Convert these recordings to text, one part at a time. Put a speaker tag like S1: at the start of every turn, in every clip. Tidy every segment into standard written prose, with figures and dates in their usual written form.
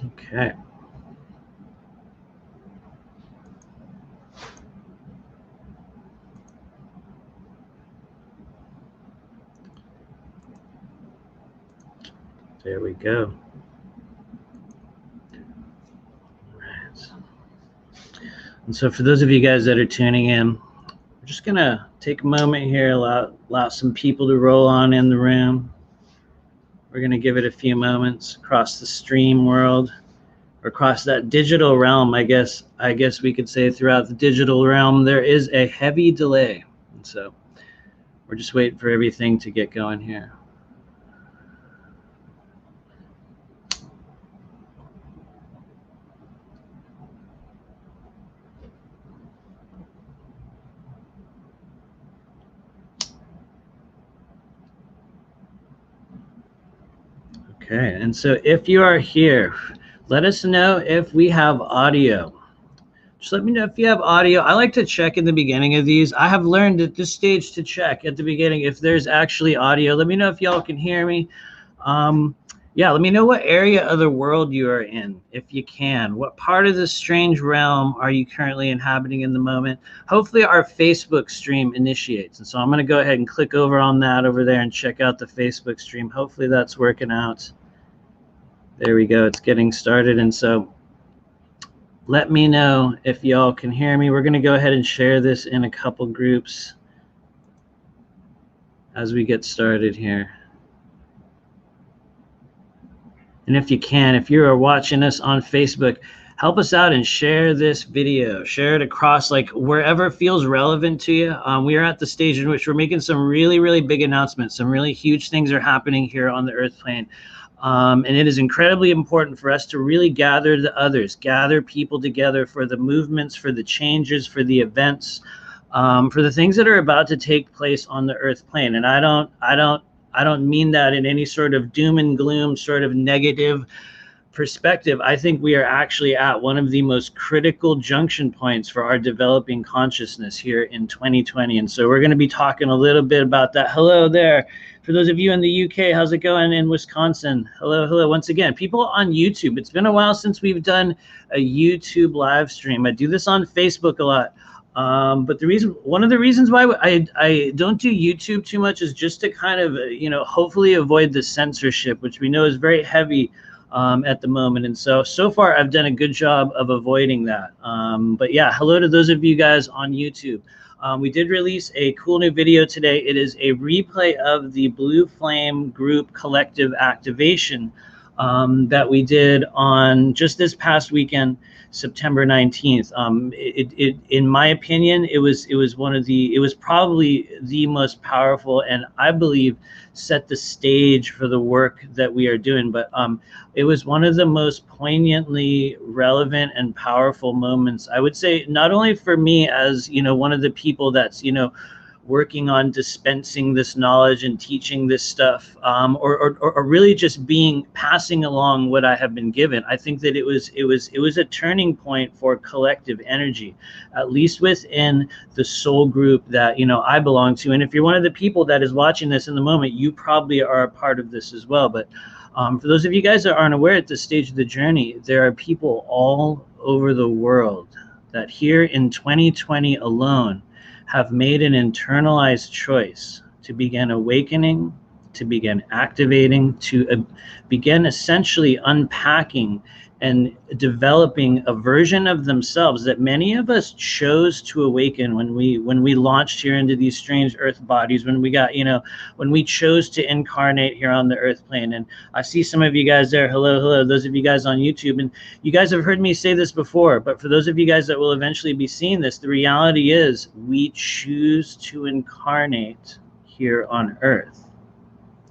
S1: Okay. There we go. Right. And so for those of you guys that are tuning in, we're just going to take a moment here, allow some people to roll on in the room. We're going to give it a few moments across the stream world, or across that digital realm. I guess we could say throughout the digital realm, there is a heavy delay. And so we're just waiting for everything to get going here. Okay, and so if you are here, let us know if we have audio. Just let me know if you have audio. I like to check in the beginning of these. I have learned at this stage to check at the beginning if there's actually audio. Let me know if y'all can hear me. Yeah, let me know what area of the world you are in, if you can. What part of this strange realm are you currently inhabiting in the moment? Hopefully our Facebook stream initiates. And so I'm going to go ahead and click over on that over there and check out the Facebook stream. Hopefully that's working out. There we go. It's getting started. And so let me know if y'all can hear me. We're going to go ahead and share this in a couple groups as we get started here. And if you can, if you are watching us on Facebook, help us out and share this video. Share it across, like, wherever feels relevant to you. We are at the stage in which we're making some really, really big announcements. Some really huge things are happening here on the Earth plane. And it is incredibly important for us to really gather the others, gather people together for the movements, for the changes, for the events, for the things that are about to take place on the Earth plane. And I don't mean that in any sort of doom and gloom, sort of negative perspective. I think we are actually at one of the most critical junction points for our developing consciousness here in 2020. And so we're going to be talking a little bit about that. Hello there. For those of you in the UK, how's it going in Wisconsin? Hello. Once again, people on YouTube. It's been a while since we've done a YouTube live stream. I do this on Facebook a lot. But one of the reasons why I don't do YouTube too much is just to kind of, hopefully avoid the censorship, which we know is very heavy at the moment. And so far I've done a good job of avoiding that. But yeah, hello to those of you guys on YouTube. We did release a cool new video today. It is a replay of the Blue Flame group collective activation that we did on just this past weekend, September 19th. In my opinion, it was probably the most powerful, and I believe set the stage for the work that we are doing. But it was one of the most poignantly relevant and powerful moments, I would say, not only for me as, one of the people that's, working on dispensing this knowledge and teaching this stuff, or really just passing along what I have been given. I think that it was a turning point for collective energy, at least within the soul group that I belong to. And if you're one of the people that is watching this in the moment, you probably are a part of this as well. But for those of you guys that aren't aware at this stage of the journey, there are people all over the world that here in 2020 alone have made an internalized choice to begin awakening, to begin activating, to begin essentially unpacking and developing a version of themselves that many of us chose to awaken when we launched here into these strange earth bodies, when we chose to incarnate here on the earth plane. And I see some of you guys there. Hello, those of you guys on YouTube. And you guys have heard me say this before, but for those of you guys that will eventually be seeing this, the reality is we choose to incarnate here on earth.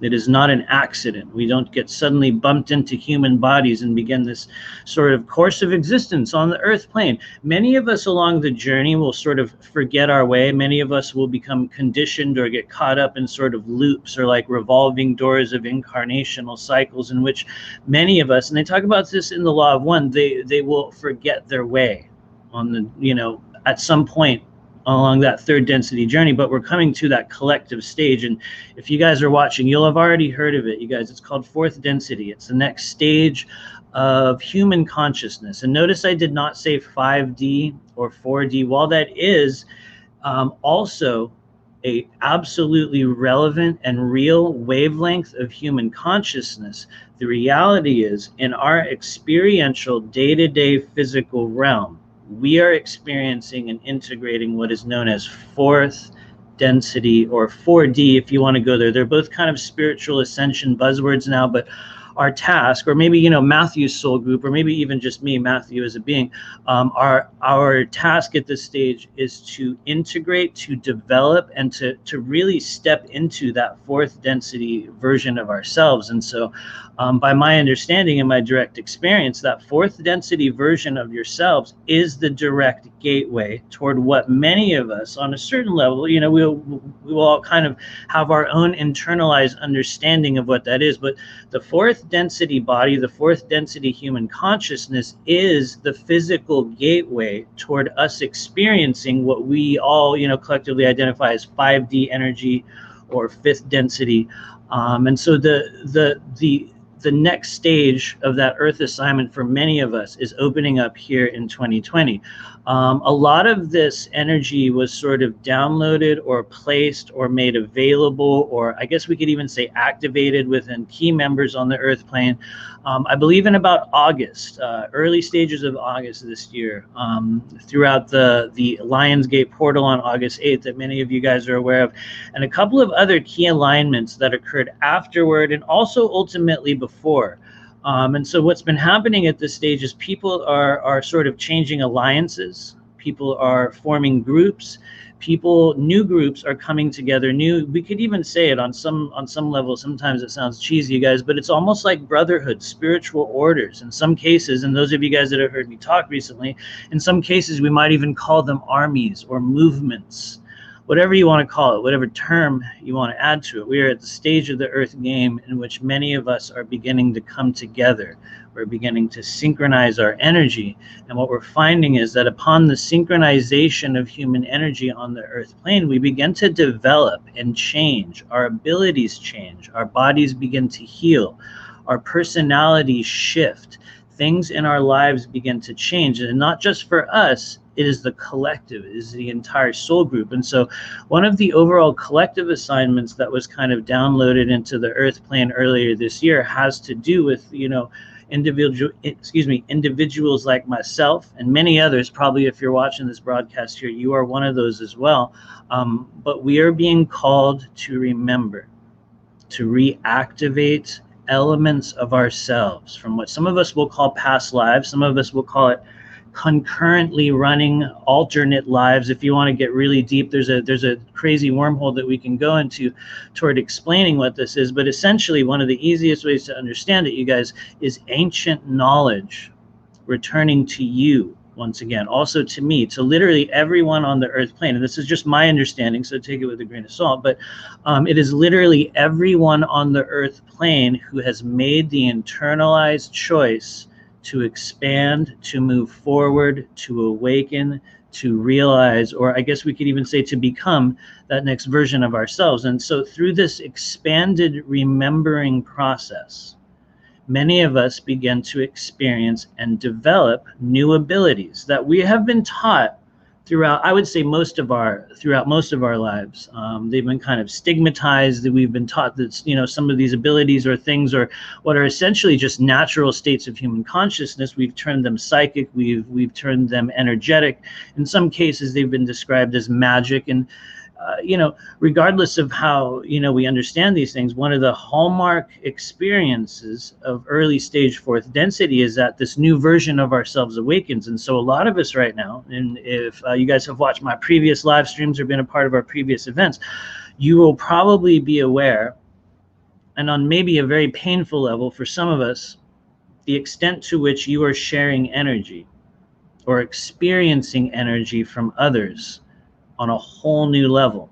S1: It is not an accident. We don't get suddenly bumped into human bodies and begin this sort of course of existence on the earth plane. Many of us along the journey will sort of forget our way. Many of us will become conditioned or get caught up in sort of loops or like revolving doors of incarnational cycles in which many of us, and they talk about this in the Law of One, they will forget their way on the, at some point along that third density journey, but we're coming to that collective stage. And if you guys are watching, you'll have already heard of it, you guys. It's called fourth density. It's the next stage of human consciousness. And notice I did not say 5D or 4D. While that is also a absolutely relevant and real wavelength of human consciousness, the reality is, in our experiential day-to-day physical realm, we are experiencing and integrating what is known as fourth density, or 4D if you want to go there. They're both kind of spiritual ascension buzzwords now, but our task, or maybe, you know, Matthew's soul group, or maybe even just me, Matthew as a being, our task at this stage is to integrate, to develop, and to really step into that fourth density version of ourselves. And so by my understanding and my direct experience, that fourth density version of yourselves is the direct gateway toward what many of us on a certain level, you know, we will all kind of have our own internalized understanding of what that is. But the fourth density body, the fourth density human consciousness, is the physical gateway toward us experiencing what we all, you know, collectively identify as 5D energy or fifth density. And so the next stage of that Earth assignment for many of us is opening up here in 2020. A lot of this energy was sort of downloaded or placed or made available, or I guess we could even say activated within key members on the Earth plane. I believe in about August, early stages of August this year, throughout the Lionsgate portal on August 8th that many of you guys are aware of, and a couple of other key alignments that occurred afterward and also ultimately before. And so what's been happening at this stage is people are sort of changing alliances. People are forming groups. New groups are coming together. We could even say it on some level. Sometimes it sounds cheesy, you guys, but it's almost like brotherhood, spiritual orders. In some cases, and those of you guys that have heard me talk recently, in some cases we might even call them armies or movements. Whatever you want to call it, whatever term you want to add to it. We are at the stage of the Earth game in which many of us are beginning to come together. We're beginning to synchronize our energy. And what we're finding is that upon the synchronization of human energy on the Earth plane, we begin to develop and change. Our abilities change. Our bodies begin to heal. Our personalities shift. Things in our lives begin to change. And not just for us, it is the collective, it is the entire soul group. And so one of the overall collective assignments that was kind of downloaded into the Earth plane earlier this year has to do with, you know, individuals like myself and many others. Probably if you're watching this broadcast here, you are one of those as well. But we are being called to remember, to reactivate elements of ourselves from what some of us will call past lives. Some of us will call it concurrently running alternate lives. If you want to get really deep, there's a crazy wormhole that we can go into toward explaining what this is. But essentially, one of the easiest ways to understand it, you guys, is ancient knowledge returning to you once again, also to me, to literally everyone on the Earth plane. And this is just my understanding, so take it with a grain of salt. But it is literally everyone on the Earth plane who has made the internalized choice to expand, to move forward, to awaken, to realize, or I guess we could even say to become that next version of ourselves. And so through this expanded remembering process, many of us begin to experience and develop new abilities that we have been taught throughout, I would say, throughout most of our lives. They've been kind of stigmatized. That we've been taught that, you know, some of these abilities or things are what are essentially just natural states of human consciousness. We've turned them psychic. We've turned them energetic. In some cases, they've been described as magic. And you know, regardless of how, you know, we understand these things, one of the hallmark experiences of early stage fourth density is that this new version of ourselves awakens. And so a lot of us right now, and if you guys have watched my previous live streams or been a part of our previous events, you will probably be aware, and on maybe a very painful level for some of us, the extent to which you are sharing energy or experiencing energy from others on a whole new level.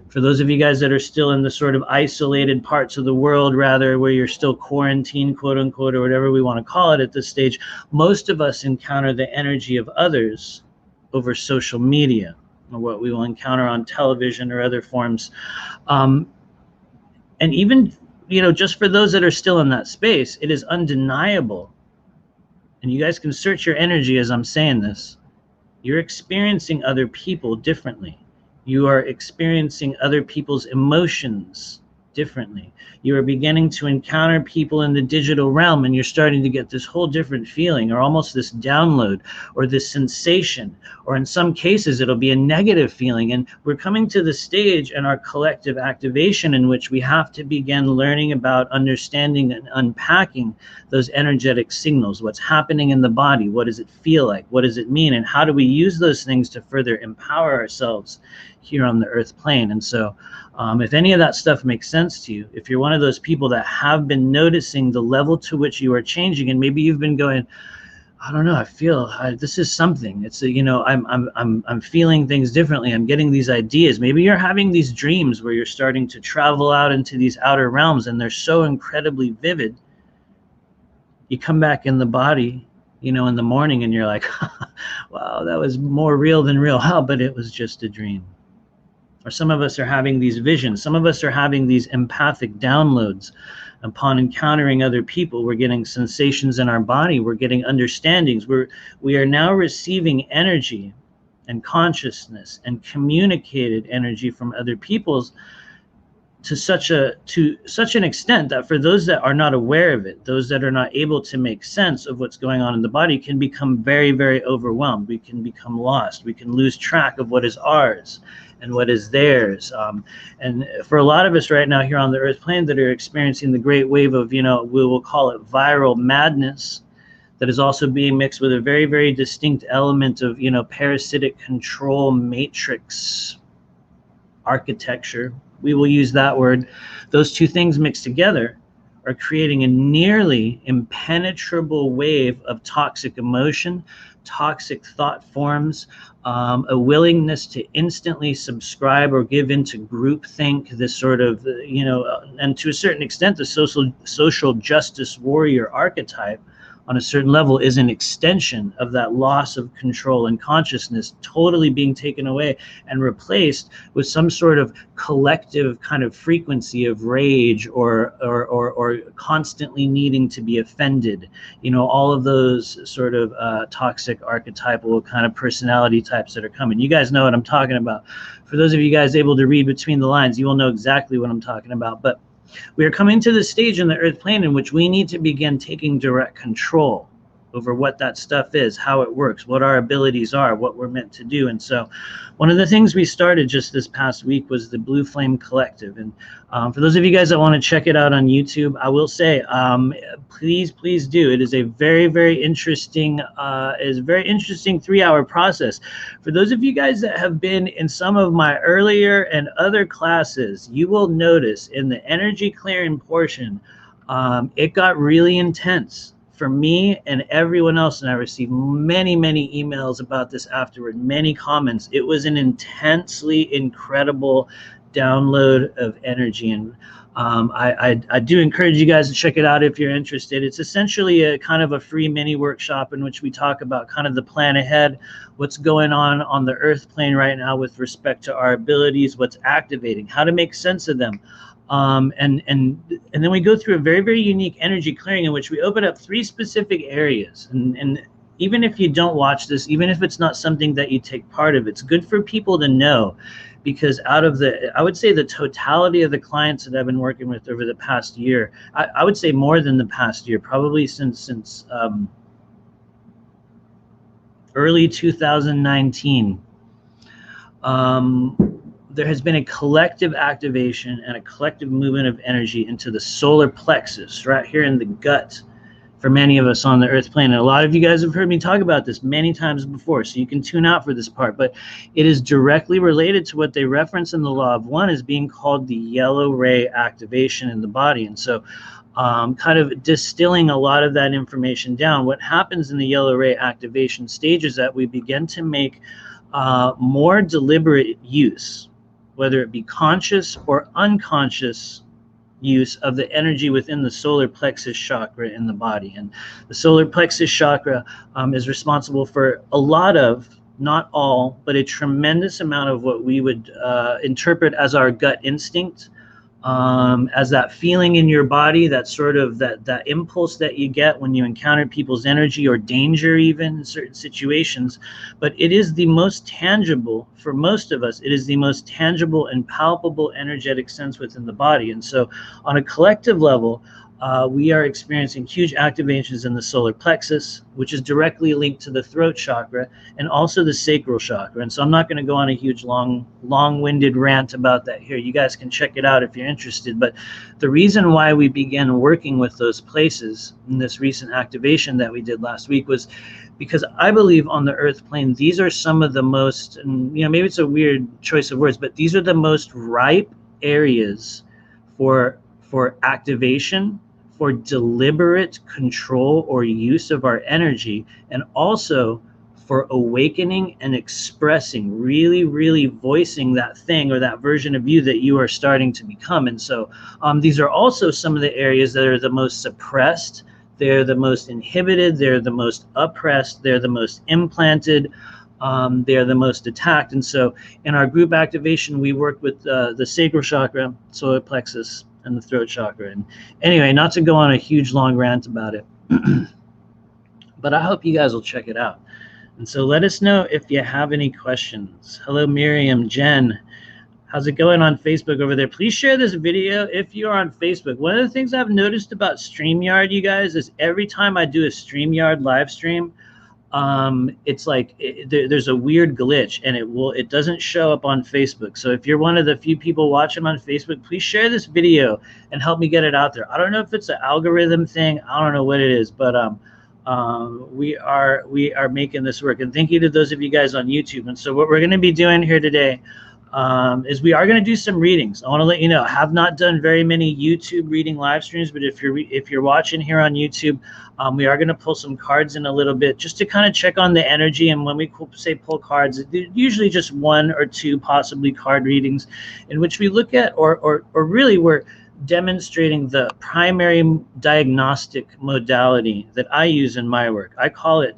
S1: For those of you guys that are still in the sort of isolated parts of the world, rather, where you're still quarantined, quote unquote, or whatever we want to call it at this stage, most of us encounter the energy of others over social media. or what we will encounter on television or other forms. And even, just for those that are still in that space, it is undeniable. And you guys can search your energy as I'm saying this. You're experiencing other people differently. You are experiencing other people's emotions differently. You are beginning to encounter people in the digital realm, and you're starting to get this whole different feeling, or almost this download, or this sensation, or in some cases it'll be a negative feeling. And we're coming to the stage in our collective activation in which we have to begin learning about understanding and unpacking those energetic signals. What's happening in the body? What does it feel like? What does it mean? And how do we use those things to further empower ourselves here on the earth plane? And so if any of that stuff makes sense to you, if you're one of those people that have been noticing the level to which you are changing, and maybe you've been going, I don't know, I feel this is something. It's I'm feeling things differently. I'm getting these ideas. Maybe you're having these dreams where you're starting to travel out into these outer realms, and they're so incredibly vivid. You come back in the body, in the morning, and you're like, wow, that was more real than real. But it was just a dream. Or some of us are having these visions. Some of us are having these empathic downloads. Upon encountering other people, we're getting sensations in our body. We're getting understandings. We are now receiving energy and consciousness and communicated energy from other people's to such an extent that for those that are not aware of it, those that are not able to make sense of what's going on in the body, can become very, very overwhelmed. We can become lost. We can lose track of what is ours and what is theirs. And for a lot of us right now here on the earth plane that are experiencing the great wave of, we will call it viral madness, that is also being mixed with a very, very distinct element of, parasitic control matrix architecture. We will use that word. Those two things mixed together are creating a nearly impenetrable wave of toxic emotion, toxic thought forms, a willingness to instantly subscribe or give into groupthink, this sort of, and to a certain extent, the social justice warrior archetype on a certain level is an extension of that loss of control and consciousness totally being taken away and replaced with some sort of collective kind of frequency of rage or constantly needing to be offended. All of those sort of toxic archetypal kind of personality types that are coming. You guys know what I'm talking about. For those of you guys able to read between the lines, you will know exactly what I'm talking about. But we are coming to the stage in the earth plane in which we need to begin taking direct control over what that stuff is, how it works, what our abilities are, what we're meant to do. And so one of the things we started just this past week was the Blue Flame Collective. And for those of you guys that want to check it out on YouTube, I will say, please do. It is a very, very interesting, 3-hour process. For those of you guys that have been in some of my earlier and other classes, you will notice in the energy clearing portion, it got really intense for me and everyone else, and I received many, many emails about this afterward, many comments. It was an intensely incredible download of energy, and I do encourage you guys to check it out if you're interested. It's essentially a kind of a free mini workshop in which we talk about kind of the plan ahead, what's going on the earth plane right now with respect to our abilities, what's activating, how to make sense of them. And then we go through a very, very unique energy clearing in which we open up 3 specific areas. And even if you don't watch this, even if it's not something that you take part of, it's good for people to know, because out of I would say the totality of the clients that I've been working with over the past year, I would say more than the past year, probably since early 2019, there has been a collective activation and a collective movement of energy into the solar plexus, right here in the gut, for many of us on the earth plane. And a lot of you guys have heard me talk about this many times before, so you can tune out for this part. But it is directly related to what they reference in the Law of One as being called the yellow ray activation in the body. And so kind of distilling a lot of that information down, what happens in the yellow ray activation stage is that we begin to make more deliberate use, whether it be conscious or unconscious use of the energy within the solar plexus chakra in the body. And the solar plexus chakra is responsible for a lot of not all, but a tremendous amount of what we would interpret as our gut instinct, as that feeling in your body, that sort of that impulse that you get when you encounter people's energy or danger, even in certain situations. But it is the most tangible, for most of us, it is the most tangible and palpable energetic sense within the body. And so on a collective level, we are experiencing huge activations in the solar plexus, which is directly linked to the throat chakra, and also the sacral chakra. And so I'm not going to go on a huge long-winded rant about that here. You guys can check it out if you're interested. But the reason why we began working with those places in this recent activation that we did last week was because I believe on the earth plane, these are some of the most, and maybe it's a weird choice of words, but these are the most ripe areas for activation, for deliberate control or use of our energy, and also for awakening and expressing, really voicing that thing or that version of you that you are starting to become. And so these are also some of the areas that are the most suppressed, they're the most inhibited, they're the most oppressed, they're the most implanted, they're the most attacked. And so in our group activation, we worked with the sacral chakra, solar plexus, and the throat chakra. And anyway, not to go on a huge long rant about it, but I hope you guys will check it out. And so let us know if you have any questions. Hello, Miriam, Jen. How's it going on Facebook over there? Please share this video if you're on Facebook. One of the things I've noticed about StreamYard, you guys, is every time I do a StreamYard live stream, it's like there's a weird glitch, and it doesn't show up on Facebook. So if you're one of the few people watching on Facebook, please share this video and help me get it out there. I don't know if it's an algorithm thing. I don't know what it is, but we are making this work. And thank you to those of you guys on YouTube. And so what we're going to be doing here today is we are going to do some readings. I want to let you know, I have not done very many YouTube reading live streams, but if you're watching here on YouTube, we are going to pull some cards in a little bit just to kind of check on the energy. And when we say pull cards, usually just one or two possibly card readings in which we look at or really we're demonstrating the primary diagnostic modality that I use in my work. I call it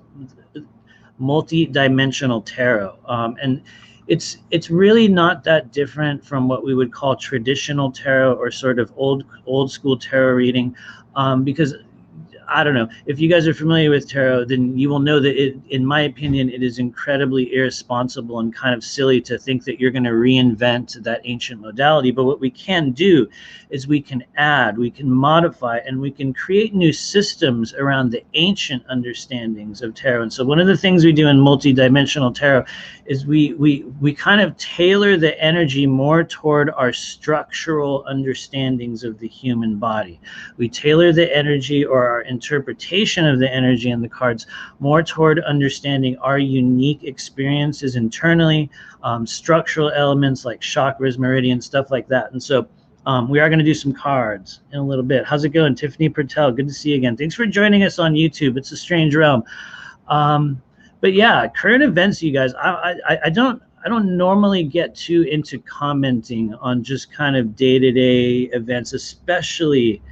S1: multidimensional tarot. And it's really not that different from what we would call traditional tarot or sort of old school tarot reading, because I don't know, if you guys are familiar with tarot, then you will know that in my opinion, it is incredibly irresponsible and kind of silly to think that you're going to reinvent that ancient modality. But what we can do is we can add, we can modify, and we can create new systems around the ancient understandings of tarot. And so one of the things we do in multidimensional tarot is we kind of tailor the energy more toward our structural understandings of the human body. We tailor the energy or our interpretation of the energy in the cards more toward understanding our unique experiences internally, structural elements like chakras, meridians, stuff like that. And so we are going to do some cards in a little bit. How's it going, Tiffany Pertel? Good to see you again. Thanks for joining us on YouTube. It's a strange realm. But yeah, current events, you guys. I don't normally get too into commenting on just kind of day-to-day events, especially.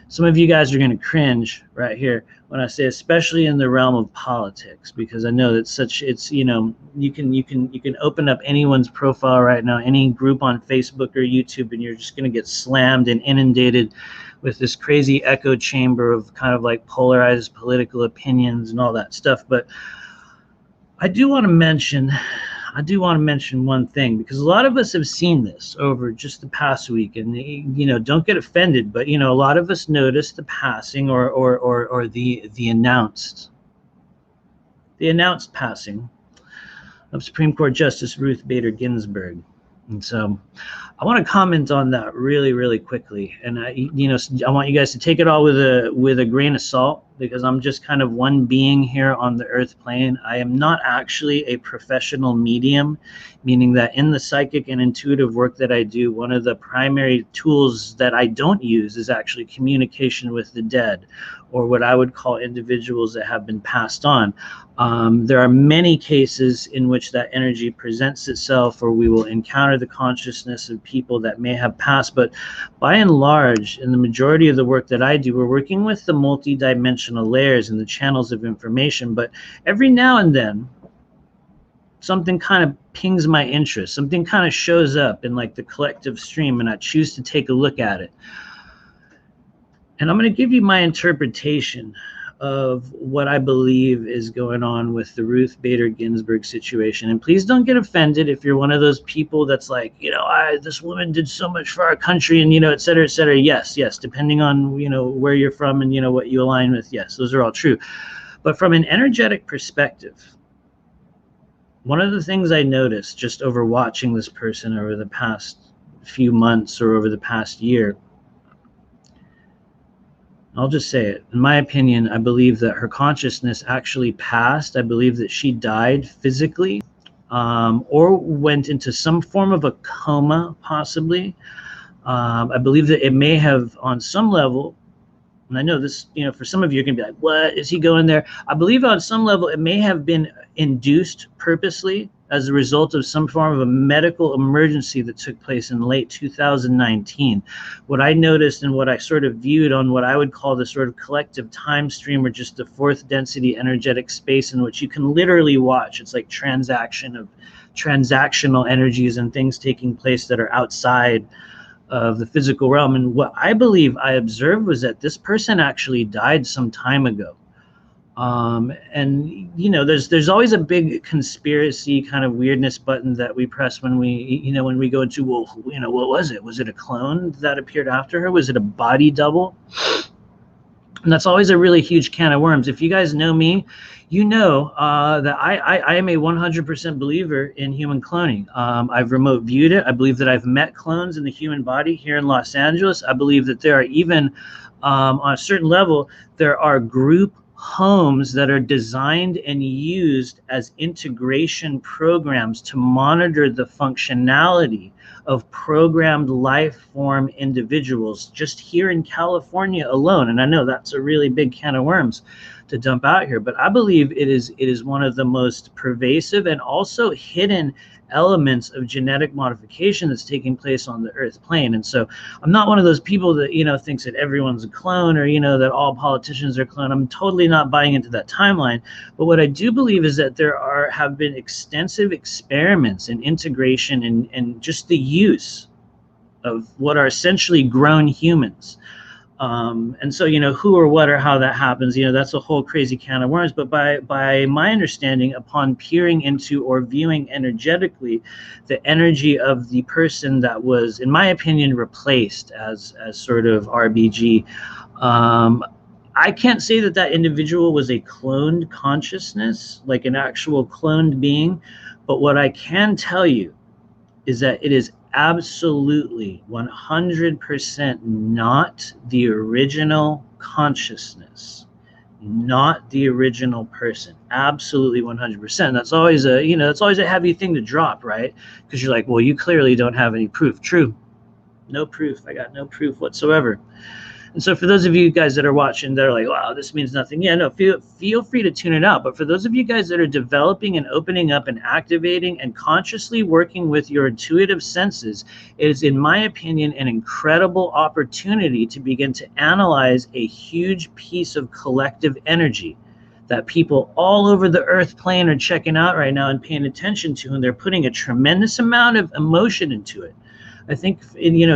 S1: Some of you guys are going to cringe right here when I say, especially in the realm of politics, because I know that you can open up anyone's profile right now, any group on Facebook or YouTube, and you're just going to get slammed and inundated with this crazy echo chamber of kind of like polarized political opinions and all that stuff. But I do want to mention one thing, because a lot of us have seen this over just the past week, and don't get offended, but a lot of us noticed the passing or the announced passing of Supreme Court Justice Ruth Bader Ginsburg. And so I want to comment on that really quickly, and I want you guys to take it all with a grain of salt, because I'm just kind of one being here on the earth plane. I am not actually a professional medium, meaning that in the psychic and intuitive work that I do, one of the primary tools that I don't use is actually communication with the dead, or what I would call individuals that have been passed on. There are many cases in which that energy presents itself, or we will encounter the consciousness of people that may have passed. But by and large, in the majority of the work that I do, we're working with the multidimensional layers and the channels of information. But every now and then, something kind of pings my interest, something kind of shows up in like the collective stream, and I choose to take a look at it. And I'm going to give you my interpretation of what I believe is going on with the Ruth Bader Ginsburg situation. And please don't get offended if you're one of those people that's like, this woman did so much for our country, and, et cetera, et cetera. Yes, depending on, where you're from and, what you align with. Yes, those are all true. But from an energetic perspective, one of the things I noticed just over watching this person over the past few months or over the past year, I'll just say it. In my opinion, I believe that her consciousness actually passed. I believe that she died physically, or went into some form of a coma, possibly. I believe that it may have, on some level, and I know this, for some of you, you're going to be like, what is he going there? I believe on some level it may have been induced purposely as a result of some form of a medical emergency that took place in late 2019. What I noticed and what I sort of viewed on what I would call the sort of collective time stream, or just the fourth density energetic space in which you can literally watch. It's like transactional energies and things taking place that are outside of the physical realm. And what I believe I observed was that this person actually died some time ago. And there's always a big conspiracy kind of weirdness button that we press when we go into, well, what was it? Was it a clone that appeared after her? Was it a body double? And that's always a really huge can of worms. If you guys know me, that I am a 100% believer in human cloning. I've remote viewed it. I believe that I've met clones in the human body here in Los Angeles. I believe that there are even, on a certain level, there are group homes that are designed and used as integration programs to monitor the functionality of programmed life form individuals just here in California alone. And I know that's a really big can of worms to dump out here, but I believe it is one of the most pervasive and also hidden elements of genetic modification that's taking place on the earth plane. And so I'm not one of those people that thinks that everyone's a clone, or that all politicians are clone. I'm totally not buying into that timeline. But what I do believe is that there have been extensive experiments in integration and just the use of what are essentially grown humans. And so, who or what or how that happens, that's a whole crazy can of worms. But by my understanding, upon peering into or viewing energetically the energy of the person that was, in my opinion, replaced as sort of RBG, I can't say that individual was a cloned consciousness, like an actual cloned being. But what I can tell you is that it is absolutely 100% not the original consciousness, not the original person. Absolutely 100%. That's always a heavy thing to drop, right? Because you're like, well, you clearly don't have any proof. True. No proof. I got no proof whatsoever. And so for those of you guys that are watching, that are like, wow, this means nothing. Yeah, no, feel free to tune it out. But for those of you guys that are developing and opening up and activating and consciously working with your intuitive senses, it is, in my opinion, an incredible opportunity to begin to analyze a huge piece of collective energy that people all over the earth plane are checking out right now and paying attention to, and they're putting a tremendous amount of emotion into it. I think,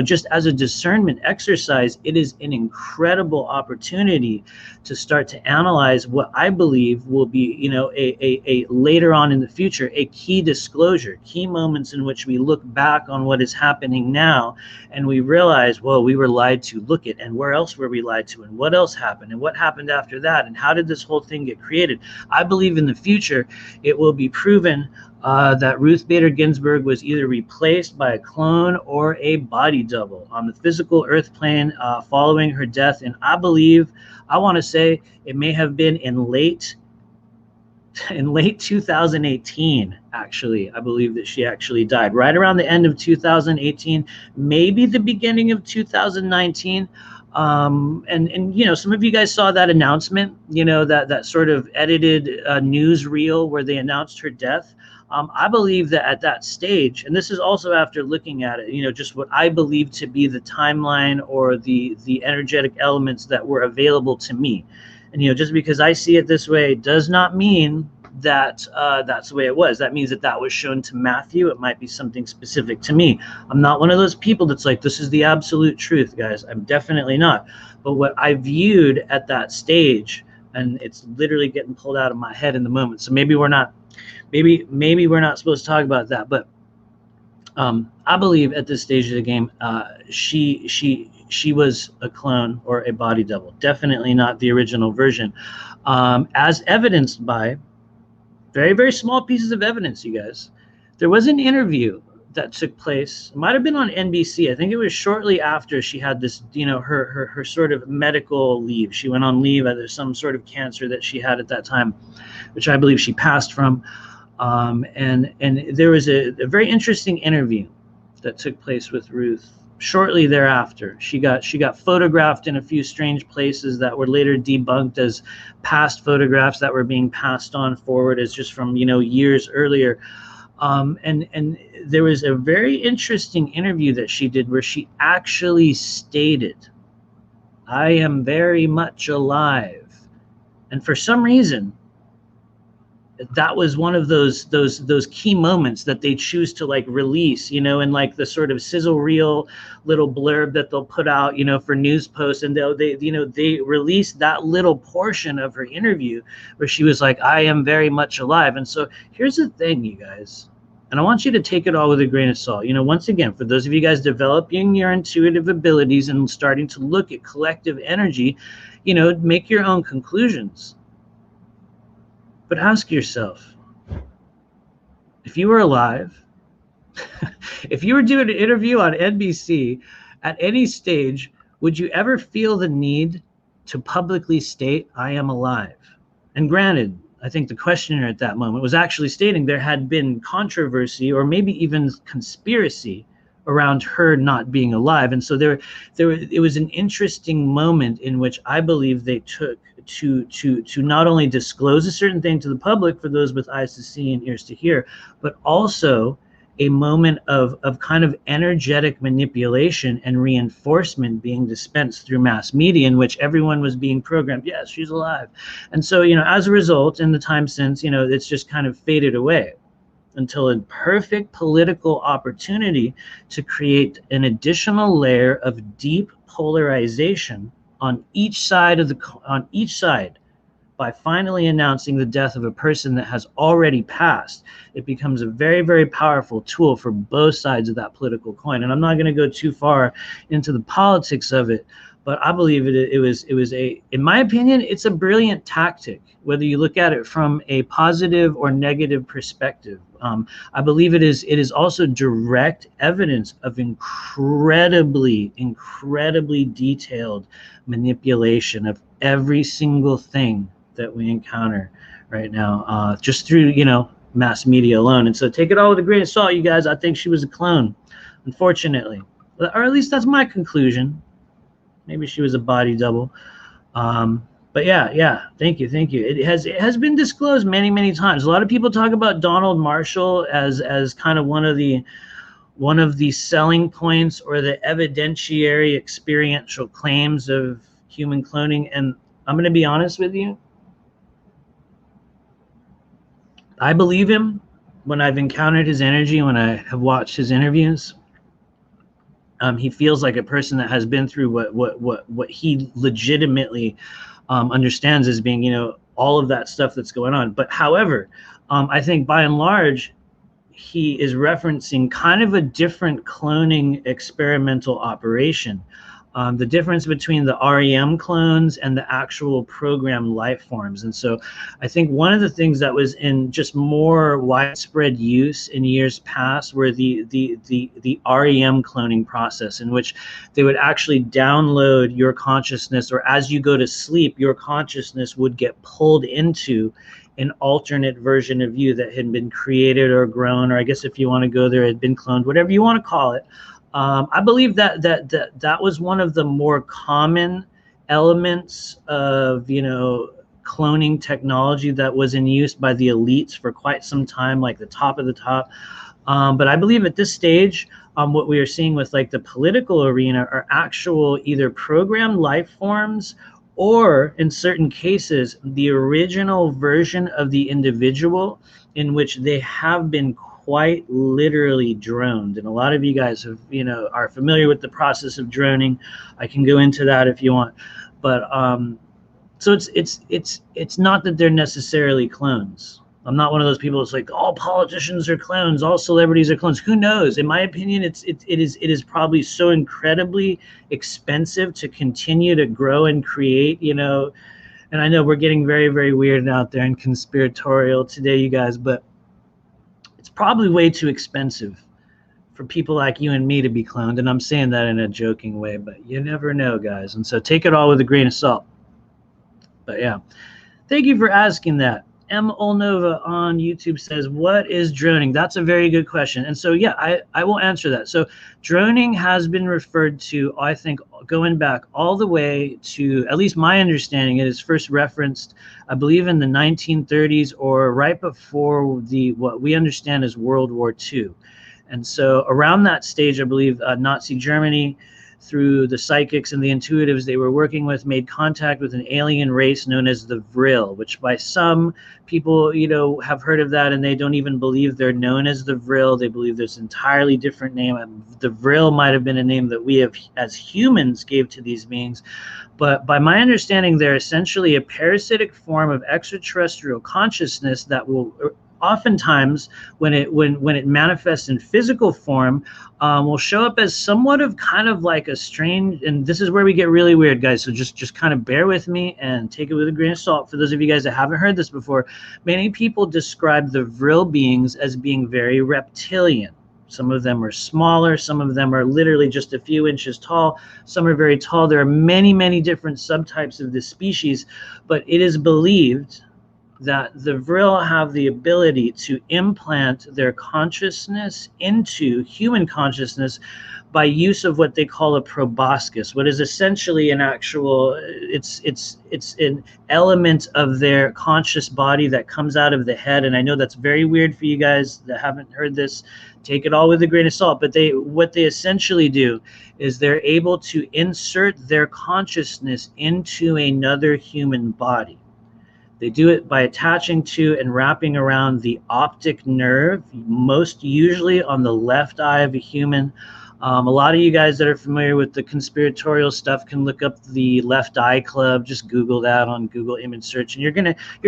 S1: just as a discernment exercise, it is an incredible opportunity to start to analyze what I believe will be, a later on in the future, a key disclosure, key moments in which we look back on what is happening now and we realize, well, we were lied to. Look at, and where else were we lied to, and what else happened, and what happened after that, and how did this whole thing get created? I believe in the future it will be proven that Ruth Bader Ginsburg was either replaced by a clone or a body double on the physical earth plane following her death. And I want to say it may have been in late 2018, actually. I believe that she actually died right around the end of 2018, maybe the beginning of 2019. And some of you guys saw that announcement, that sort of edited newsreel where they announced her death. I believe that at that stage, and this is also after looking at it, just what I believe to be the timeline or the energetic elements that were available to me. And, just because I see it this way does not mean that that's the way it was. That means that that was shown to Matthew. It might be something specific to me. I'm not one of those people that's like, this is the absolute truth, guys. I'm definitely not. But what I viewed at that stage, and it's literally getting pulled out of my head in the moment. So maybe we're not, maybe we're not supposed to talk about that. But I believe at this stage of the game, she was a clone or a body double. Definitely not the original version, as evidenced by very, very small pieces of evidence, you guys. There was an interview that took place. It might have been on NBC. I think it was shortly after she had this, her sort of medical leave. She went on leave. There's some sort of cancer that she had at that time, which I believe she passed from. And there was a very interesting interview that took place with Ruth shortly thereafter. She got photographed in a few strange places that were later debunked as past photographs that were being passed on forward as just from years earlier. And there was a very interesting interview that she did where she actually stated, "I am very much alive." And for some reason, that was one of those key moments that they choose to like release, in like the sort of sizzle reel little blurb that they'll put out, for news posts, and they released that little portion of her interview where she was like, "I am very much alive." And so here's the thing, you guys, and I want you to take it all with a grain of salt. Once again, for those of you guys developing your intuitive abilities and starting to look at collective energy, make your own conclusions. But ask yourself, if you were alive, if you were doing an interview on NBC at any stage, would you ever feel the need to publicly state, "I am alive"? And granted, I think the questioner at that moment was actually stating there had been controversy or maybe even conspiracy around her not being alive. And so it was an interesting moment in which I believe they took to not only disclose a certain thing to the public for those with eyes to see and ears to hear, but also a moment of kind of energetic manipulation and reinforcement being dispensed through mass media, in which everyone was being programmed, yes, she's alive. And so, as a result, in the time since, it's just kind of faded away until a perfect political opportunity to create an additional layer of deep polarization on each side by finally announcing the death of a person that has already passed. It becomes a very, very powerful tool for both sides of that political coin. And I'm not going to go too far into the politics of it, but I believe it was in my opinion, it's a brilliant tactic, whether you look at it from a positive or negative perspective. I believe it is also direct evidence of incredibly detailed manipulation of every single thing that we encounter right now, just through, mass media alone. And so take it all with a grain of salt, you guys. I think she was a clone, unfortunately, or at least that's my conclusion. Maybe she was a body double. But yeah, thank you. It has been disclosed many times. A lot of people talk about Donald Marshall as kind of one of the selling points or the evidentiary experiential claims of human cloning. And I'm going to be honest with you. I believe him when I've encountered his energy, when I have watched his interviews. He feels like a person that has been through what he legitimately understands as being, all of that stuff that's going on. But however, I think by and large, he is referencing kind of a different cloning experimental operation. The difference between the REM clones and the actual programmed life forms. And so I think one of the things that was in just more widespread use in years past were the REM cloning process, in which they would actually download your consciousness, or as you go to sleep, your consciousness would get pulled into an alternate version of you that had been created or grown, or I guess if you want to go there, had been cloned, whatever you want to call it. I believe that was one of the more common elements of, cloning technology that was in use by the elites for quite some time, like the top of the top. But I believe at this stage, what we are seeing with like the political arena are actual either programmed life forms or in certain cases, the original version of the individual in which they have been quite literally droned. And a lot of you guys have, are familiar with the process of droning. I can go into that if you want, but so it's not that they're necessarily clones. I'm not one of those people that's like all politicians are clones, all celebrities are clones. Who knows? In my opinion, it is probably so incredibly expensive to continue to grow and create, And I know we're getting very, very weird out there and conspiratorial today, you guys, but it's probably way too expensive for people like you and me to be cloned. And I'm saying that in a joking way, but you never know, guys. And so take it all with a grain of salt. But yeah, thank you for asking that. M. Olnova on YouTube says, what is droning? That's a very good question. And so, yeah, I will answer that. So droning has been referred to, I think, going back all the way to, at least my understanding, it is first referenced, I believe, in the 1930s or right before what we understand as World War II. And so around that stage, I believe Nazi Germany, through the psychics and the intuitives they were working with, made contact with an alien race known as the Vril, which by some people, have heard of that, and they don't even believe they're known as the Vril. They believe there's an entirely different name. The Vril might have been a name that we have, as humans, gave to these beings. But by my understanding, they're essentially a parasitic form of extraterrestrial consciousness that will oftentimes, when it manifests in physical form, will show up as somewhat of kind of like a strange, and this is where we get really weird, guys, so just kind of bear with me and take it with a grain of salt. For those of you guys that haven't heard this before, many people describe the Vril beings as being very reptilian. Some of them are smaller, some of them are literally just a few inches tall, some are very tall. There are many, many different subtypes of this species, but it is believed that the Vril have the ability to implant their consciousness into human consciousness by use of what they call a proboscis, what is essentially an actual, it's an element of their conscious body that comes out of the head. And I know that's very weird for you guys that haven't heard this. Take it all with a grain of salt. But what they essentially do is they're able to insert their consciousness into another human body. They do it by attaching to and wrapping around the optic nerve, most usually on the left eye of a human. A lot of you guys that are familiar with the conspiratorial stuff can look up the Left Eye Club. Just Google that on Google image search, and you're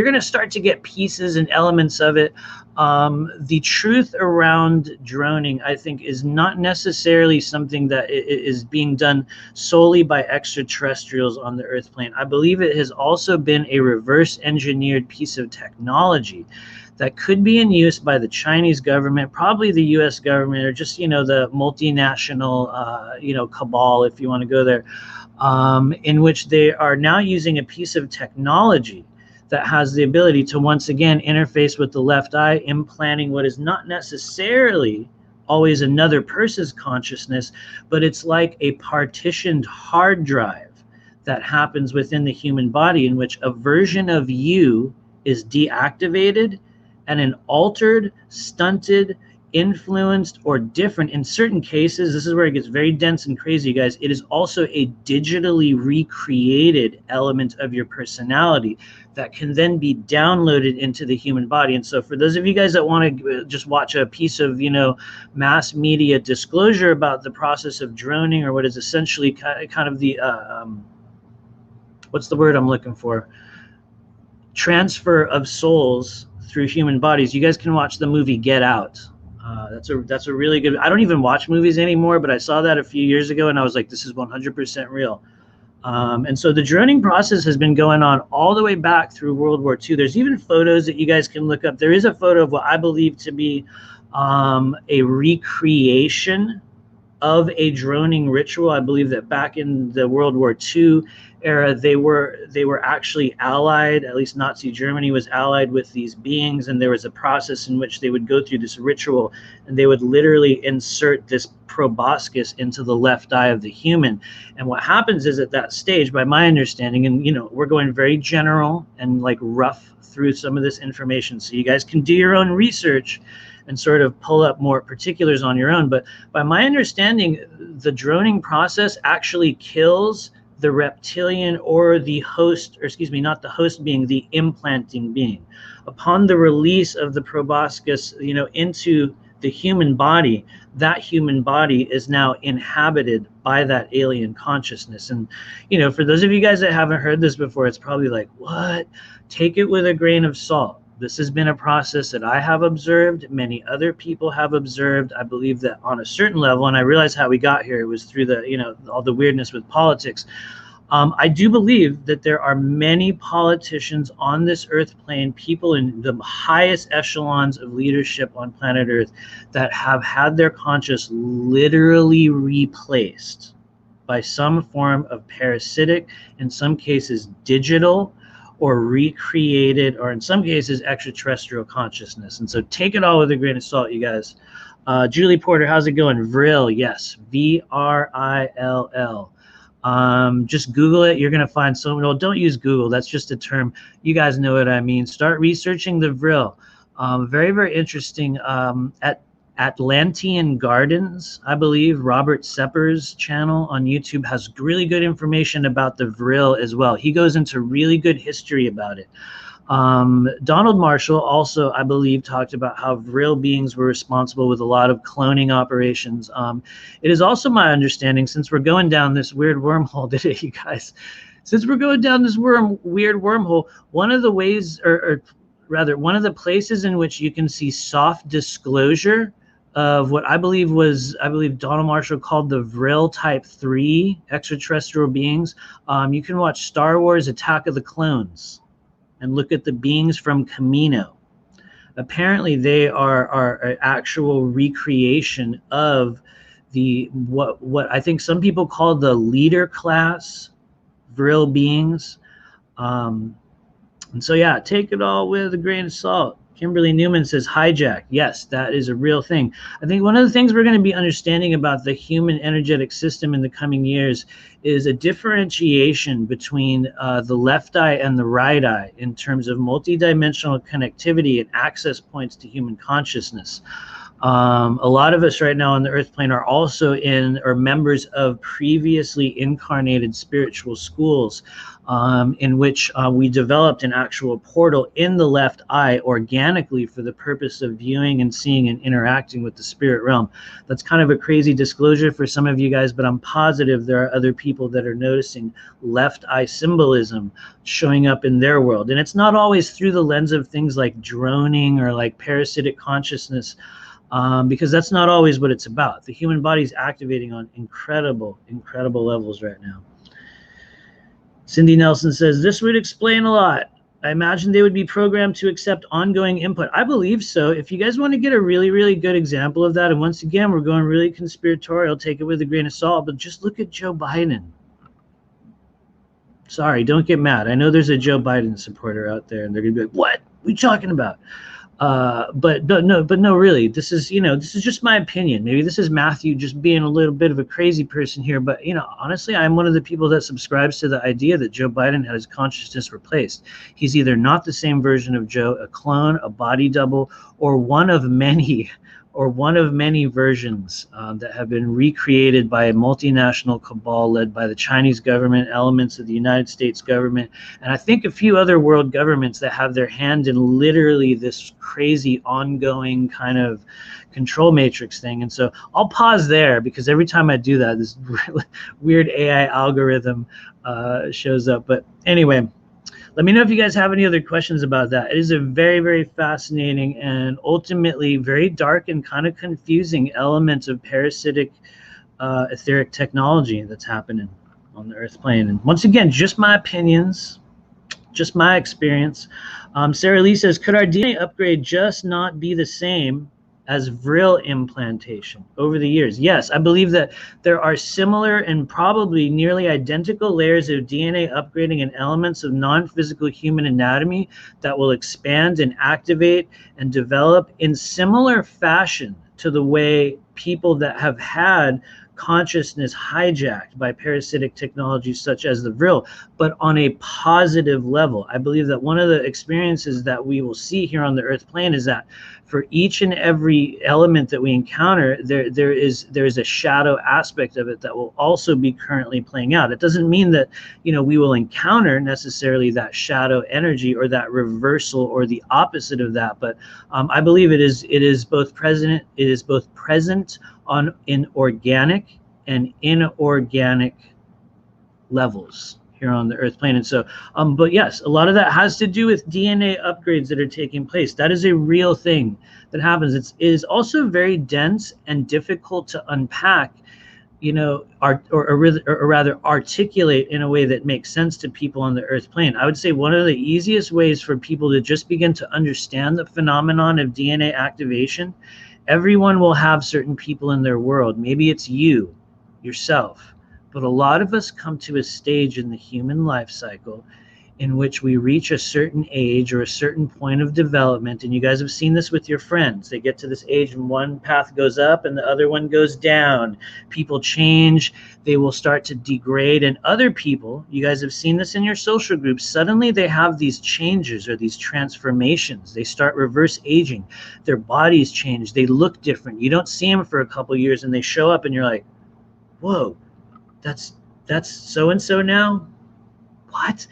S1: gonna start to get pieces and elements of it. The truth around droning, I think, is not necessarily something that is being done solely by extraterrestrials on the Earth plane. I believe it has also been a reverse engineered piece of technology that could be in use by the Chinese government, probably the U.S. government, or just, the multinational, cabal, if you want to go there, in which they are now using a piece of technology that has the ability to once again interface with the left eye, implanting what is not necessarily always another person's consciousness, but it's like a partitioned hard drive that happens within the human body, in which a version of you is deactivated and an altered, stunted, influenced, or different, in certain cases, this is where it gets very dense and crazy, guys, it is also a digitally recreated element of your personality that can then be downloaded into the human body. And so for those of you guys that want to just watch a piece of, mass media disclosure about the process of droning, or what is essentially kind of the, what's the word I'm looking for? Transfer of souls through human bodies, you guys can watch the movie Get Out. That's a really good, I don't even watch movies anymore, but I saw that a few years ago and I was like, this is 100% real. And so the droning process has been going on all the way back through World War II. There's even photos that you guys can look up. There is a photo of what I believe to be a recreation of a droning ritual. I believe that back in the World War II era, they were actually allied, at least Nazi Germany was allied with these beings, and there was a process in which they would go through this ritual, and they would literally insert this proboscis into the left eye of the human. And what happens is, at that stage, by my understanding, and we're going very general and like rough through some of this information, so you guys can do your own research and sort of pull up more particulars on your own. But by my understanding, the droning process actually kills the reptilian or the host, or excuse me, not the host being, the implanting being. Upon the release of the proboscis, into the human body, that human body is now inhabited by that alien consciousness. And, for those of you guys that haven't heard this before, it's probably like, what? Take it with a grain of salt. This has been a process that I have observed, many other people have observed. I believe that on a certain level, and I realize how we got here, it was through the, all the weirdness with politics. I do believe that there are many politicians on this earth plane, people in the highest echelons of leadership on planet Earth, that have had their conscious literally replaced by some form of parasitic, in some cases digital, or recreated, or in some cases extraterrestrial consciousness. And so take it all with a grain of salt, you guys. Julie Porter, how's it going? Vril, yes, VRILL. Just Google it. You're going to find no, don't use Google. That's just a term. You guys know what I mean. Start researching the Vril. Very, very interesting. At Atlantean Gardens, I believe, Robert Sepper's channel on YouTube has really good information about the Vril as well. He goes into really good history about it. Donald Marshall also, I believe, talked about how Vril beings were responsible with a lot of cloning operations. It is also my understanding, since we're going down this weird wormhole today, you guys, since we're going down this weird wormhole, one of the ways, or rather, one of the places in which you can see soft disclosure of what I believe Donald Marshall called the Vril Type 3 extraterrestrial beings. You can watch Star Wars Attack of the Clones and look at the beings from Camino. Apparently they are an actual recreation of what I think some people call the leader class Vril beings. And so yeah, take it all with a grain of salt. Kimberly Newman says hijack. Yes, that is a real thing. I think one of the things we're going to be understanding about the human energetic system in the coming years is a differentiation between the left eye and the right eye in terms of multidimensional connectivity and access points to human consciousness. A lot of us right now on the earth plane are also members of previously incarnated spiritual schools, in which we developed an actual portal in the left eye organically for the purpose of viewing and seeing and interacting with the spirit realm. That's kind of a crazy disclosure for some of you guys, but I'm positive there are other people that are noticing left eye symbolism showing up in their world. And it's not always through the lens of things like droning or like parasitic consciousness, because that's not always what it's about. The human body is activating on incredible levels right now. Cindy Nelson says, this would explain a lot. I imagine they would be programmed to accept ongoing input. I believe so. If you guys want to get a really, really good example of that, and once again, we're going really conspiratorial, take it with a grain of salt, but just look at Joe Biden. Sorry, don't get mad. I know there's a Joe Biden supporter out there, and they're going to be like, what are you talking about? But no, really, this is just my opinion. Maybe this is Matthew just being a little bit of a crazy person here, but honestly, I'm one of the people that subscribes to the idea that Joe Biden had his consciousness replaced. He's either not the same version of Joe, a clone, a body double, or one of many versions that have been recreated by a multinational cabal led by the Chinese government, elements of the United States government, and I think a few other world governments that have their hand in literally this crazy ongoing kind of control matrix thing. And so I'll pause there, because every time I do that, this really weird AI algorithm shows up. But anyway, let me know if you guys have any other questions about that. It is a very, very fascinating and ultimately very dark and kind of confusing element of parasitic etheric technology that's happening on the earth plane. And once again, just my opinions, just my experience. Sarah Lee says, could our DNA upgrade just not be the same as Vril implantation over the years? Yes, I believe that there are similar and probably nearly identical layers of DNA upgrading and elements of non-physical human anatomy that will expand and activate and develop in similar fashion to the way people that have had consciousness hijacked by parasitic technologies such as the Vril, but on a positive level. I believe that one of the experiences that we will see here on the earth plane is that for each and every element that we encounter, there is a shadow aspect of it that will also be currently playing out. It doesn't mean that, you know, we will encounter necessarily that shadow energy or that reversal or the opposite of that, but I believe it is both present. It is both present in organic and inorganic levels here on the earth plane. And so but yes, a lot of that has to do with DNA upgrades that are taking place. That is a real thing that happens. It is also very dense and difficult to unpack, you know, or rather articulate in a way that makes sense to people on the earth plane. I would say one of the easiest ways for people to just begin to understand the phenomenon of DNA activation, everyone will have certain people in their world. Maybe it's you, yourself, but a lot of us come to a stage in the human life cycle in which we reach a certain age or a certain point of development. And you guys have seen this with your friends. They get to this age and one path goes up and the other one goes down. People change, they will start to degrade. And other people, you guys have seen this in your social groups, suddenly they have these changes or these transformations. They start reverse aging. Their bodies change. They look different. You don't see them for a couple of years and they show up and you're like, whoa, that's so-and-so now? What?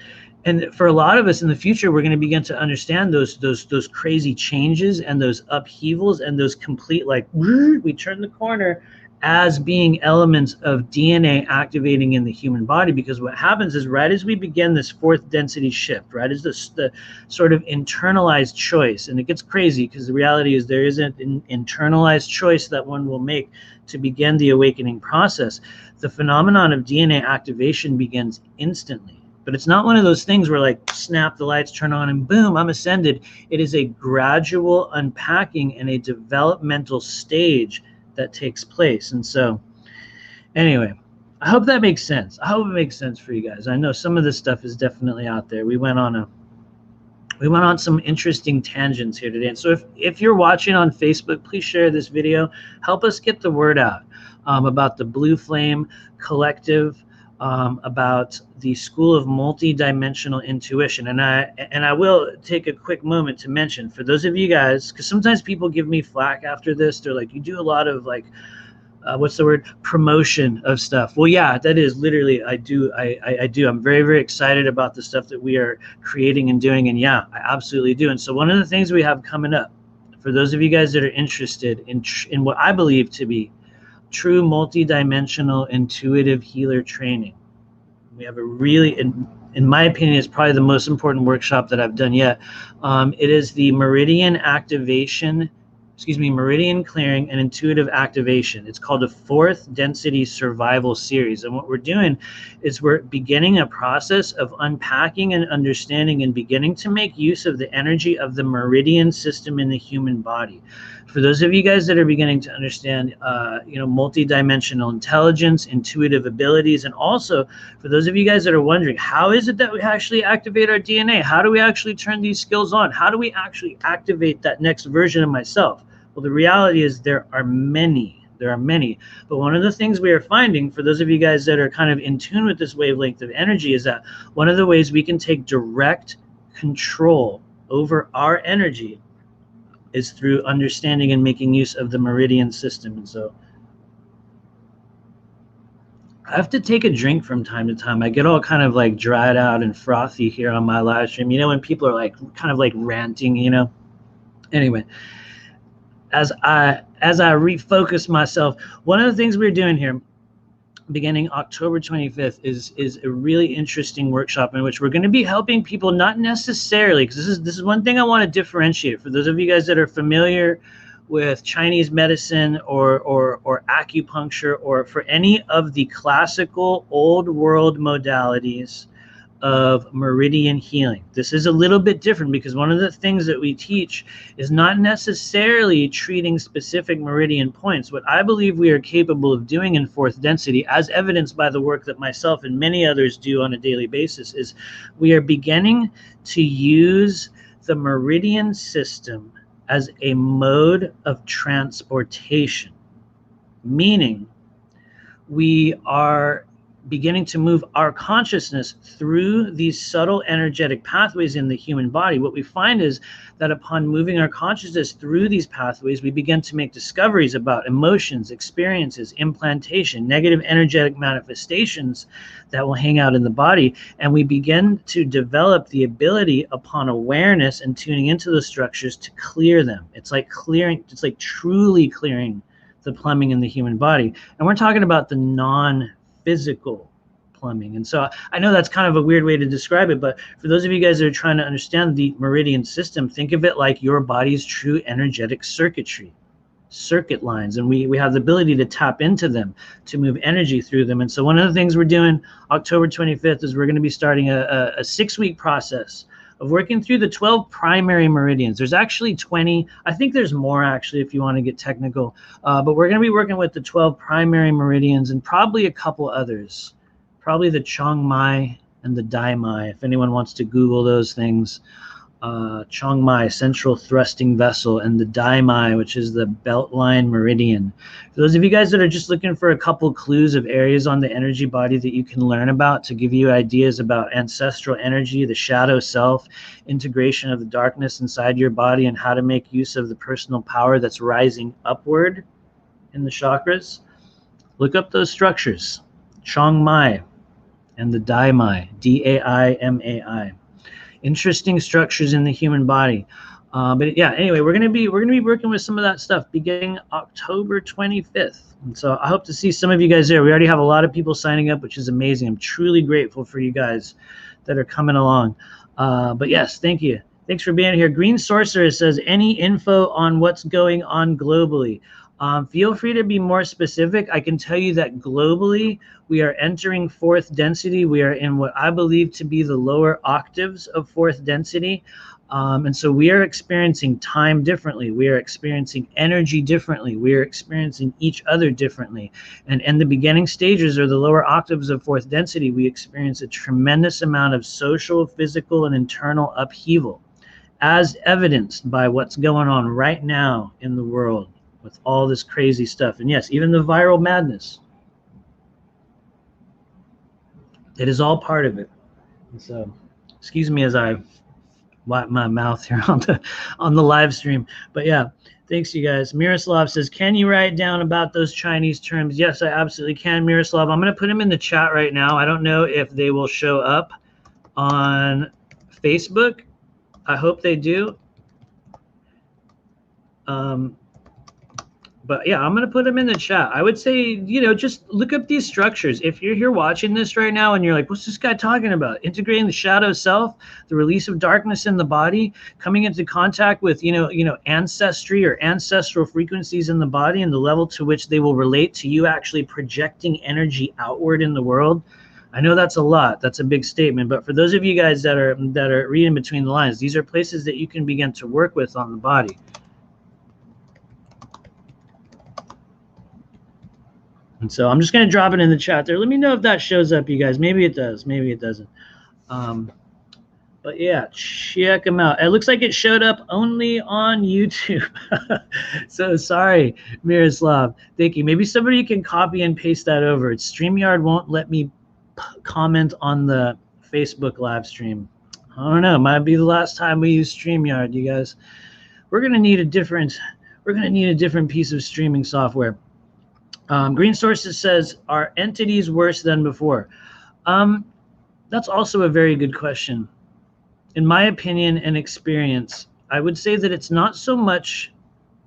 S1: And for a lot of us in the future, we're going to begin to understand those crazy changes and those upheavals and those complete, like, we turn the corner, as being elements of DNA activating in the human body. Because what happens is, right as we begin this fourth density shift, right as the sort of internalized choice, and it gets crazy because the reality is there isn't an internalized choice that one will make to begin the awakening process. The phenomenon of DNA activation begins instantly. But it's not one of those things where, like, snap, the lights turn on and boom, I'm ascended. It is a gradual unpacking and a developmental stage that takes place. And so anyway, I hope that makes sense. I hope it makes sense for you guys. I know some of this stuff is definitely out there. We went on some interesting tangents here today. And so if you're watching on Facebook, please share this video. Help us get the word out about the Blue Flame Collective, about the School of Multidimensional Intuition. And I will take a quick moment to mention, for those of you guys, because sometimes people give me flack after this. They're like, you do a lot of, like, what's the word, promotion of stuff. Well, yeah, that is literally, I do. I'm very, very excited about the stuff that we are creating and doing. And yeah, I absolutely do. And so one of the things we have coming up, for those of you guys that are interested in what I believe to be true multidimensional intuitive healer training, we have a really, in my opinion, it's probably the most important workshop that I've done yet. It is the meridian clearing and intuitive activation. It's called a fourth density survival series. And what we're doing is we're beginning a process of unpacking and understanding and beginning to make use of the energy of the meridian system in the human body. For those of you guys that are beginning to understand, multidimensional intelligence, intuitive abilities, and also for those of you guys that are wondering, how is it that we actually activate our DNA? How do we actually turn these skills on? How do we actually activate that next version of myself? Well, the reality is there are many. But one of the things we are finding, for those of you guys that are kind of in tune with this wavelength of energy, is that one of the ways we can take direct control over our energy is through understanding and making use of the meridian system. And so I have to take a drink from time to time. I get all kind of like dried out and frothy here on my live stream, when people are like kind of like ranting, Anyway, as I refocus myself, one of the things we're doing here beginning October 25th is a really interesting workshop in which we're going to be helping people, not necessarily, because this is one thing I want to differentiate for those of you guys that are familiar with Chinese medicine or acupuncture, or for any of the classical old world modalities of meridian healing. This is a little bit different because one of the things that we teach is not necessarily treating specific meridian points. What I believe we are capable of doing in fourth density, as evidenced by the work that myself and many others do on a daily basis, is we are beginning to use the meridian system as a mode of transportation. Meaning, we are beginning to move our consciousness through these subtle energetic pathways in the human body, what we find is that upon moving our consciousness through these pathways, we begin to make discoveries about emotions, experiences, implantation, negative energetic manifestations that will hang out in the body. And we begin to develop the ability upon awareness and tuning into those structures to clear them. It's like clearing, it's like truly clearing the plumbing in the human body. And we're talking about the non-physical plumbing. And so I know that's kind of a weird way to describe it, but for those of you guys that are trying to understand the meridian system, think of it like your body's true energetic circuitry, circuit lines. And we have the ability to tap into them, to move energy through them. And so one of the things we're doing October 25th is we're going to be starting a 6-week process of working through the 12 primary meridians. There's actually 20. I think there's more actually if you want to get technical. But we're going to be working with the 12 primary meridians and probably a couple others. Probably the Chiang Mai and the Dai Mai, if anyone wants to Google those things. Chiang Mai, central thrusting vessel, and the Dai Mai, which is the Beltline meridian. For those of you guys that are just looking for a couple clues of areas on the energy body that you can learn about to give you ideas about ancestral energy, the shadow self, integration of the darkness inside your body, and how to make use of the personal power that's rising upward in the chakras, look up those structures, Chiang Mai and the Dai Mai, D-A-I-M-A-I. Interesting structures in the human body. But yeah, anyway, we're gonna be working with some of that stuff beginning October 25th. And so I hope to see some of you guys there. We already have a lot of people signing up, which is amazing. I'm truly grateful for you guys that are coming along. But yes, thank you. Thanks for being here. Green Sorcerer says, any info on what's going on globally? Feel free to be more specific. I can tell you that globally, we are entering fourth density. We are in what I believe to be the lower octaves of fourth density. And so we are experiencing time differently. We are experiencing energy differently. We are experiencing each other differently. And in the beginning stages or the lower octaves of fourth density, we experience a tremendous amount of social, physical, and internal upheaval, as evidenced by what's going on right now in the world with all this crazy stuff. And yes, even the viral madness. It is all part of it. And so, excuse me as I wipe my mouth here on the live stream. But yeah, thanks you guys. Miroslav says, can you write down about those Chinese terms? Yes, I absolutely can, Miroslav. I'm going to put them in the chat right now. I don't know if they will show up on Facebook. I hope they do. But yeah, I'm going to put them in the chat. I would say, you know, just look up these structures. If you're here watching this right now and you're like, what's this guy talking about? Integrating the shadow self, the release of darkness in the body, coming into contact with, you know, ancestry or ancestral frequencies in the body and the level to which they will relate to you actually projecting energy outward in the world. I know that's a lot. That's a big statement. But for those of you guys that are reading between the lines, these are places that you can begin to work with on the body. And so I'm just going to drop it in the chat there. Let me know if that shows up, you guys. Maybe it does. Maybe it doesn't. But yeah, check them out. It looks like it showed up only on YouTube. So sorry, Miroslav. Thank you. Maybe somebody can copy and paste that over. StreamYard won't let me comment on the Facebook live stream. I don't know. It might be the last time we use StreamYard, you guys. We're going to need a different piece of streaming software. Green Sources says, are entities worse than before? That's also a very good question. In my opinion and experience, I would say that it's not so much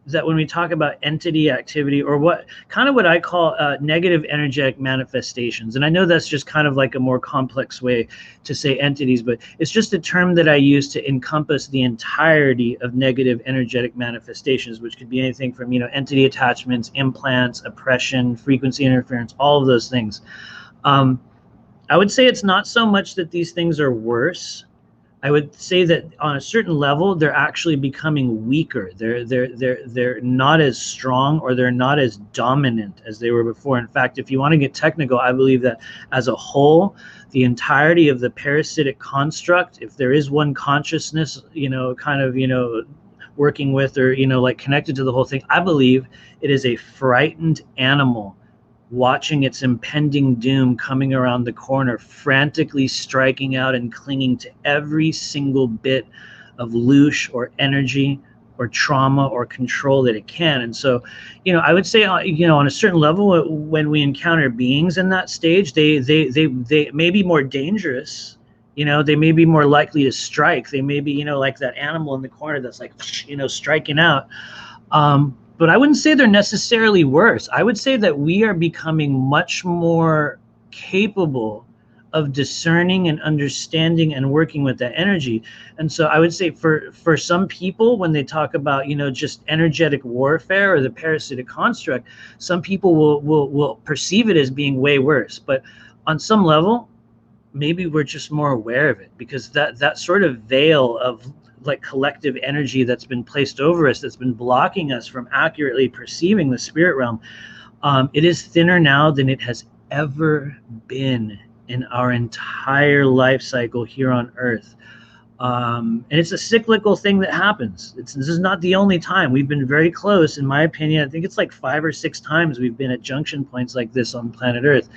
S1: that when we talk about entity activity or what I call negative energetic manifestations, and I know that's just kind of like a more complex way to say entities, but it's just a term that I use to encompass the entirety of negative energetic manifestations, which could be anything from, you know, entity attachments, implants, oppression, frequency interference, all of those things. I would say it's not so much that these things are worse. I would say that on a certain level, they're actually becoming weaker. They're not as strong or they're not as dominant as they were before. In fact, if you want to get technical, I believe that as a whole, the entirety of the parasitic construct, if there is one consciousness, you know, kind of, you know, working with or, you know, like connected to the whole thing, I believe it is a frightened animal watching its impending doom coming around the corner, frantically striking out and clinging to every single bit of loosh or energy or trauma or control that it can. And so, I would say, on a certain level, when we encounter beings in that stage, they may be more dangerous. They may be more likely to strike. They may be, like that animal in the corner that's like, striking out. But I wouldn't say they're necessarily worse. I would say that we are becoming much more capable of discerning and understanding and working with that energy. And so I would say for some people, when they talk about, just energetic warfare or the parasitic construct, some people will perceive it as being way worse. But on some level, maybe we're just more aware of it, because that sort of veil of like collective energy that's been placed over us, that's been blocking us from accurately perceiving the spirit realm, it is thinner now than it has ever been in our entire life cycle here on Earth. And it's a cyclical thing that happens. This is not the only time. We've been very close, in my opinion. I think it's like 5 or 6 times we've been at junction points like this on planet Earth.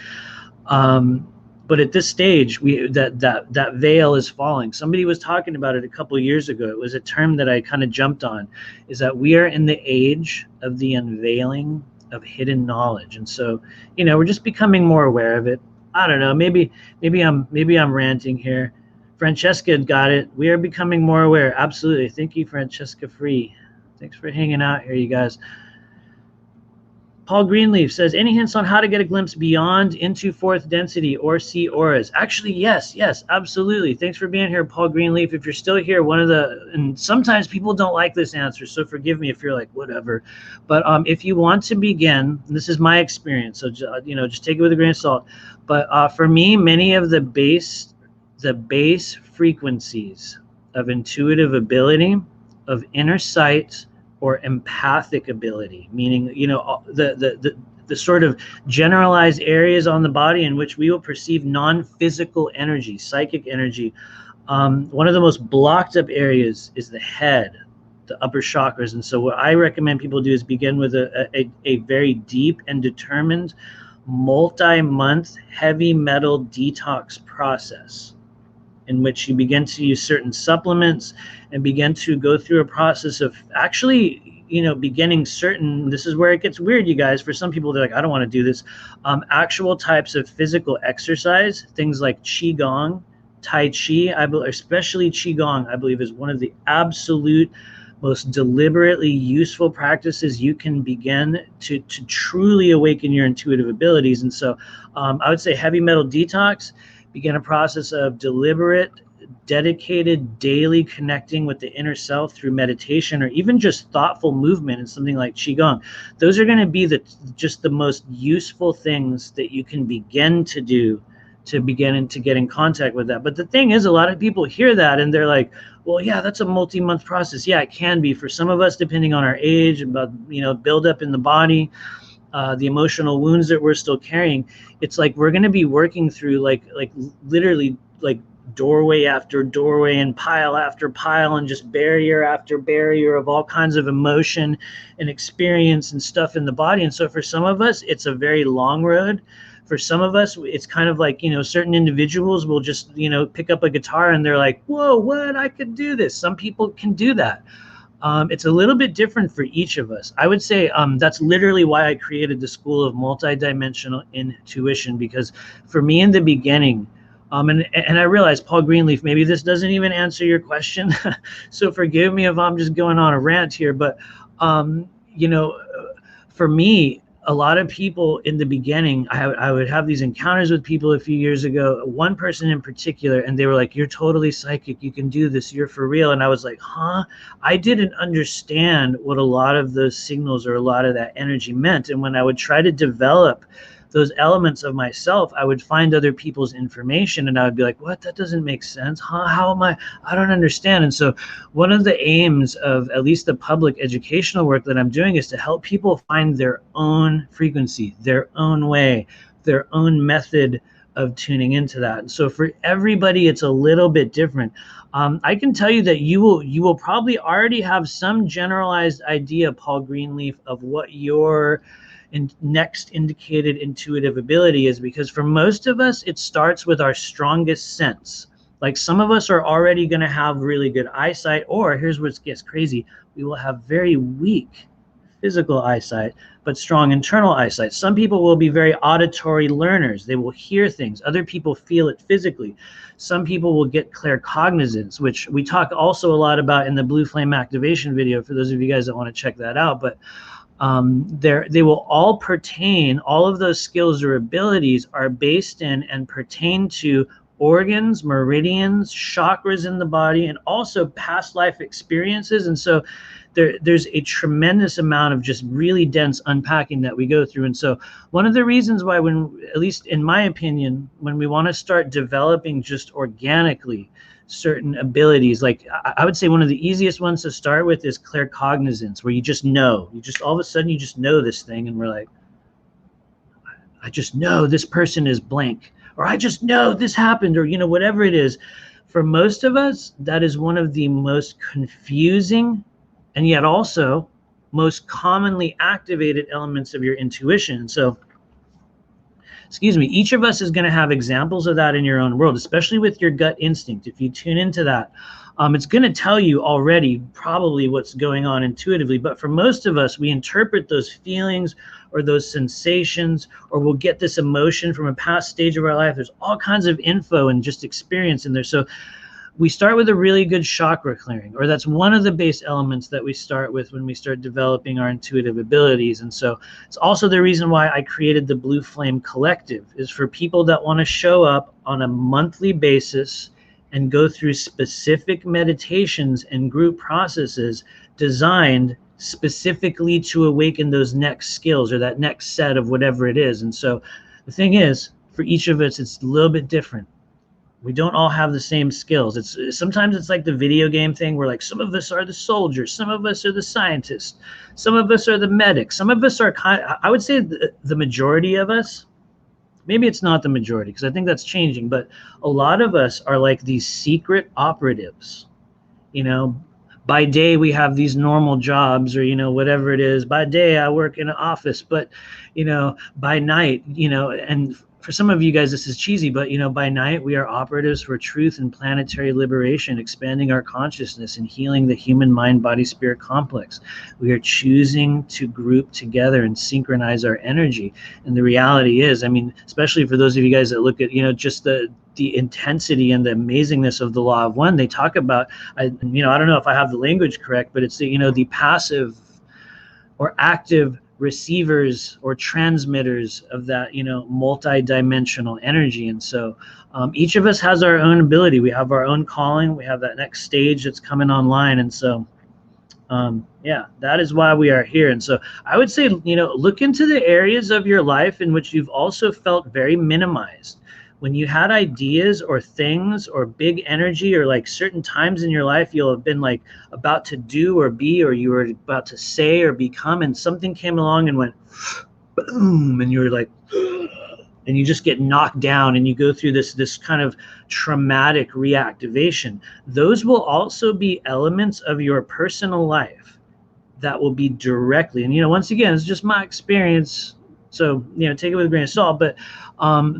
S1: But at this stage, that veil is falling. Somebody was talking about it a couple of years ago. It was a term that I kind of jumped on, is that we are in the age of the unveiling of hidden knowledge. And so, we're just becoming more aware of it. I don't know, maybe I'm ranting here. Francesca got it. We are becoming more aware. Absolutely. Thank you, Francesca Free. Thanks for hanging out here, you guys. Paul Greenleaf says, any hints on how to get a glimpse beyond into fourth density or see auras? Actually, yes, absolutely. Thanks for being here, Paul Greenleaf. If you're still here, and sometimes people don't like this answer, so forgive me if you're like, whatever. But if you want to begin, this is my experience, so just take it with a grain of salt. But for me, many of the base frequencies of intuitive ability, of inner sight, or empathic ability, meaning, the sort of generalized areas on the body in which we will perceive non-physical energy, psychic energy. One of the most blocked up areas is the head, the upper chakras. And so what I recommend people do is begin with a very deep and determined multi-month heavy metal detox process, in which you begin to use certain supplements and begin to go through a process of actually, beginning certain, this is where it gets weird, you guys. For some people, they're like, I don't want to do this. Actual types of physical exercise, things like Qigong, Tai Chi, especially Qigong, I believe is one of the absolute most deliberately useful practices you can begin to truly awaken your intuitive abilities. And so I would say heavy metal detox, begin a process of deliberate, dedicated, daily connecting with the inner self through meditation, or even just thoughtful movement in something like Qigong. Those are going to be just the most useful things that you can begin to do to begin to get in contact with that. But the thing is, a lot of people hear that and they're like, well, yeah, that's a multi-month process. Yeah, it can be for some of us, depending on our age, about, build up in the body, the emotional wounds that we're still carrying. It's like we're going to be working through like literally like doorway after doorway and pile after pile and just barrier after barrier of all kinds of emotion and experience and stuff in the body. And so for some of us, it's a very long road. For some of us, it's kind of like, certain individuals will just, pick up a guitar and they're like, whoa, what? I could do this. Some people can do that. It's a little bit different for each of us. I would say that's literally why I created the School of Multidimensional Intuition, because for me in the beginning, and I realize, Paul Greenleaf, maybe this doesn't even answer your question, so forgive me if I'm just going on a rant here, but for me, a lot of people in the beginning, I would have these encounters with people a few years ago, one person in particular, and they were like, you're totally psychic, you can do this, you're for real. And I was like, huh? I didn't understand what a lot of those signals or a lot of that energy meant. And when I would try to develop those elements of myself, I would find other people's information and I would be like, what? That doesn't make sense. Huh? How am I don't understand. And so one of the aims of at least the public educational work that I'm doing is to help people find their own frequency, their own way, their own method of tuning into that. And so for everybody, it's a little bit different. I can tell you that you will probably already have some generalized idea, Paul Greenleaf, of what your next indicated intuitive ability is because for most of us, it starts with our strongest sense. Like some of us are already going to have really good eyesight, or here's what gets crazy, we will have very weak physical eyesight, but strong internal eyesight. Some people will be very auditory learners. They will hear things. Other people feel it physically. Some people will get claircognizance, which we talk also a lot about in the blue flame activation video for those of you guys that want to check that out. But they will all pertain, all of those skills or abilities are based in and pertain to organs, meridians, chakras in the body, and also past life experiences. And so there's a tremendous amount of just really dense unpacking that we go through. And so one of the reasons why, when, at least in my opinion, when we want to start developing just organically certain abilities, like I would say one of the easiest ones to start with is claircognizance, where you just know, you just all of a sudden you just know this thing, and we're like, I just know this person is blank, or I just know this happened, or whatever it is. For most of us, that is one of the most confusing and yet also most commonly activated elements of your intuition. So, excuse me, each of us is going to have examples of that in your own world, especially with your gut instinct. If you tune into that, it's going to tell you already probably what's going on intuitively. But for most of us, we interpret those feelings or those sensations, or we'll get this emotion from a past stage of our life. There's all kinds of info and just experience in there. So we start with a really good chakra clearing, or that's one of the base elements that we start with when we start developing our intuitive abilities. And so it's also the reason why I created the Blue Flame Collective, is for people that want to show up on a monthly basis and go through specific meditations and group processes designed specifically to awaken those next skills or that next set of whatever it is. And so the thing is, for each of us, it's a little bit different. We don't all have the same skills. Sometimes it's like the video game thing where, like, some of us are the soldiers, some of us are the scientists, some of us are the medics, some of us are I would say the majority of us, maybe it's not the majority because I think that's changing, but a lot of us are like these secret operatives. By day we have these normal jobs, or whatever it is. By day I work in an office, but by night, and for some of you guys this is cheesy, but by night we are operatives for truth and planetary liberation, expanding our consciousness and healing the human mind body spirit complex. We are choosing to group together and synchronize our energy. And the reality is, I mean, especially for those of you guys that look at just the intensity and the amazingness of the law of one, they talk about, I don't know if I have the language correct, but it's the passive or active receivers or transmitters of that multi-dimensional energy. And so each of us has our own ability. We have our own calling. We have that next stage that's coming online. And so yeah, that is why we are here. And so I would say, look into the areas of your life in which you've also felt very minimized. When you had ideas or things or big energy, or like certain times in your life you'll have been like about to do or be, or you were about to say or become, and something came along and went boom, and you were like, and you just get knocked down and you go through this kind of traumatic reactivation. Those will also be elements of your personal life that will be directly, and once again, it's just my experience, so take it with a grain of salt, but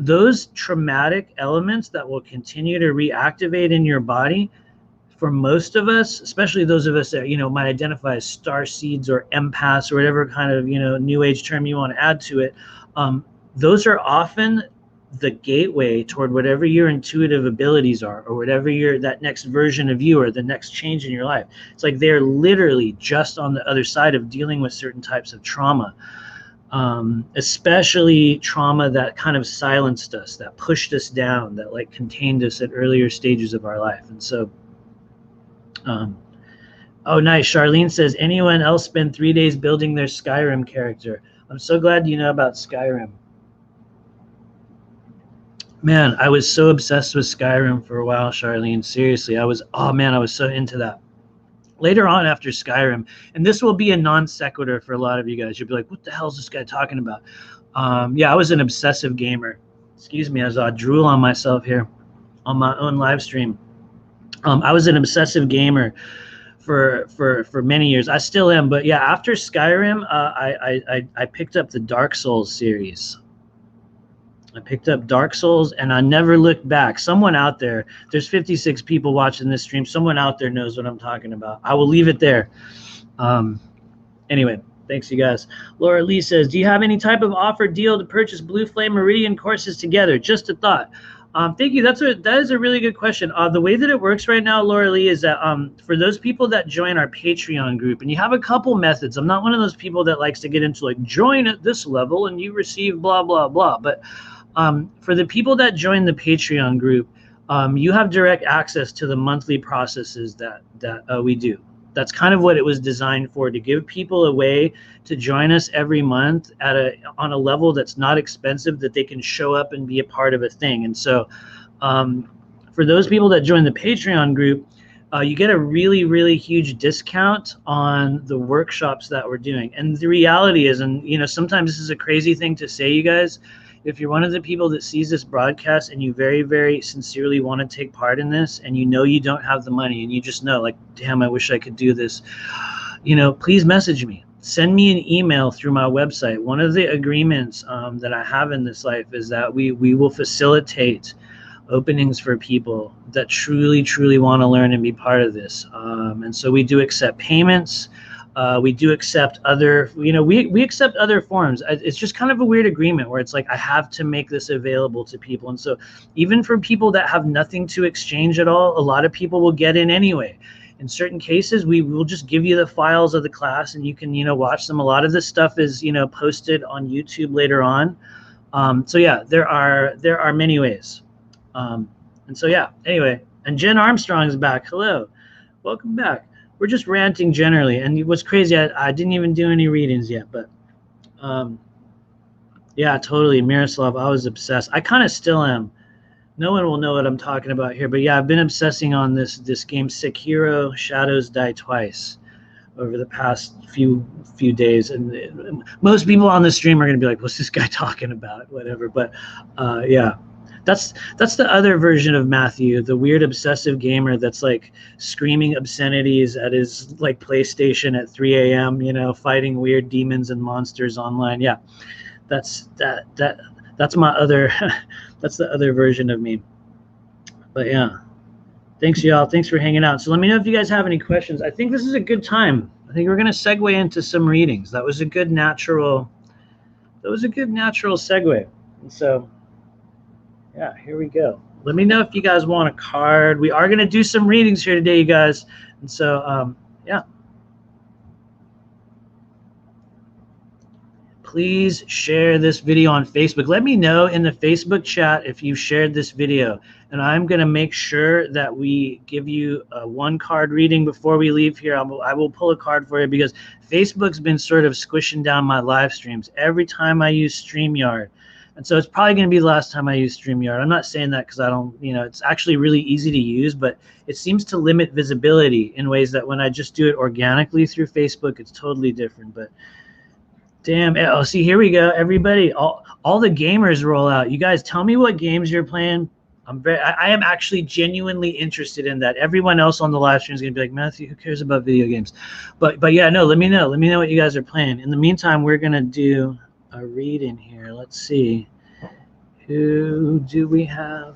S1: those traumatic elements that will continue to reactivate in your body, for most of us, especially those of us that might identify as star seeds or empaths or whatever kind of new age term you want to add to it, those are often the gateway toward whatever your intuitive abilities are, or whatever that next version of you, or the next change in your life. It's like they're literally just on the other side of dealing with certain types of trauma. Especially trauma that kind of silenced us, that pushed us down, that like contained us at earlier stages of our life. And so, oh, nice. Charlene says, anyone else spend 3 days building their Skyrim character? I'm so glad you know about Skyrim. Man, I was so obsessed with Skyrim for a while, Charlene. Seriously, I was so into that. Later on after Skyrim, and this will be a non sequitur for a lot of you guys, you'll be like, what the hell is this guy talking about? Yeah, I was an obsessive gamer. Excuse me as I drool on myself here on my own live stream. I was an obsessive gamer for many years. I still am, but yeah, after Skyrim, I picked up the Dark Souls series. I picked up Dark Souls, and I never looked back. Someone out there, there's 56 people watching this stream. Someone out there knows what I'm talking about. I will leave it there. Anyway, thanks you guys. Laura Lee says, do you have any type of offer deal to purchase Blue Flame Meridian courses together? Just a thought. Thank you. That is a really good question. The way that it works right now, Laura Lee, is that for those people that join our Patreon group, and you have a couple methods. I'm not one of those people that likes to get into like join at this level and you receive blah blah blah. But for the people that join the Patreon group, you have direct access to the monthly processes that we do. That's kind of what it was designed for, to give people a way to join us every month on a level that's not expensive, that they can show up and be a part of a thing. And so for those people that join the Patreon group, you get a really, really huge discount on the workshops that we're doing. And the reality is, and sometimes this is a crazy thing to say, you guys, if you're one of the people that sees this broadcast and you very, very sincerely want to take part in this, and you don't have the money, and you just know, like, damn, I wish I could do this, please message me. Send me an email through my website. One of the agreements that I have in this life is that we will facilitate openings for people that truly, truly want to learn and be part of this. And so we do accept payments. We do accept other, we accept other forms. It's just kind of a weird agreement where it's like, I have to make this available to people. And so even for people that have nothing to exchange at all, a lot of people will get in anyway. In certain cases, we will just give you the files of the class and you can, watch them. A lot of this stuff is, posted on YouTube later on. So yeah, there are many ways. And so, yeah, anyway, and Jen Armstrong is back. Hello, welcome back. We're just ranting generally, and what's crazy, I didn't even do any readings yet, but yeah, totally, Miroslav, I was obsessed. I kind of still am. No one will know what I'm talking about here, but yeah, I've been obsessing on this game, Sekiro: Shadows Die Twice, over the past few days, and most people on the stream are going to be like, what's this guy talking about, whatever, but yeah. That's the other version of Matthew, the weird obsessive gamer that's like screaming obscenities at his like PlayStation at 3 a.m. Fighting weird demons and monsters online. Yeah, that's my other that's the other version of me. But yeah, thanks y'all. Thanks for hanging out. So let me know if you guys have any questions. I think this is a good time. I think we're gonna segue into some readings. That was a good natural segue. And so, yeah, here we go. Let me know if you guys want a card. We are going to do some readings here today, you guys. And so, yeah. Please share this video on Facebook. Let me know in the Facebook chat if you shared this video. And I'm going to make sure that we give you a one card reading before we leave here. I will pull a card for you because Facebook's been sort of squishing down my live streams every time I use StreamYard. And so it's probably going to be the last time I use StreamYard. I'm not saying that because I don't, it's actually really easy to use, but it seems to limit visibility in ways that when I just do it organically through Facebook, it's totally different. But damn, oh, see, here we go. Everybody, all the gamers roll out. You guys tell me what games you're playing. I am actually genuinely interested in that. Everyone else on the live stream is going to be like, Matthew, who cares about video games? But yeah, no, let me know. Let me know what you guys are playing. In the meantime, we're going to do a reading here. Let's see. Who do we have?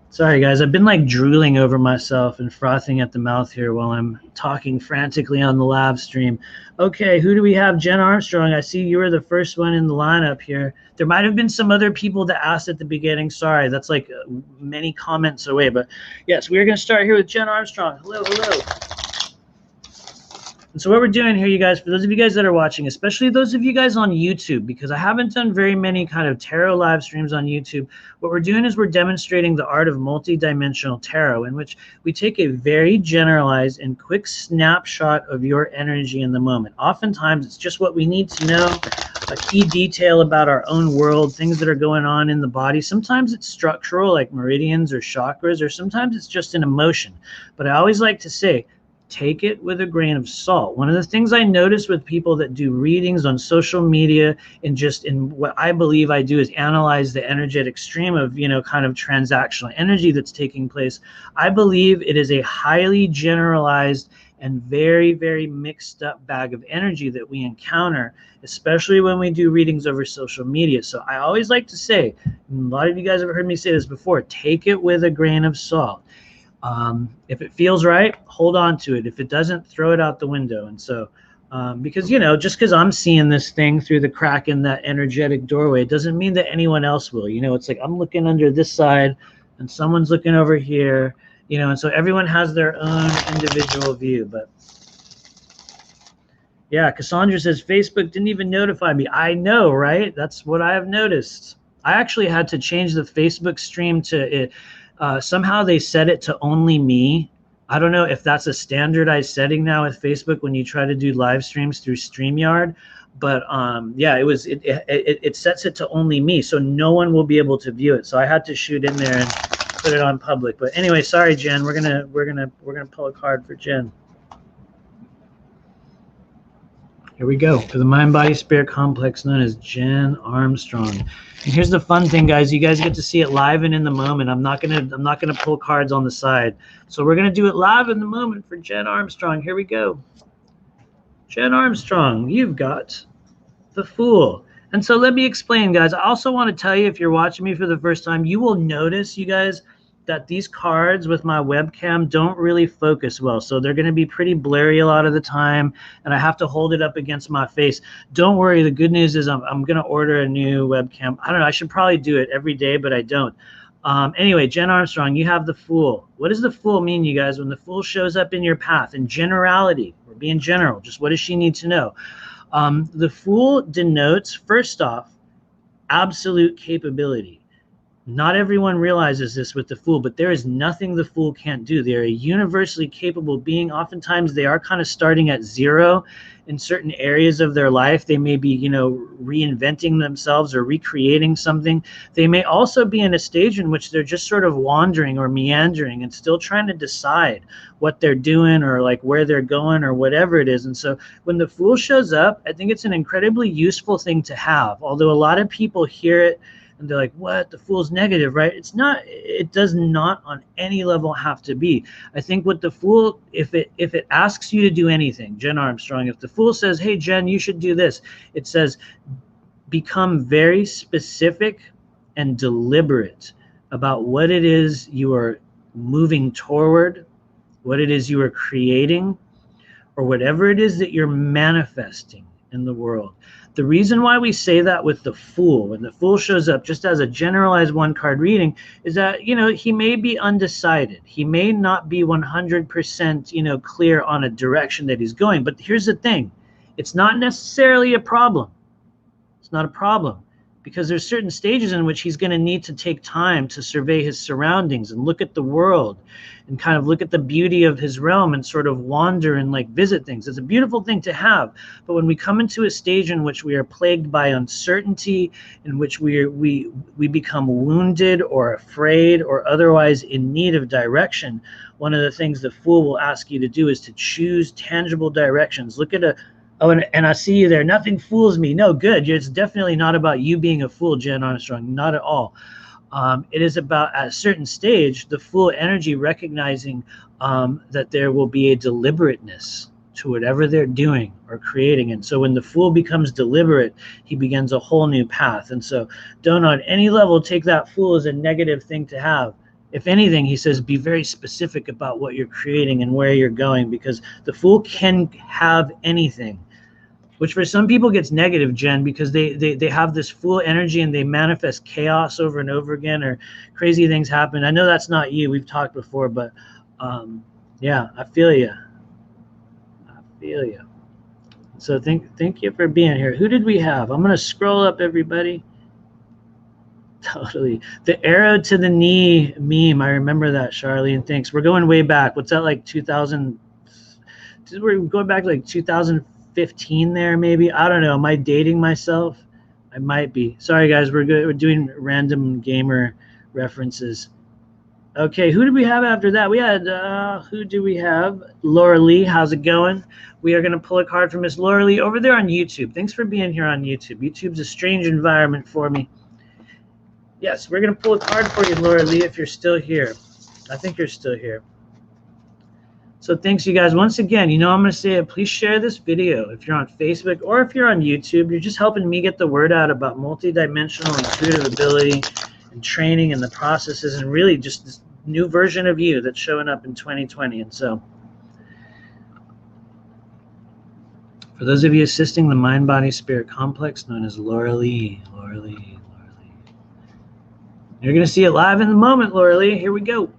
S1: Sorry, guys. I've been like drooling over myself and frothing at the mouth here while I'm talking frantically on the live stream. Okay, who do we have? Jen Armstrong. I see you were the first one in the lineup here. There might have been some other people that asked at the beginning. Sorry, that's like many comments away. But yes, we're going to start here with Jen Armstrong. Hello, hello. And so what we're doing here, you guys, for those of you guys that are watching, especially those of you guys on YouTube, because I haven't done very many kind of tarot live streams on YouTube, what we're doing is we're demonstrating the art of multidimensional tarot, in which we take a very generalized and quick snapshot of your energy in the moment. Oftentimes, it's just what we need to know, a key detail about our own world, things that are going on in the body. Sometimes it's structural, like meridians or chakras, or sometimes it's just an emotion. But I always like to say, take it with a grain of salt. One of the things I notice with people that do readings on social media and just in what I believe I do is analyze the energetic stream of, kind of transactional energy that's taking place. I believe it is a highly generalized and very, very mixed up bag of energy that we encounter, especially when we do readings over social media. So I always like to say, and a lot of you guys have heard me say this before, take it with a grain of salt. If it feels right, hold on to it. If it doesn't, throw it out the window. And so, because, just because I'm seeing this thing through the crack in that energetic doorway, it doesn't mean that anyone else will. It's like I'm looking under this side and someone's looking over here, and so everyone has their own individual view. But yeah, Cassandra says, Facebook didn't even notify me. I know, right? That's what I have noticed. I actually had to change the Facebook stream to it. Somehow they set it to only me. I don't know if that's a standardized setting now with Facebook when you try to do live streams through StreamYard, but yeah, it sets it to only me, so no one will be able to view it. So I had to shoot in there and put it on public. But anyway, sorry, Jen. We're gonna pull a card for Jen. Here we go, for the mind-body-spirit complex known as Jen Armstrong. And here's the fun thing, guys. You guys get to see it live and in the moment. I'm not gonna pull cards on the side. So we're gonna do it live in the moment for Jen Armstrong. Here we go. Jen Armstrong, you've got the Fool. And so let me explain, guys. I also want to tell you, if you're watching me for the first time, you will notice, you guys, that these cards with my webcam don't really focus well. So they're going to be pretty blurry a lot of the time, and I have to hold it up against my face. Don't worry. The good news is I'm going to order a new webcam. I don't know. I should probably do it every day, but I don't. Anyway, Jen Armstrong, you have the Fool. What does the Fool mean, you guys? When the Fool shows up in your path, in generality, we're being general, just what does she need to know? The Fool denotes, first off, absolute capability. Not everyone realizes this with the Fool, but there is nothing the Fool can't do. They're a universally capable being. Oftentimes they are kind of starting at zero in certain areas of their life. They may be, reinventing themselves or recreating something. They may also be in a stage in which they're just sort of wandering or meandering and still trying to decide what they're doing or like where they're going or whatever it is. And so when the Fool shows up, I think it's an incredibly useful thing to have. Although a lot of people hear it and they're like, what? The Fool's negative, right? It's not. It does not on any level have to be. I think what the Fool, if it asks you to do anything, Jen Armstrong, if the Fool says, hey, Jen, you should do this, it says, become very specific and deliberate about what it is you are moving toward, what it is you are creating, or whatever it is that you're manifesting in the world. The reason why we say that with the Fool, when the Fool shows up just as a generalized one-card reading, is that, he may be undecided. He may not be 100%, clear on a direction that he's going. But here's the thing. It's not necessarily a problem. It's not a problem, because there's certain stages in which he's going to need to take time to survey his surroundings and look at the world and kind of look at the beauty of his realm and sort of wander and like visit things. It's a beautiful thing to have. But when we come into a stage in which we are plagued by uncertainty, in which we become wounded or afraid or otherwise in need of direction, one of the things the Fool will ask you to do is to choose tangible directions. Look at and I see you there. Nothing fools me. No, good. It's definitely not about you being a fool, Jen Armstrong. Not at all. It is about, at a certain stage, the Fool energy recognizing that there will be a deliberateness to whatever they're doing or creating. And so when the Fool becomes deliberate, he begins a whole new path. And so don't on any level take that Fool as a negative thing to have. If anything, he says, be very specific about what you're creating and where you're going, because the Fool can have anything, which for some people gets negative, Jen, because they have this Fool energy and they manifest chaos over and over again, or crazy things happen. I know that's not you. We've talked before, but yeah, I feel you. I feel you. So thank you for being here. Who did we have? I'm going to scroll up, everybody. Totally. The arrow to the knee meme. I remember that, Charlene. Thanks. We're going way back. What's that, like 2000? We're going back like 2015 there, maybe. I don't know. Am I dating myself? I might be. Sorry, guys. We're good. We're doing random gamer references. Okay, who did we have after that? We had, who do we have? Laura Lee, how's it going? We are going to pull a card from Miss Laura Lee over there on YouTube. Thanks for being here on YouTube. YouTube's a strange environment for me. Yes, we're going to pull a card for you, Laura Lee, if you're still here. I think you're still here. So thanks, you guys. Once again, you know I'm going to say it. Please share this video. If you're on Facebook or if you're on YouTube, you're just helping me get the word out about multidimensional intuitive ability and training and the processes and really just this new version of you that's showing up in 2020. And so for those of you assisting the mind-body-spirit complex known as Laura Lee, Laura Lee, Laura Lee. You're going to see it live in the moment, Laura Lee. Here we go.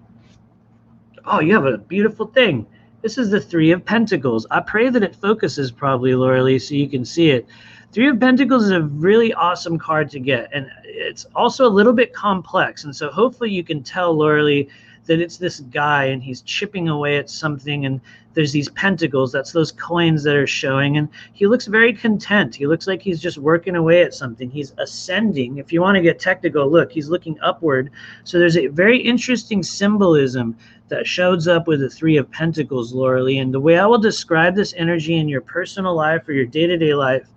S1: Oh, you have a beautiful thing. This is the Three of Pentacles. I pray that it focuses probably, Laura Lee, so you can see it. Three of Pentacles is a really awesome card to get, and it's also a little bit complex. And so hopefully you can tell, Laura Lee, that it's this guy and he's chipping away at something, and there's these pentacles, that's those coins that are showing, and he looks very content. He looks like he's just working away at something. He's ascending. If you want to get technical, look, he's looking upward. So there's a very interesting symbolism that shows up with the Three of Pentacles, Laura Lee. And the way I will describe this energy in your personal life or your day-to-day life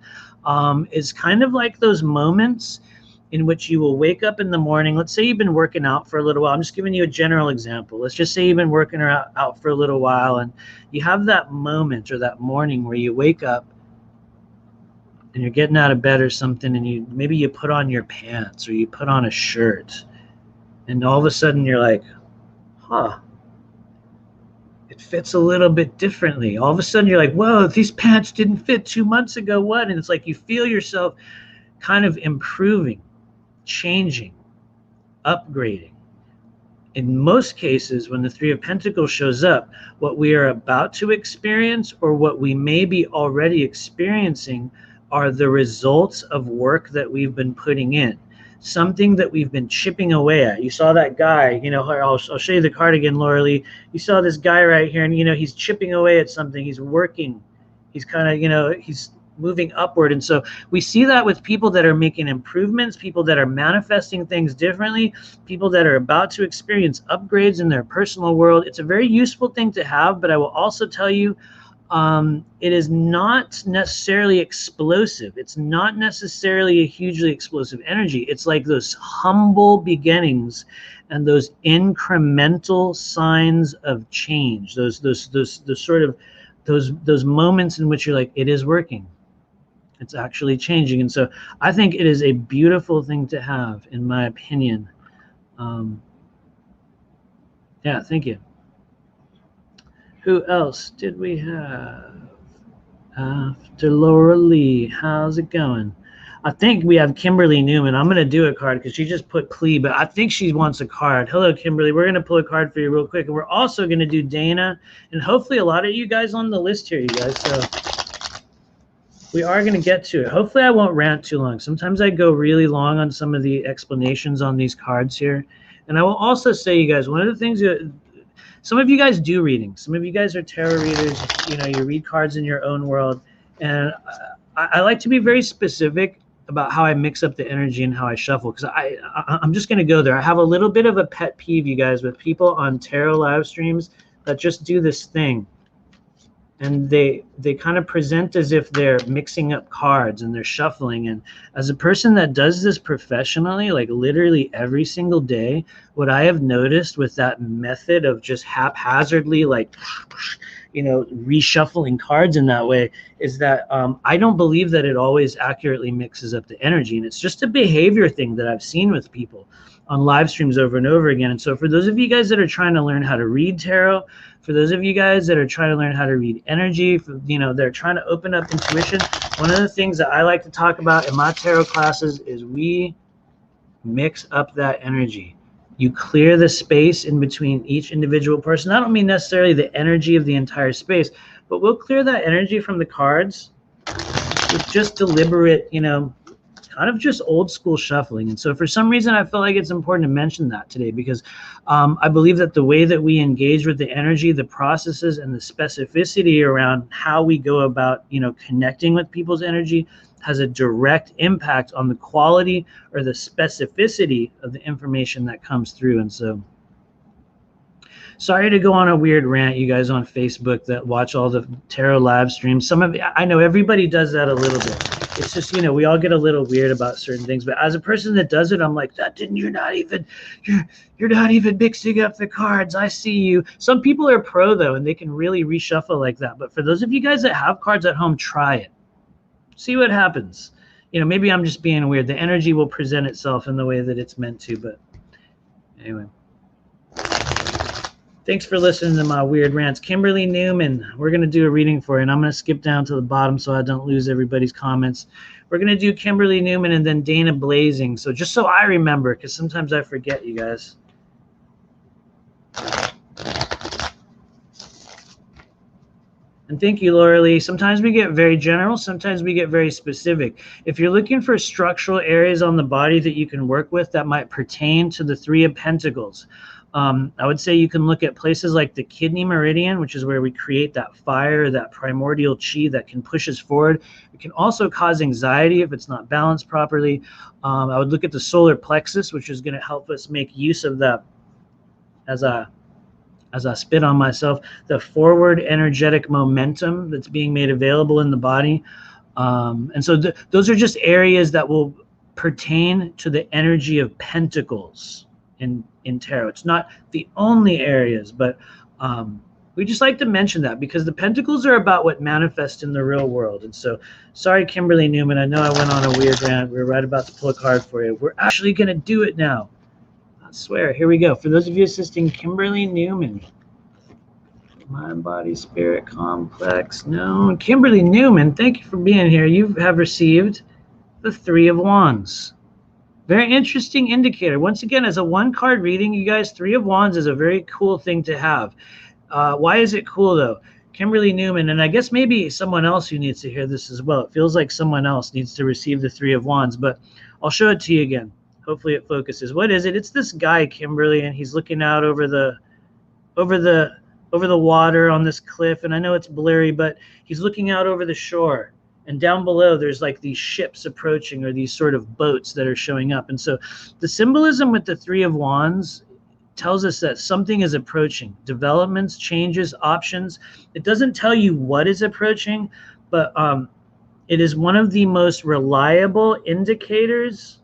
S1: is kind of like those moments in which you will wake up in the morning. Let's say you've been working out for a little while. I'm just giving you a general example. Let's just say you've been working out for a little while, and you have that moment or that morning where you wake up and you're getting out of bed or something, and maybe you put on your pants or you put on a shirt, and all of a sudden you're like, huh, it fits a little bit differently. All of a sudden you're like, whoa, these pants didn't fit 2 months ago, what? And it's like you feel yourself kind of improving, changing, upgrading. In most cases, when the Three of Pentacles shows up, what we are about to experience or what we may be already experiencing are the results of work that we've been putting in. Something that we've been chipping away at. You saw that guy, you know, I'll show you the card again, Laura Lee. You saw this guy right here, and, you know, he's chipping away at something. He's working. He's kind of, you know, he's moving upward. And so we see that with people that are making improvements, people that are manifesting things differently, people that are about to experience upgrades in their personal world. It's a very useful thing to have, but I will also tell you, it is not necessarily explosive. It's not necessarily a hugely explosive energy. It's like those humble beginnings and those incremental signs of change. Those moments in which you're like, it is working. It's actually changing. And so I think it is a beautiful thing to have, in my opinion. Yeah, thank you. Who else did we have after Laura Lee? How's it going? I think we have Kimberly Newman. I'm going to do a card because she just put Clee, but I think she wants a card. Hello, Kimberly. We're going to pull a card for you real quick. And we're also going to do Dana and hopefully a lot of you guys on the list here, you guys. So we are going to get to it. Hopefully I won't rant too long. Sometimes I go really long on some of the explanations on these cards here. And I will also say, you guys, one of the things some of you guys do readings. Some of you guys are tarot readers. You know, you read cards in your own world. And I like to be very specific about how I mix up the energy and how I shuffle, because I'm just going to go there. I have a little bit of a pet peeve, you guys, with people on tarot live streams that just do this thing. And they kind of present as if they're mixing up cards and they're shuffling. And as a person that does this professionally, like literally every single day, what I have noticed with that method of just haphazardly, like, you know, reshuffling cards in that way is that I don't believe that it always accurately mixes up the energy. And it's just a behavior thing that I've seen with people on live streams over and over again. And so for those of you guys that are trying to learn how to read tarot, for those of you guys that are trying to learn how to read energy, you know, they're trying to open up intuition, one of the things that I like to talk about in my tarot classes is we mix up that energy. You clear the space in between each individual person. I don't mean necessarily the energy of the entire space, but we'll clear that energy from the cards with just deliberate, you know, kind of just old school shuffling. And so for some reason, I feel like it's important to mention that today, because I believe that the way that we engage with the energy, the processes, and the specificity around how we go about, you know, connecting with people's energy has a direct impact on the quality or the specificity of the information that comes through. And so Sorry to go on a weird rant, you guys on Facebook that watch all the tarot live streams. Some of I know everybody does that a little bit. It's just, you know, we all get a little weird about certain things. But as a person that does it, I'm like, you're not even mixing up the cards. I see you. Some people are pro though, and they can really reshuffle like that. But for those of you guys that have cards at home, try it. See what happens. You know, maybe I'm just being weird. The energy will present itself in the way that it's meant to. But anyway. Thanks for listening to my weird rants. Kimberly Newman, we're going to do a reading for you, and I'm going to skip down to the bottom so I don't lose everybody's comments. We're going to do Kimberly Newman and then Dana Blazing. So just so I remember, because sometimes I forget, you guys. And thank you, Laura Lee. Sometimes we get very general. Sometimes we get very specific. If you're looking for structural areas on the body that you can work with that might pertain to the Three of Pentacles, I would say you can look at places like the kidney meridian, which is where we create that fire, that primordial chi that can push us forward. It can also cause anxiety if it's not balanced properly. I would look at the solar plexus, which is going to help us make use of that, as I spit on myself, the forward energetic momentum that's being made available in the body. And so those are just areas that will pertain to the energy of pentacles in tarot. It's not the only areas, but we just like to mention that because the pentacles are about what manifests in the real world. And so, sorry, Kimberly Newman, I know I went on a weird rant. We were right about to pull a card for you. We're actually going to do it now. I swear. Here we go. For those of you assisting, Kimberly Newman. Mind, body, spirit, complex. No, Kimberly Newman, thank you for being here. You have received the Three of Wands. Very interesting indicator. Once again, as a one-card reading, you guys, Three of Wands is a very cool thing to have. Why is it cool, though? Kimberly Newman, and I guess maybe someone else who needs to hear this as well. It feels like someone else needs to receive the Three of Wands, but I'll show it to you again. Hopefully it focuses. What is it? It's this guy, Kimberly, and he's looking out over the water on this cliff, and I know it's blurry, but he's looking out over the shore. And down below, there's like these ships approaching, or these sort of boats that are showing up. And so the symbolism with the Three of Wands tells us that something is approaching. Developments, changes, options. It doesn't tell you what is approaching, but it is one of the most reliable indicators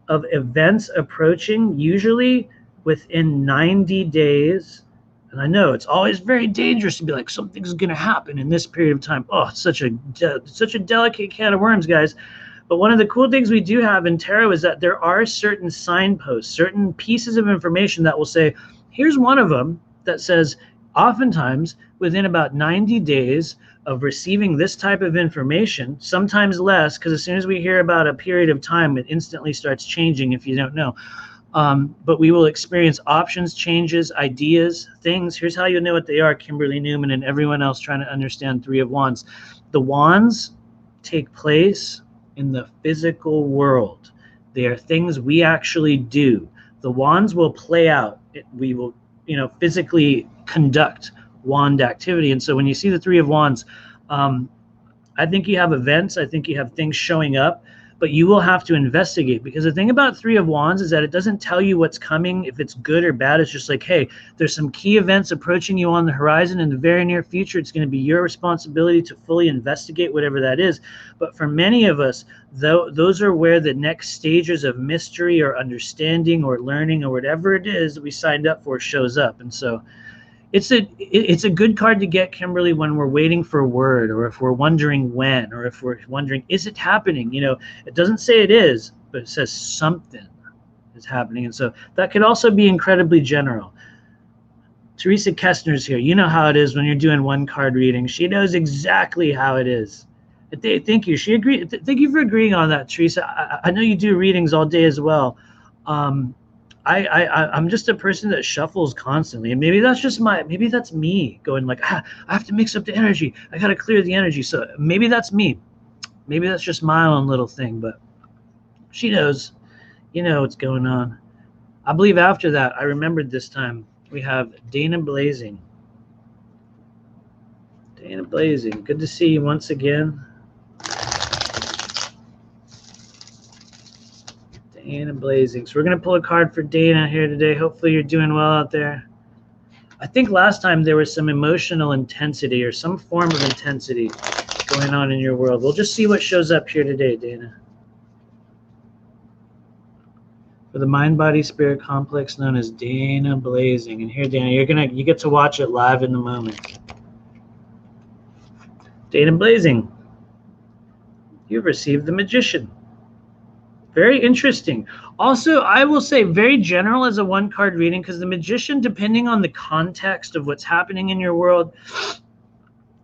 S1: of events approaching, usually within 90 days. And I know it's always very dangerous to be like, something's going to happen in this period of time. Oh, it's such a delicate can of worms, guys. But one of the cool things we do have in tarot is that there are certain signposts, certain pieces of information that will say, here's one of them that says, oftentimes within about 90 days of receiving this type of information, sometimes less, because as soon as we hear about a period of time, it instantly starts changing if you don't know. But we will experience options, changes, ideas, things. Here's how you know what they are, Kimberly Newman and everyone else trying to understand Three of Wands. The wands take place in the physical world. They are things we actually do. The wands will play out. We will, physically conduct wand activity. And so when you see the Three of Wands, I think you have events. I think you have things showing up. But you will have to investigate, because the thing about Three of Wands is that it doesn't tell you what's coming, if it's good or bad. It's just like, hey, there's some key events approaching you on the horizon in the very near future. It's going to be your responsibility to fully investigate whatever that is. But for many of us, those are where the next stages of mystery or understanding or learning or whatever it is that we signed up for shows up. And so it's a good card to get, Kimberly, when we're waiting for a word, or if we're wondering when, or if we're wondering, is it happening? It doesn't say it is, but it says something is happening. And so that could also be incredibly general. Teresa Kestner's here. You know how it is when you're doing one card reading. She knows exactly how it is. Thank you. She agreed. Thank you for agreeing on that, Teresa. I know you do readings all day as well. I'm just a person that shuffles constantly, and maybe that's me going like, I have to mix up the energy. I got to clear the energy. So maybe that's me. Maybe that's just my own little thing, but she knows, what's going on. I believe after that, I remembered this time we have Dana Blazing. Dana Blazing, good to see you once again. Dana Blazing. So we're going to pull a card for Dana here today. Hopefully you're doing well out there. I think last time there was some emotional intensity or some form of intensity going on in your world. We'll just see what shows up here today, Dana. For the mind-body-spirit complex known as Dana Blazing. And here, Dana, you get to watch it live in the moment. Dana Blazing, you've received the Magician. Very interesting. Also, I will say very general as a one-card reading, because the Magician, depending on the context of what's happening in your world,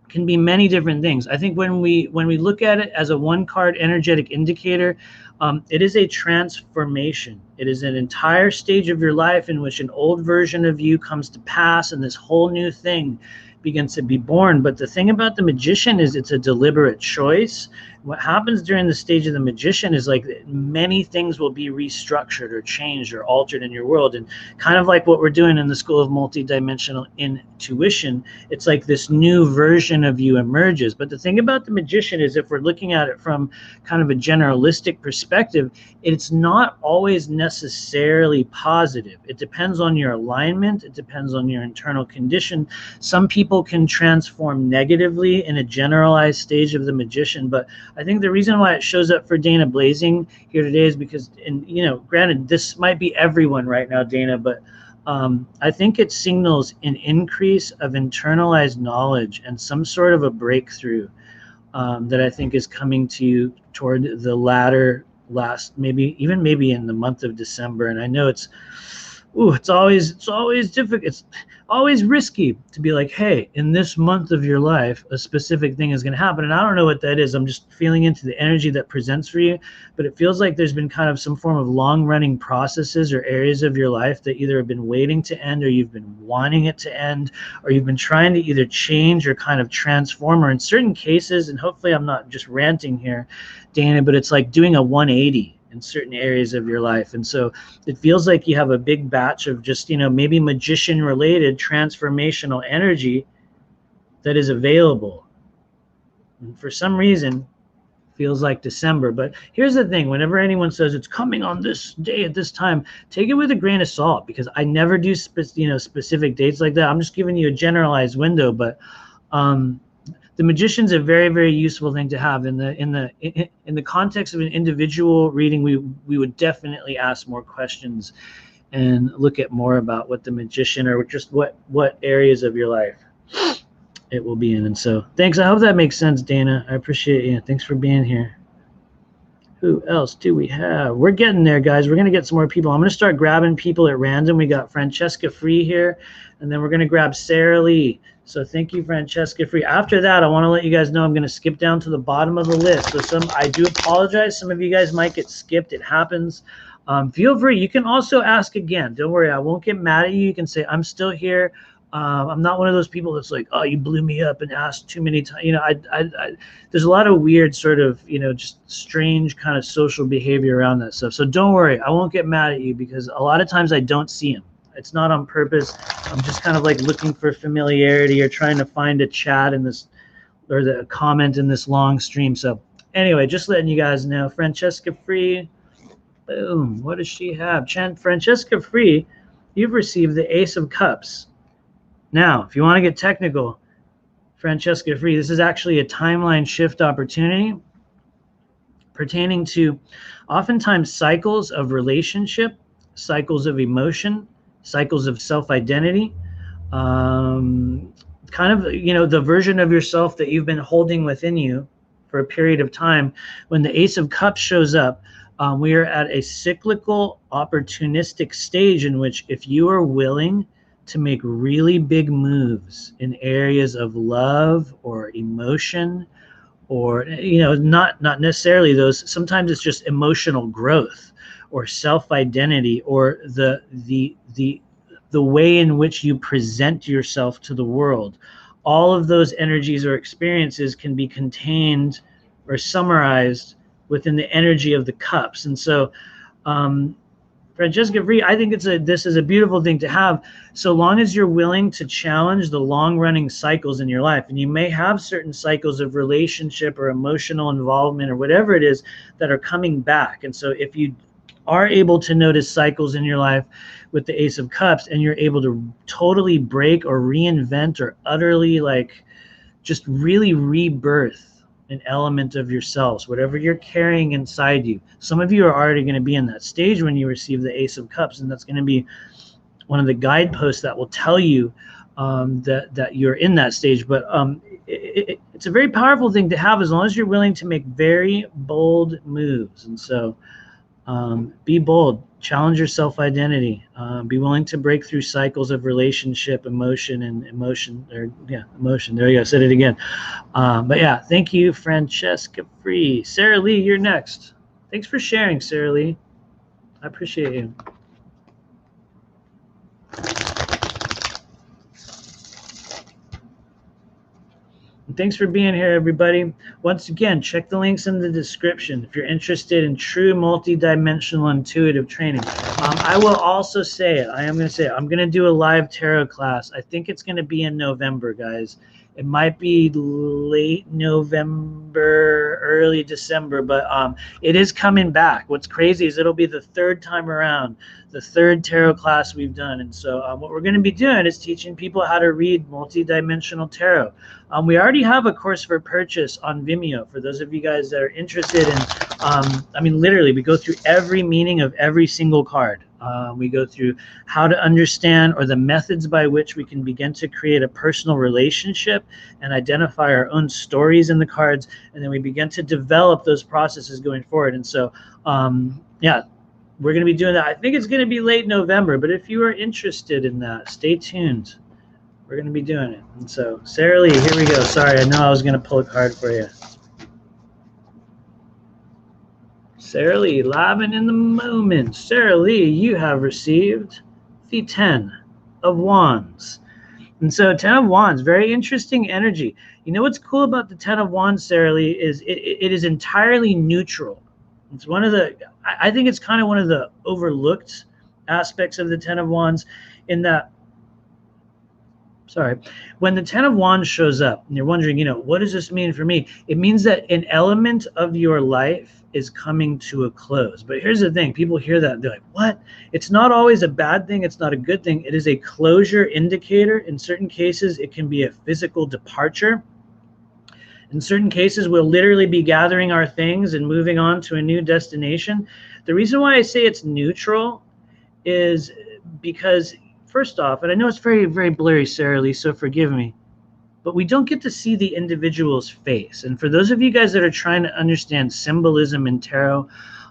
S1: can be many different things. I think when we look at it as a one-card energetic indicator, it is a transformation. It is an entire stage of your life in which an old version of you comes to pass and this whole new thing begins to be born. But the thing about the Magician is it's a deliberate choice. What happens during the stage of the Magician is like many things will be restructured or changed or altered in your world. And kind of like what we're doing in the School of Multidimensional Intuition, it's like this new version of you emerges. But the thing about the Magician is if we're looking at it from kind of a generalistic perspective, it's not always necessarily positive. It depends on your alignment. It depends on your internal condition. Some people can transform negatively in a generalized stage of the Magician, but I think the reason why it shows up for Dana Blazing here today is because, and granted, this might be everyone right now, Dana, but I think it signals an increase of internalized knowledge and some sort of a breakthrough that I think is coming to you toward the maybe in the month of December. And I know it's always difficult. It's always risky to be like, hey, in this month of your life, a specific thing is going to happen. And I don't know what that is. I'm just feeling into the energy that presents for you. But it feels like there's been kind of some form of long-running processes or areas of your life that either have been waiting to end, or you've been wanting it to end, or you've been trying to either change or kind of transform, or in certain cases, and hopefully I'm not just ranting here, Dana, but it's like doing a 180 in certain areas of your life. And so it feels like you have a big batch of just, maybe Magician related transformational energy that is available. And for some reason, feels like December. But here's the thing, whenever anyone says it's coming on this day at this time, take it with a grain of salt, because I never do specific dates like that. I'm just giving you a generalized window. But the Magician's a very, very useful thing to have in the context of an individual reading. We would definitely ask more questions and look at more about what the Magician, or just what areas of your life it will be in. And so thanks. I hope that makes sense, Dana. I appreciate you. Thanks for being here. Who else do we have? We're getting there, guys. We're going to get some more people. I'm going to start grabbing people at random. We got Francesca Free here, and then we're going to grab Sarah Lee. So thank you, Francesca Free. After that, I want to let you guys know I'm going to skip down to the bottom of the list. So I do apologize. Some of you guys might get skipped. It happens. Feel free. You can also ask again. Don't worry. I won't get mad at you. You can say, I'm still here. I'm not one of those people that's like, oh, you blew me up and asked too many times. There's a lot of weird sort of, just strange kind of social behavior around that stuff. So don't worry. I won't get mad at you, because a lot of times I don't see them. It's not on purpose. I'm just kind of like looking for familiarity or trying to find a chat in this, or the comment in this long stream. So anyway, just letting you guys know. Francesca Free, boom. What does she have? Francesca Free, you've received the Ace of Cups. Now, if you want to get technical, Francesca Free, this is actually a timeline shift opportunity pertaining to oftentimes cycles of relationship, cycles of emotion, cycles of self-identity, kind of, the version of yourself that you've been holding within you for a period of time. When the Ace of Cups shows up, we are at a cyclical, opportunistic stage in which, if you are willing to make really big moves in areas of love or emotion, or not necessarily those, sometimes it's just emotional growth or self-identity, or the way in which you present yourself to the world. All of those energies or experiences can be contained or summarized within the energy of the cups. And so Francesca Free, I think this is a beautiful thing to have, so long as you're willing to challenge the long-running cycles in your life. And you may have certain cycles of relationship or emotional involvement or whatever it is that are coming back. And so if you are able to notice cycles in your life with the Ace of Cups, and you're able to totally break or reinvent or utterly like just really rebirth an element of yourselves, whatever you're carrying inside you. Some of you are already going to be in that stage when you receive the Ace of Cups, and that's going to be one of the guideposts that will tell you that you're in that stage. But it's a very powerful thing to have as long as you're willing to make very bold moves. And so be bold, challenge your self-identity, be willing to break through cycles of relationship, emotion. There you go, I said it again. But yeah, thank you, Francesca Free. Sarah Lee, you're next. Thanks for sharing, Sarah Lee. I appreciate you. And thanks for being here, everybody. Once again, check the links in the description if you're interested in true multidimensional intuitive training. I will also say it. I'm going to do a live tarot class. I think it's going to be in November, guys. It might be late November, early December, but it is coming back. What's crazy is it'll be the third time around, the third tarot class we've done. And so what we're going to be doing is teaching people how to read multidimensional tarot. We already have a course for purchase on Vimeo for those of you guys that are interested in, I mean, literally, we go through every meaning of every single card. We go through how to understand or the methods by which we can begin to create a personal relationship and identify our own stories in the cards. And then we begin to develop those processes going forward. And so, yeah, we're going to be doing that. I think it's going to be late November, but if you are interested in that, stay tuned. We're going to be doing it. And so, Sarah Lee, here we go. Sorry, I know I was going to pull a card for you. Sarah Lee, live and in the moment. Sarah Lee, you have received the 10 of Wands. And so 10 of Wands, very interesting energy. You know what's cool about the 10 of Wands, Sarah Lee, is it is entirely neutral. It's one of the, I think it's kind of one of the overlooked aspects of the 10 of Wands in that, when the 10 of Wands shows up and you're wondering, you know, what does this mean for me? It means that an element of your life is coming to a close. But here's the thing, people hear that and they're like, what? It's not always a bad thing. It's not a good thing. It is a closure indicator. In certain cases, it can be a physical departure. In certain cases, we'll literally be gathering our things and moving on to a new destination. The reason why I say it's neutral is because, first off, and I know it's very, very blurry, Sarah Lee, so forgive me, but we don't get to see the individual's face. And for those of you guys that are trying to understand symbolism in tarot,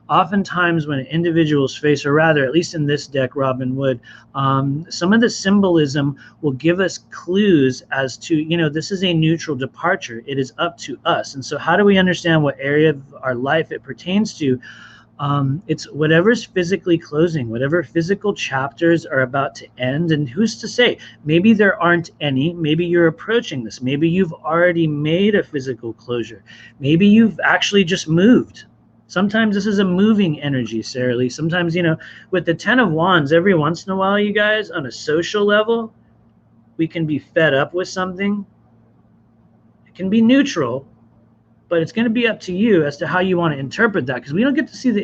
S1: oftentimes when an individual's face, or rather, at least in this deck, Robin Wood, some of the symbolism will give us clues as to, you know, this is a neutral departure. It is up to us. And so how do we understand what area of our life it pertains to? It's whatever's physically closing, whatever physical chapters are about to end. And who's to say? Maybe there aren't any. Maybe you're approaching this. Maybe you've already made a physical closure. Maybe you've actually just moved. Sometimes this is a moving energy, Sarah Lee. Sometimes, you know, with the 10 of Wands, every once in a while, you guys, on a social level, we can be fed up with something. It can be neutral, but it's going to be up to you as to how you want to interpret that, because we don't get to see the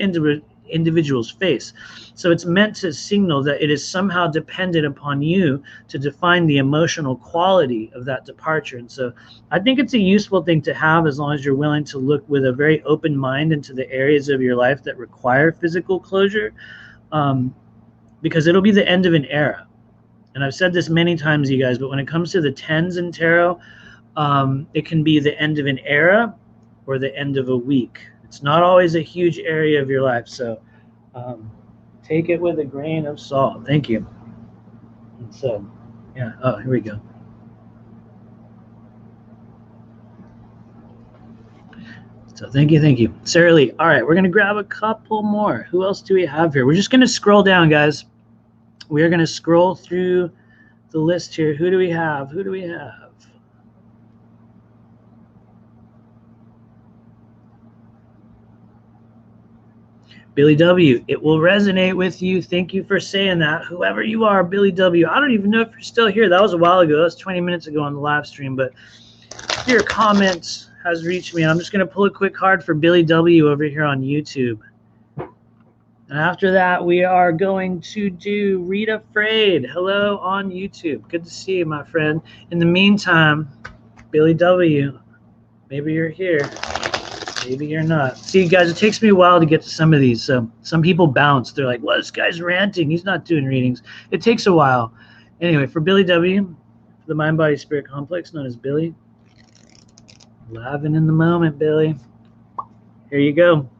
S1: individual's face. So it's meant to signal that it is somehow dependent upon you to define the emotional quality of that departure. And so I think it's a useful thing to have as long as you're willing to look with a very open mind into the areas of your life that require physical closure, because it'll be the end of an era. And I've said this many times, you guys, but when it comes to the 10s in tarot, it can be the end of an era or the end of a week. It's not always a huge area of your life. So take it with a grain of salt. Thank you. And so, yeah. Oh, here we go. So thank you. Sarah Lee. All right, we're going to grab a couple more. Who else do we have here? We're just going to scroll down, guys. We are going to scroll through the list here. Who do we have? Billy W., it will resonate with you. Thank you for saying that. Whoever you are, Billy W., I don't even know if you're still here. That was a while ago. That was 20 minutes ago on the live stream. But your comment has reached me. I'm just going to pull a quick card for Billy W. over here on YouTube. And after that, we are going to do Rita Frade. Hello on YouTube. Good to see you, my friend. In the meantime, Billy W., maybe you're here. Maybe you're not. See, guys, it takes me a while to get to some of these. So some people bounce. They're like, well, this guy's ranting. He's not doing readings. It takes a while. Anyway, for Billy W., the mind-body-spirit complex known as Billy, live and in the moment, Billy. Here you go.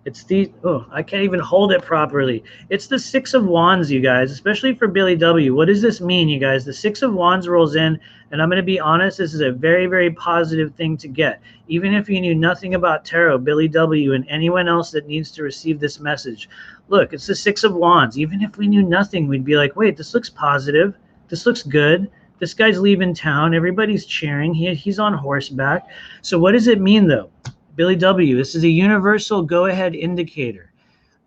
S1: It's the, oh, I can't even hold it properly. It's the Six of Wands, you guys, especially for Billy W. What does this mean, you guys? The Six of Wands rolls in, and I'm going to be honest, this is a very, very positive thing to get. Even if you knew nothing about tarot, Billy W. and anyone else that needs to receive this message, look, it's the Six of Wands. Even if we knew nothing, we'd be like, wait, this looks positive. This looks good. This guy's leaving town. Everybody's cheering. He's on horseback. So what does it mean, though? Billy W., this is a universal go-ahead indicator.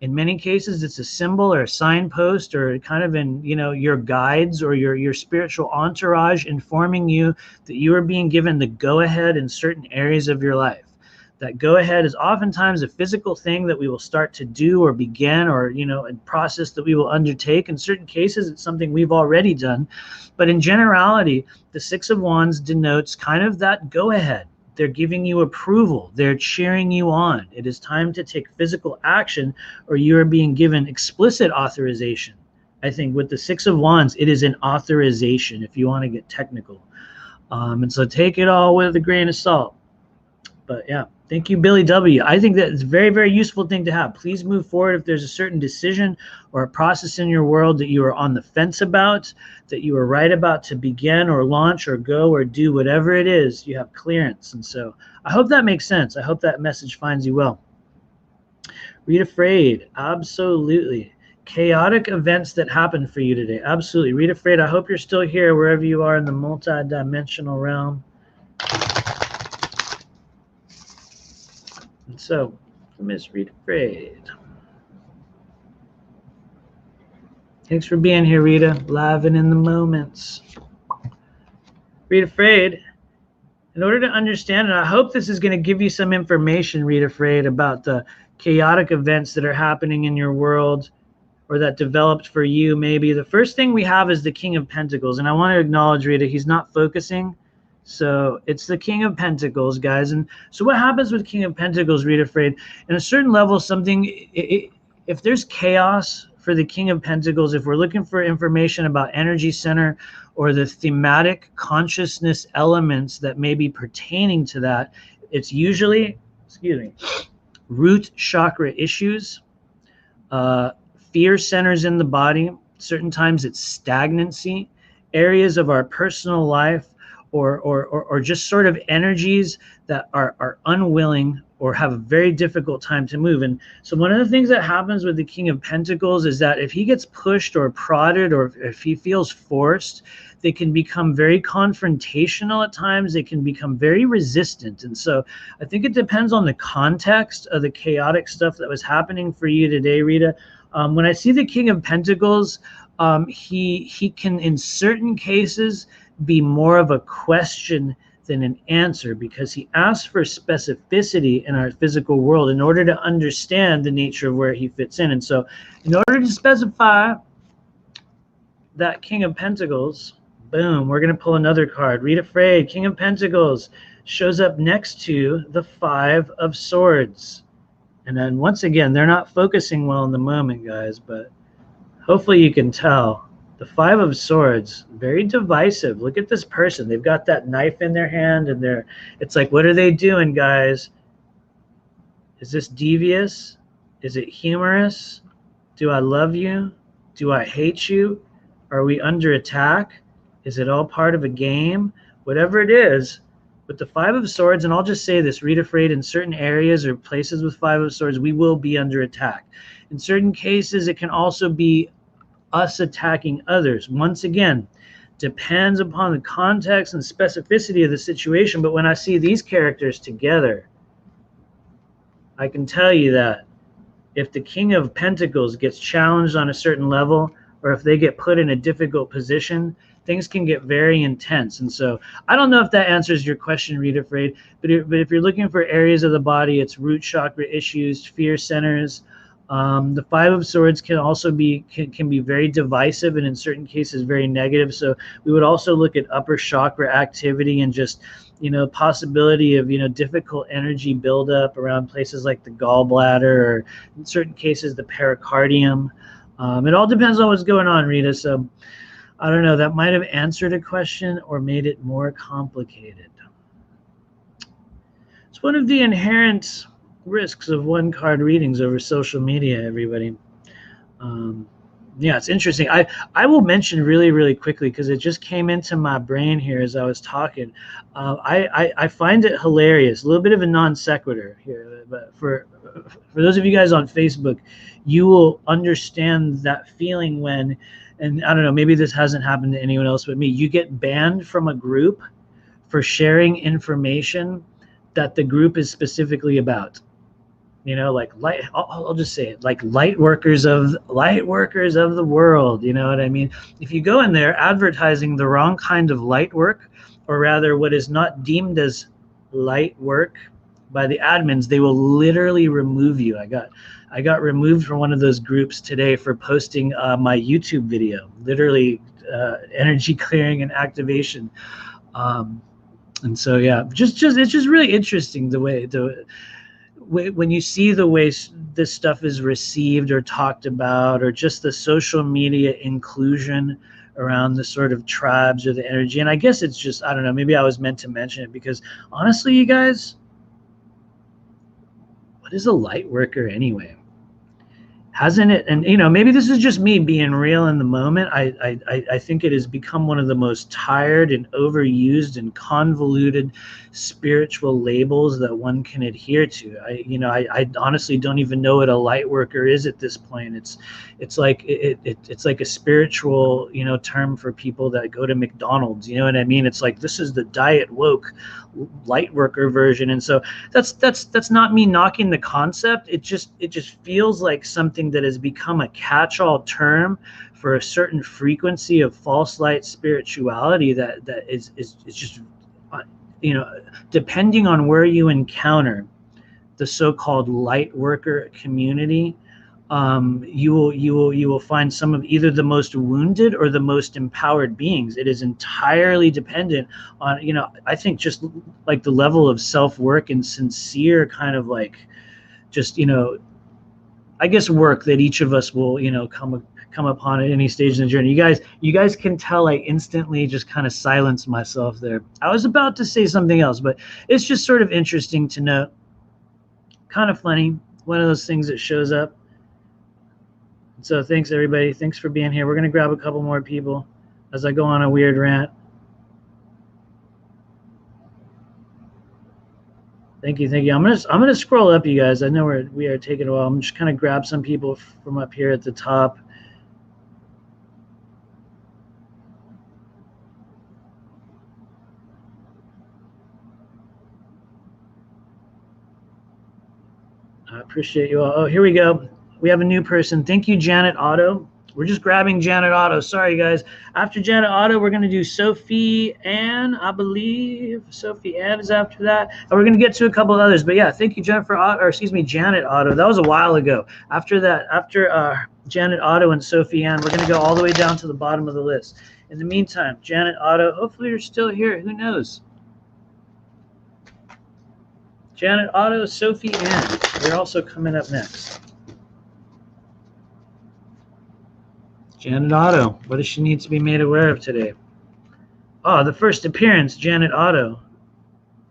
S1: In many cases, it's a symbol or a signpost or kind of in, you know, your guides or your spiritual entourage informing you that you are being given the go-ahead in certain areas of your life. That go-ahead is oftentimes a physical thing that we will start to do or begin, or, you know, a process that we will undertake. In certain cases, it's something we've already done. But in generality, the Six of Wands denotes kind of that go-ahead. They're giving you approval. They're cheering you on. It is time to take physical action, or you are being given explicit authorization. I think with the Six of Wands, it is an authorization if you want to get technical. And so take it all with a grain of salt. But yeah, thank you, Billy W. I think that it's a very, very useful thing to have. Please move forward if there's a certain decision or a process in your world that you are on the fence about, that you are right about to begin or launch or go or do whatever it is, you have clearance. And so I hope that makes sense. I hope that message finds you well. Rita Frade, absolutely. Chaotic events that happened for you today. Absolutely. Rita Frade, I hope you're still here wherever you are in the multi-dimensional realm. And so, Miss Rita Frade. Thanks for being here, Rita. Live and in the moments. Rita Frade, in order to understand, and I hope this is going to give you some information, Rita Frade, about the chaotic events that are happening in your world or that developed for you maybe. The first thing we have is the King of Pentacles. And I want to acknowledge, Rita, he's not focusing. So it's the King of Pentacles, guys. And so what happens with King of Pentacles, Rita Frade? In a certain level, if there's chaos for the King of Pentacles, if we're looking for information about energy center or the thematic consciousness elements that may be pertaining to that, it's usually, root chakra issues, fear centers in the body. Certain times it's stagnancy, areas of our personal life, or just sort of energies that are unwilling or have a very difficult time to move. And so one of the things that happens with the King of Pentacles is that if he gets pushed or prodded, or if he feels forced, they can become very confrontational at times. They can become very resistant. And so I think it depends on the context of the chaotic stuff that was happening for you today, Rita. When I see the King of Pentacles, he can, in certain cases, be more of a question than an answer, because he asks for specificity in our physical world in order to understand the nature of where he fits in. And so in order to specify that King of Pentacles, boom, we're going to pull another card. Rita Frade, King of Pentacles, shows up next to the Five of Swords. And then once again, they're not focusing well in the moment, guys, but hopefully you can tell. The Five of Swords, very divisive. Look at this person. They've got that knife in their hand, and it's like, what are they doing, guys? Is this devious? Is it humorous? Do I love you? Do I hate you? Are we under attack? Is it all part of a game? Whatever it is, with the Five of Swords, and I'll just say this, Rita Frade, in certain areas or places with Five of Swords, we will be under attack. In certain cases, it can also be us attacking others. Once again, depends upon the context and specificity of the situation. But when I see these characters together, I can tell you that if the King of Pentacles gets challenged on a certain level, or if they get put in a difficult position, things can get very intense. And so I don't know if that answers your question, Rita Frade, but if you're looking for areas of the body, it's root chakra issues, fear centers, The Five of Swords can also be can be very divisive and in certain cases very negative. So we would also look at upper chakra activity and just, you know, possibility of, you know, difficult energy buildup around places like the gallbladder, or in certain cases the pericardium. It all depends on what's going on, Rita. So I don't know, that might have answered a question or made it more complicated. It's one of the inherent risks of one-card readings over social media, everybody. Yeah, it's interesting. I will mention really quickly, because it just came into my brain here as I was talking. I find it hilarious, a little bit of a non sequitur here, but for those of you guys on Facebook, you will understand that feeling when, and I don't know, maybe this hasn't happened to anyone else but me, you get banned from a group for sharing information that the group is specifically about. You know, like light, I'll just say it, like light workers of the world. You know what I mean? If you go in there advertising the wrong kind of light work, or rather what is not deemed as light work by the admins, they will literally remove you. I got removed from one of those groups today for posting my YouTube video, literally energy clearing and activation. And so, yeah, just it's just really interesting the way when you see the way this stuff is received or talked about, or just the social media inclusion around the sort of tribes or the energy. And I guess it's just, I don't know, maybe I was meant to mention it because honestly, you guys, what is a light worker anyway? Hasn't it? And, you know, maybe this is just me being real in the moment. I think it has become one of the most tired and overused and convoluted spiritual labels that one can adhere to. I honestly don't even know what a light worker is at this point. It's like a spiritual, you know, term for people that go to McDonald's. You know what I mean? It's like, this is the diet woke light worker version. And so that's not me knocking the concept. It just feels like something that has become a catch-all term for a certain frequency of false light spirituality that is just, you know, depending on where you encounter the so-called light worker community, you will find some of either the most wounded or the most empowered beings. It is entirely dependent on, you know, I think just like the level of self-work and sincere kind of like just, you know, I guess work that each of us will, you know, come upon at any stage in the journey. You guys can tell I instantly just kind of silenced myself there. I was about to say something else, but it's just sort of interesting to note. Kind of funny, one of those things that shows up. So thanks everybody. Thanks for being here. We're gonna grab a couple more people as I go on a weird rant. Thank you. I'm gonna scroll up, you guys. I know we are taking a while. I'm just kind of grab some people from up here at the top. I appreciate you all. Oh, here we go. We have a new person. Thank you, Janet Otto. We're just grabbing Janet Otto. Sorry, guys. After Janet Otto, we're going to do Sophie Ann, I believe. Sophie Ann is after that. And we're going to get to a couple of others. But yeah, thank you, Janet Otto. That was a while ago. After that, after Janet Otto and Sophie Ann, we're going to go all the way down to the bottom of the list. In the meantime, Janet Otto, hopefully you're still here. Who knows? Janet Otto, Sophie Ann. They're also coming up next. Janet Otto, what does she need to be made aware of today? Oh, the first appearance, Janet Otto,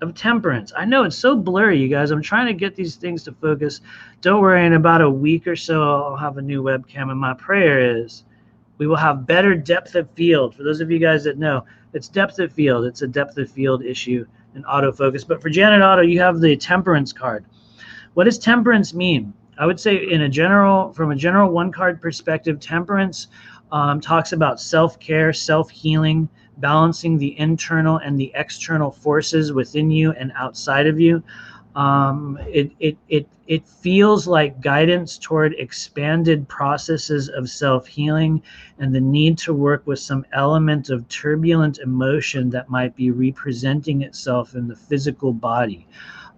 S1: of Temperance. I know it's so blurry, you guys. I'm trying to get these things to focus. Don't worry, in about a week or so, I'll have a new webcam. And my prayer is we will have better depth of field. For those of you guys that know, it's depth of field. It's a depth of field issue in autofocus. But for Janet Otto, you have the Temperance card. What does Temperance mean? I would say from a general one-card perspective, Temperance talks about self-care, self-healing, balancing the internal and the external forces within you and outside of you. It feels like guidance toward expanded processes of self-healing and the need to work with some element of turbulent emotion that might be representing itself in the physical body.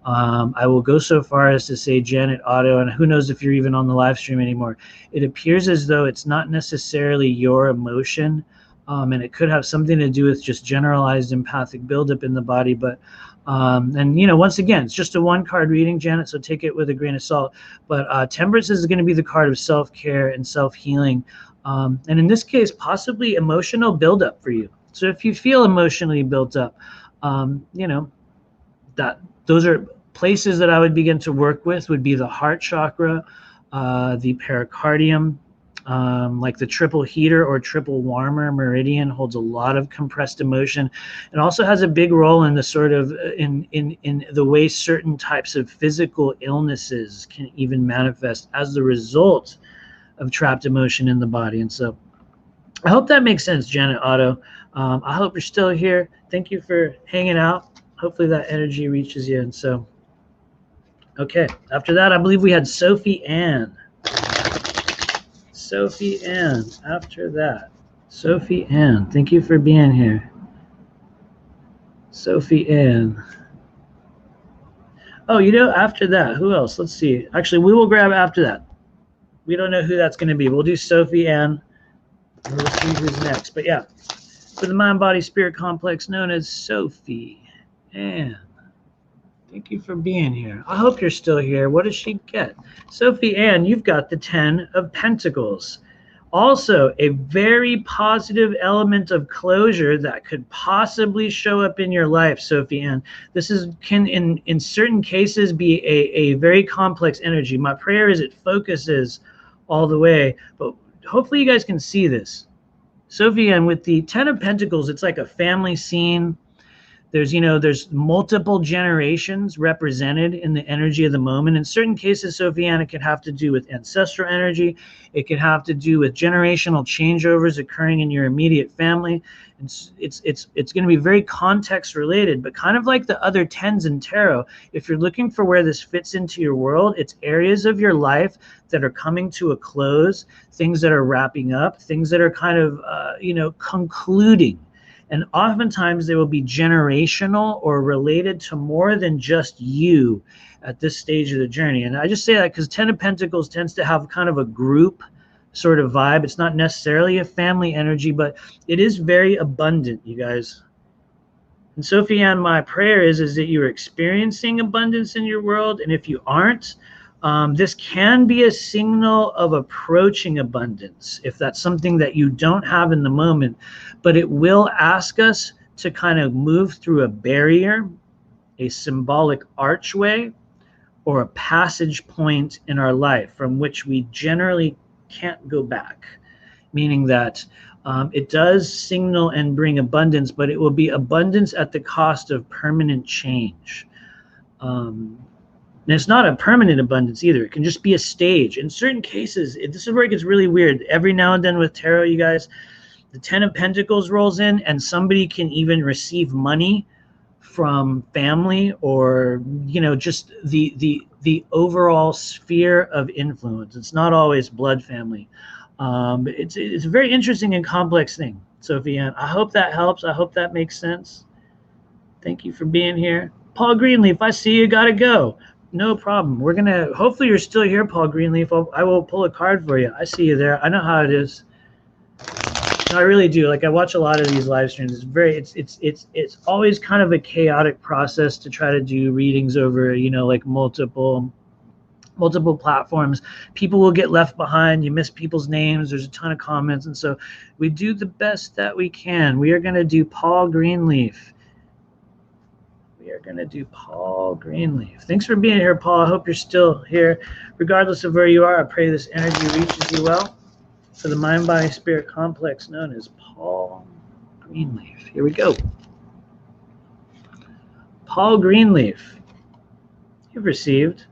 S1: I will go so far as to say, Janet Otto, and who knows if you're even on the live stream anymore, it appears as though it's not necessarily your emotion, and it could have something to do with just generalized empathic buildup in the body. But and once again, it's just a one card reading, Janet, so take it with a grain of salt. But Temperance is going to be the card of self-care and self-healing, and in this case, possibly emotional buildup for you. So if you feel emotionally built up, that those are places that I would begin to work with. Would be the heart chakra, the pericardium, like the triple heater or triple warmer meridian holds a lot of compressed emotion, and also has a big role in the sort of in the way certain types of physical illnesses can even manifest as the result of trapped emotion in the body. And so I hope that makes sense, Janet Otto. I hope you're still here. Thank you for hanging out. Hopefully that energy reaches you. And so, okay, after that, I believe we had Sophie Ann. Sophie Ann, after that. Sophie Ann, thank you for being here. Sophie Ann. Oh, after that, who else? Let's see. Actually, we will grab after that. We don't know who that's going to be. We'll do Sophie Ann, and we'll see who's next. But yeah, for the mind-body-spirit complex known as Sophie Ann. Thank you for being here. I hope you're still here. What does she get? Sophie Ann, you've got the 10 of Pentacles. Also, a very positive element of closure that could possibly show up in your life, Sophie Ann. This can in certain cases be a very complex energy. My prayer is it focuses all the way, but hopefully you guys can see this. Sophie Ann, with the 10 of Pentacles, it's like a family scene. There's multiple generations represented in the energy of the moment. In certain cases, Sophie Ann, it could have to do with ancestral energy. It could have to do with generational changeovers occurring in your immediate family. It's going to be very context related, but kind of like the other 10s in tarot, if you're looking for where this fits into your world, it's areas of your life that are coming to a close, things that are wrapping up, things that are kind of, concluding. And oftentimes they will be generational or related to more than just you at this stage of the journey. And I just say that because 10 of Pentacles tends to have kind of a group sort of vibe. It's not necessarily a family energy, but it is very abundant, you guys. And Sophie Ann, my prayer is that you're experiencing abundance in your world. And if you aren't, this can be a signal of approaching abundance if that's something that you don't have in the moment, but it will ask us to kind of move through a barrier, a symbolic archway, or a passage point in our life from which we generally can't go back, meaning that it does signal and bring abundance, but it will be abundance at the cost of permanent change. And it's not a permanent abundance either. It can just be a stage. In certain cases, this is where it gets really weird. Every now and then with tarot, you guys, the 10 of Pentacles rolls in and somebody can even receive money from family or, just the overall sphere of influence. It's not always blood family. It's a very interesting and complex thing, Sophie Ann. I hope that helps. I hope that makes sense. Thank you for being here. Paul Greenleaf, I see you. Got to go. No problem. We're going to, hopefully you're still here, Paul Greenleaf. I will pull a card for you. I see you there. I know how it is. No, I really do. Like I watch a lot of these live streams. It's always kind of a chaotic process to try to do readings over, like multiple platforms. People will get left behind. You miss people's names. There's a ton of comments. And so we do the best that we can. We are going to do Paul Greenleaf. We are going to do Paul Greenleaf. Thanks for being here, Paul. I hope you're still here. Regardless of where you are, I pray this energy reaches you well. For the mind-body-spirit complex known as Paul Greenleaf. Here we go. Paul Greenleaf. You've received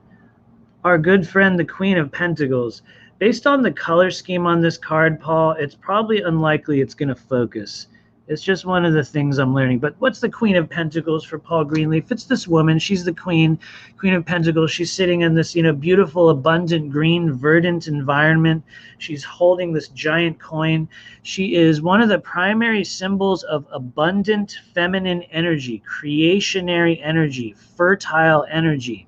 S1: our good friend, the Queen of Pentacles. Based on the color scheme on this card, Paul, it's probably unlikely it's going to focus It's just one of the things I'm learning. But what's the Queen of Pentacles for Paul Greenleaf? It's this woman. She's the Queen of Pentacles. She's sitting in this, beautiful, abundant, green, verdant environment. She's holding this giant coin. She is one of the primary symbols of abundant feminine energy, creationary energy, fertile energy.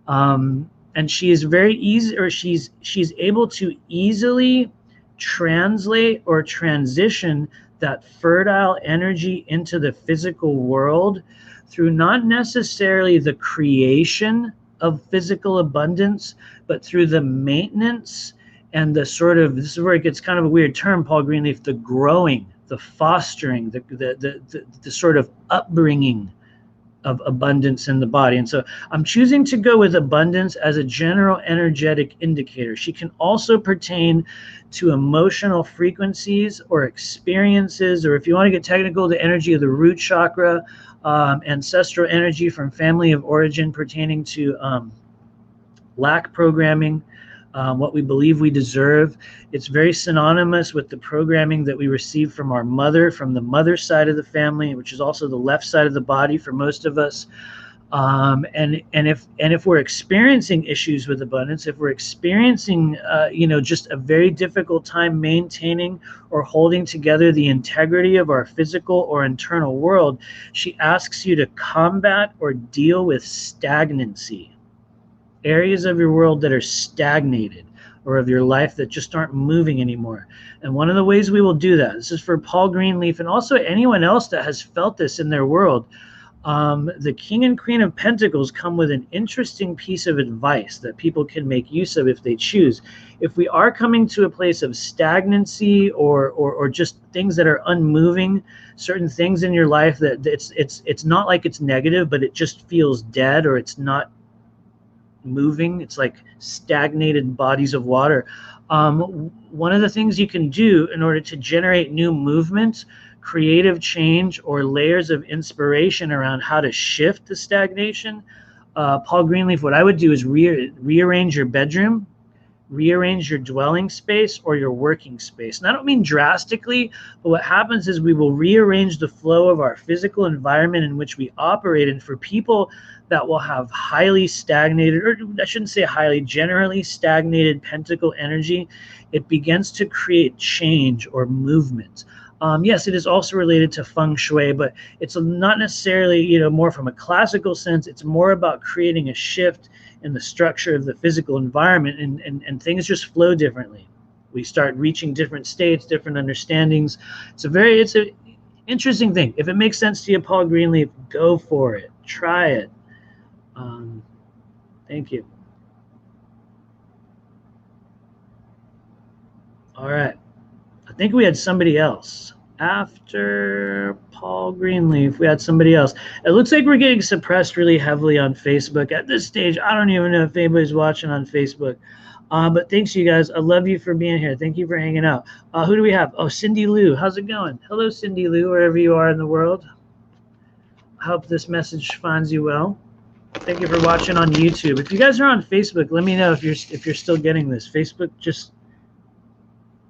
S1: And she is very easy, or she's able to easily translate or transition that fertile energy into the physical world through not necessarily the creation of physical abundance, but through the maintenance and the sort of, this is where it gets kind of a weird term, Paul Greenleaf, the growing, the fostering, the sort of upbringing of abundance in the body. And so I'm choosing to go with abundance as a general energetic indicator. She can also pertain to emotional frequencies or experiences, or if you want to get technical, the energy of the root chakra, ancestral energy from family of origin pertaining to lack programming, what we believe we deserve. It's very synonymous with the programming that we receive from our mother, from the mother side of the family, which is also the left side of the body for most of us. And if we're experiencing issues with abundance, if we're experiencing just a very difficult time maintaining or holding together the integrity of our physical or internal world, she asks you to combat or deal with stagnancy. Areas of your world that are stagnated, or of your life that just aren't moving anymore. And one of the ways we will do that, this is for Paul Greenleaf and also anyone else that has felt this in their world, the King and Queen of Pentacles come with an interesting piece of advice that people can make use of if they choose. If we are coming to a place of stagnancy or just things that are unmoving, certain things in your life that it's not like it's negative, but it just feels dead, or it's not moving, it's like stagnated bodies of water. One of the things you can do in order to generate new movement, creative change, or layers of inspiration around how to shift the stagnation, Paul Greenleaf, what I would do is rearrange your bedroom, rearrange your dwelling space or your working space. And I don't mean drastically, but what happens is we will rearrange the flow of our physical environment in which we operate. And for people that will have highly stagnated, or I shouldn't say highly, generally stagnated pentacle energy, it begins to create change or movement. Yes, it is also related to feng shui, but it's not necessarily, more from a classical sense. It's more about creating a shift in the structure of the physical environment, and things just flow differently. We start reaching different states, different understandings. It's an interesting thing. If it makes sense to you, Paul Greenleaf, go for it. Try it. Thank you. All right. I think we had somebody else. After Paul Greenleaf, we had somebody else. It looks like we're getting suppressed really heavily on Facebook. At this stage, I don't even know if anybody's watching on Facebook. But thanks, you guys. I love you for being here. Thank you for hanging out. Who do we have? Oh, Cindy Lou. How's it going? Hello, Cindy Lou, wherever you are in the world. I hope this message finds you well. Thank you for watching on YouTube. If you guys are on Facebook, let me know if you're still getting this. Facebook just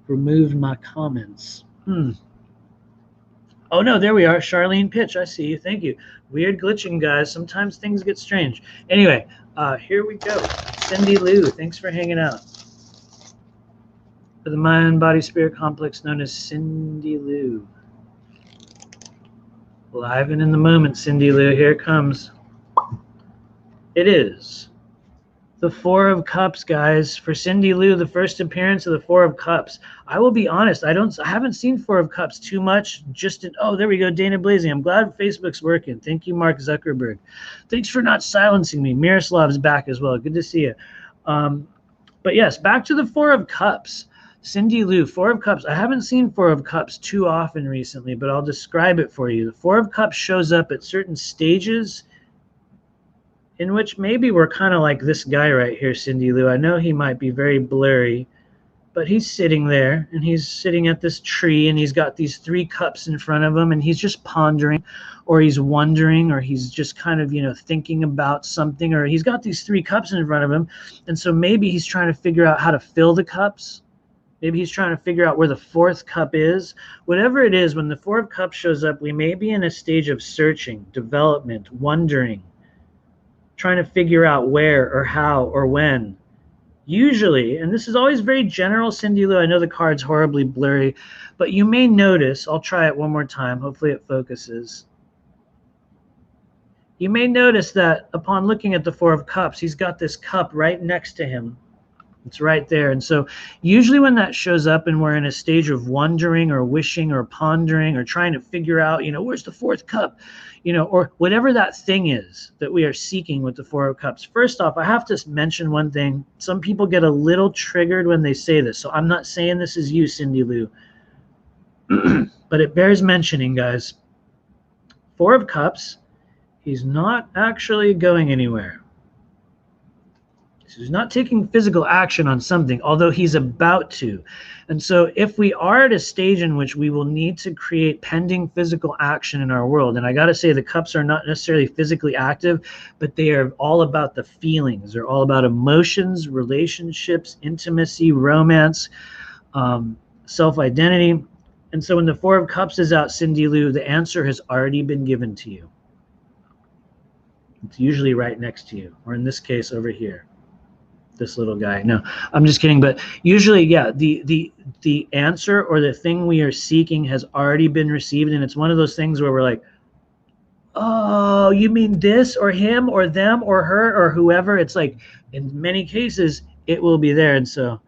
S1: removed my comments. Oh, no, there we are. Charlene Pitch, I see you. Thank you. Weird glitching, guys. Sometimes things get strange. Anyway, here we go. Cindy Lou, thanks for hanging out. For the mind, body, spirit complex known as Cindy Lou. Live and in the moment, Cindy Lou. Here it comes. It is the Four of Cups, guys. For Cindy Lou, the first appearance of the Four of Cups. I will be honest, I haven't seen Four of Cups too much. Oh, there we go, Dana Blazing. I'm glad Facebook's working. Thank you, Mark Zuckerberg. Thanks for not silencing me. Miroslav's back as well. Good to see you. But yes, back to the Four of Cups. Cindy Lou, Four of Cups. I haven't seen Four of Cups too often recently, but I'll describe it for you. The Four of Cups shows up at certain stages in which maybe we're kind of like this guy right here, Cindy Lou. I know he might be very blurry, but he's sitting there, and he's sitting at this tree, and he's got these 3 cups in front of him, and he's just pondering, or he's wondering, or he's just kind of, thinking about something, or he's got these 3 cups in front of him, and so maybe he's trying to figure out how to fill the cups. Maybe he's trying to figure out where the fourth cup is. Whatever it is, when the Four of Cups shows up, we may be in a stage of searching, development, wondering, trying to figure out where or how or when. Usually, and this is always very general, Cindy Lou, I know the card's horribly blurry, but you may notice, I'll try it one more time, hopefully it focuses. You may notice that upon looking at the Four of Cups, he's got this cup right next to him. It's right there. And so usually when that shows up and we're in a stage of wondering or wishing or pondering or trying to figure out, where's the fourth cup, or whatever that thing is that we are seeking with the Four of Cups. First off, I have to mention one thing. Some people get a little triggered when they say this. So I'm not saying this is you, Cindy Lou, but it bears mentioning, guys. Four of Cups, he's not actually going anywhere. He's not taking physical action on something, although he's about to. And so if we are at a stage in which we will need to create pending physical action in our world, and I got to say the cups are not necessarily physically active, but they are all about the feelings. They're all about emotions, relationships, intimacy, romance, self-identity. And so when the Four of Cups is out, Cindy Lou, the answer has already been given to you. It's usually right next to you, or in this case over here. This little guy. No, I'm just kidding. But usually, yeah, the answer or the thing we are seeking has already been received. And it's one of those things where we're like, oh, you mean this or him or them or her or whoever? It's like, in many cases, it will be there. And so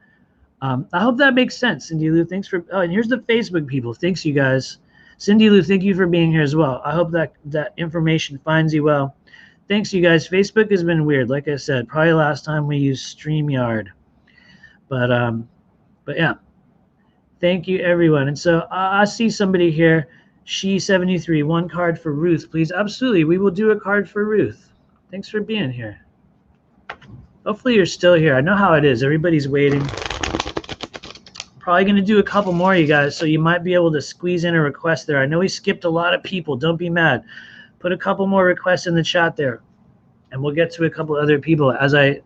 S1: I hope that makes sense. Cindy Lou, thanks for, and here's the Facebook people. Thanks, you guys. Cindy Lou, thank you for being here as well. I hope that information finds you well. Thanks, you guys. Facebook has been weird. Like I said, probably last time we used StreamYard. But yeah. Thank you, everyone. And so I see somebody here. She73, one card for Ruth, please. Absolutely. We will do a card for Ruth. Thanks for being here. Hopefully you're still here. I know how it is. Everybody's waiting. Probably going to do a couple more, you guys, so you might be able to squeeze in a request there. I know we skipped a lot of people. Don't be mad. Put a couple more requests in the chat there, and we'll get to a couple other people as I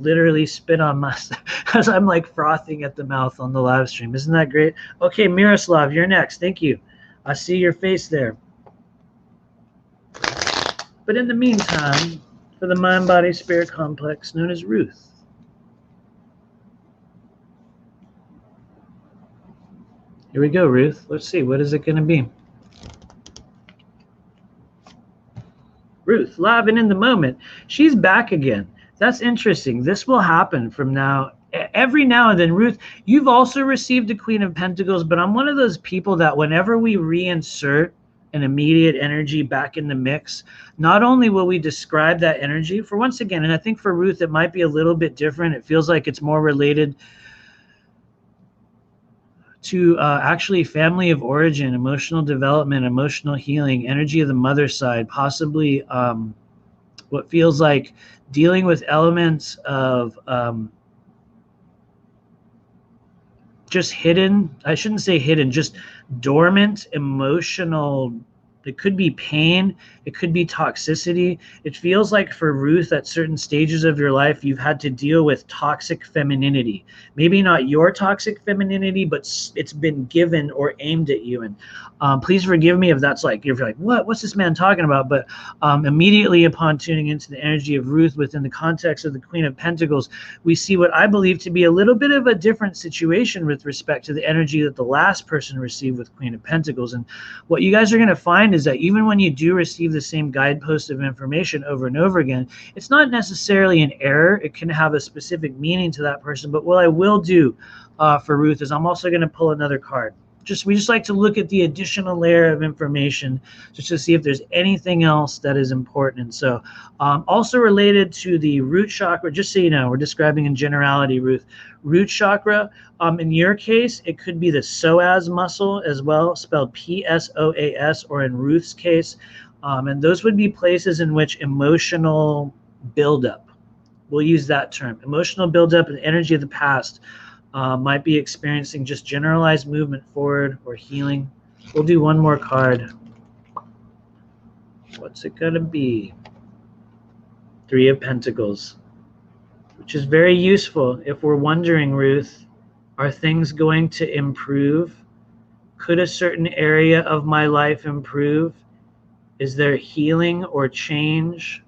S1: literally spit on myself, as I'm like frothing at the mouth on the live stream. Isn't that great? Okay, Miroslav, you're next. Thank you. I see your face there. But in the meantime, for the mind-body-spirit complex known as Ruth, here we go, Ruth. Let's see. What is it going to be? Ruth, live and in the moment. She's back again. That's interesting. This will happen from now. Every now and then, Ruth, you've also received the Queen of Pentacles, but I'm one of those people that whenever we reinsert an immediate energy back in the mix, not only will we describe that energy for once again, and I think for Ruth, it might be a little bit different. It feels like it's more related to actually family of origin, emotional development, emotional healing, energy of the mother side, possibly what feels like dealing with elements of just hidden, I shouldn't say hidden, just dormant emotional. It could be pain. It could be toxicity. It feels like for Ruth, at certain stages of your life, you've had to deal with toxic femininity. Maybe not your toxic femininity, but it's been given or aimed at you. And please forgive me if that's like, you're like, what's this man talking about? But immediately upon tuning into the energy of Ruth within the context of the Queen of Pentacles, we see what I believe to be a little bit of a different situation with respect to the energy that the last person received with Queen of Pentacles. And what you guys are going to find is that even when you do receive the same guidepost of information over and over again, it's not necessarily an error. It can have a specific meaning to that person. But what I will do for Ruth is I'm also going to pull another card. We just like to look at the additional layer of information just to see if there's anything else that is important. And so also related to the root chakra, just so you know, we're describing in generality, Ruth. Root chakra, in your case, it could be the psoas muscle as well, spelled P-S-O-A-S, or in Ruth's case. And those would be places in which emotional buildup, we'll use that term, emotional buildup and energy of the past, might be experiencing just generalized movement forward or healing. We'll do one more card. What's it going to be? Three of Pentacles, which is very useful if we're wondering, Ruth, Are things going to improve? Could a certain area of my life improve? Is there healing or change?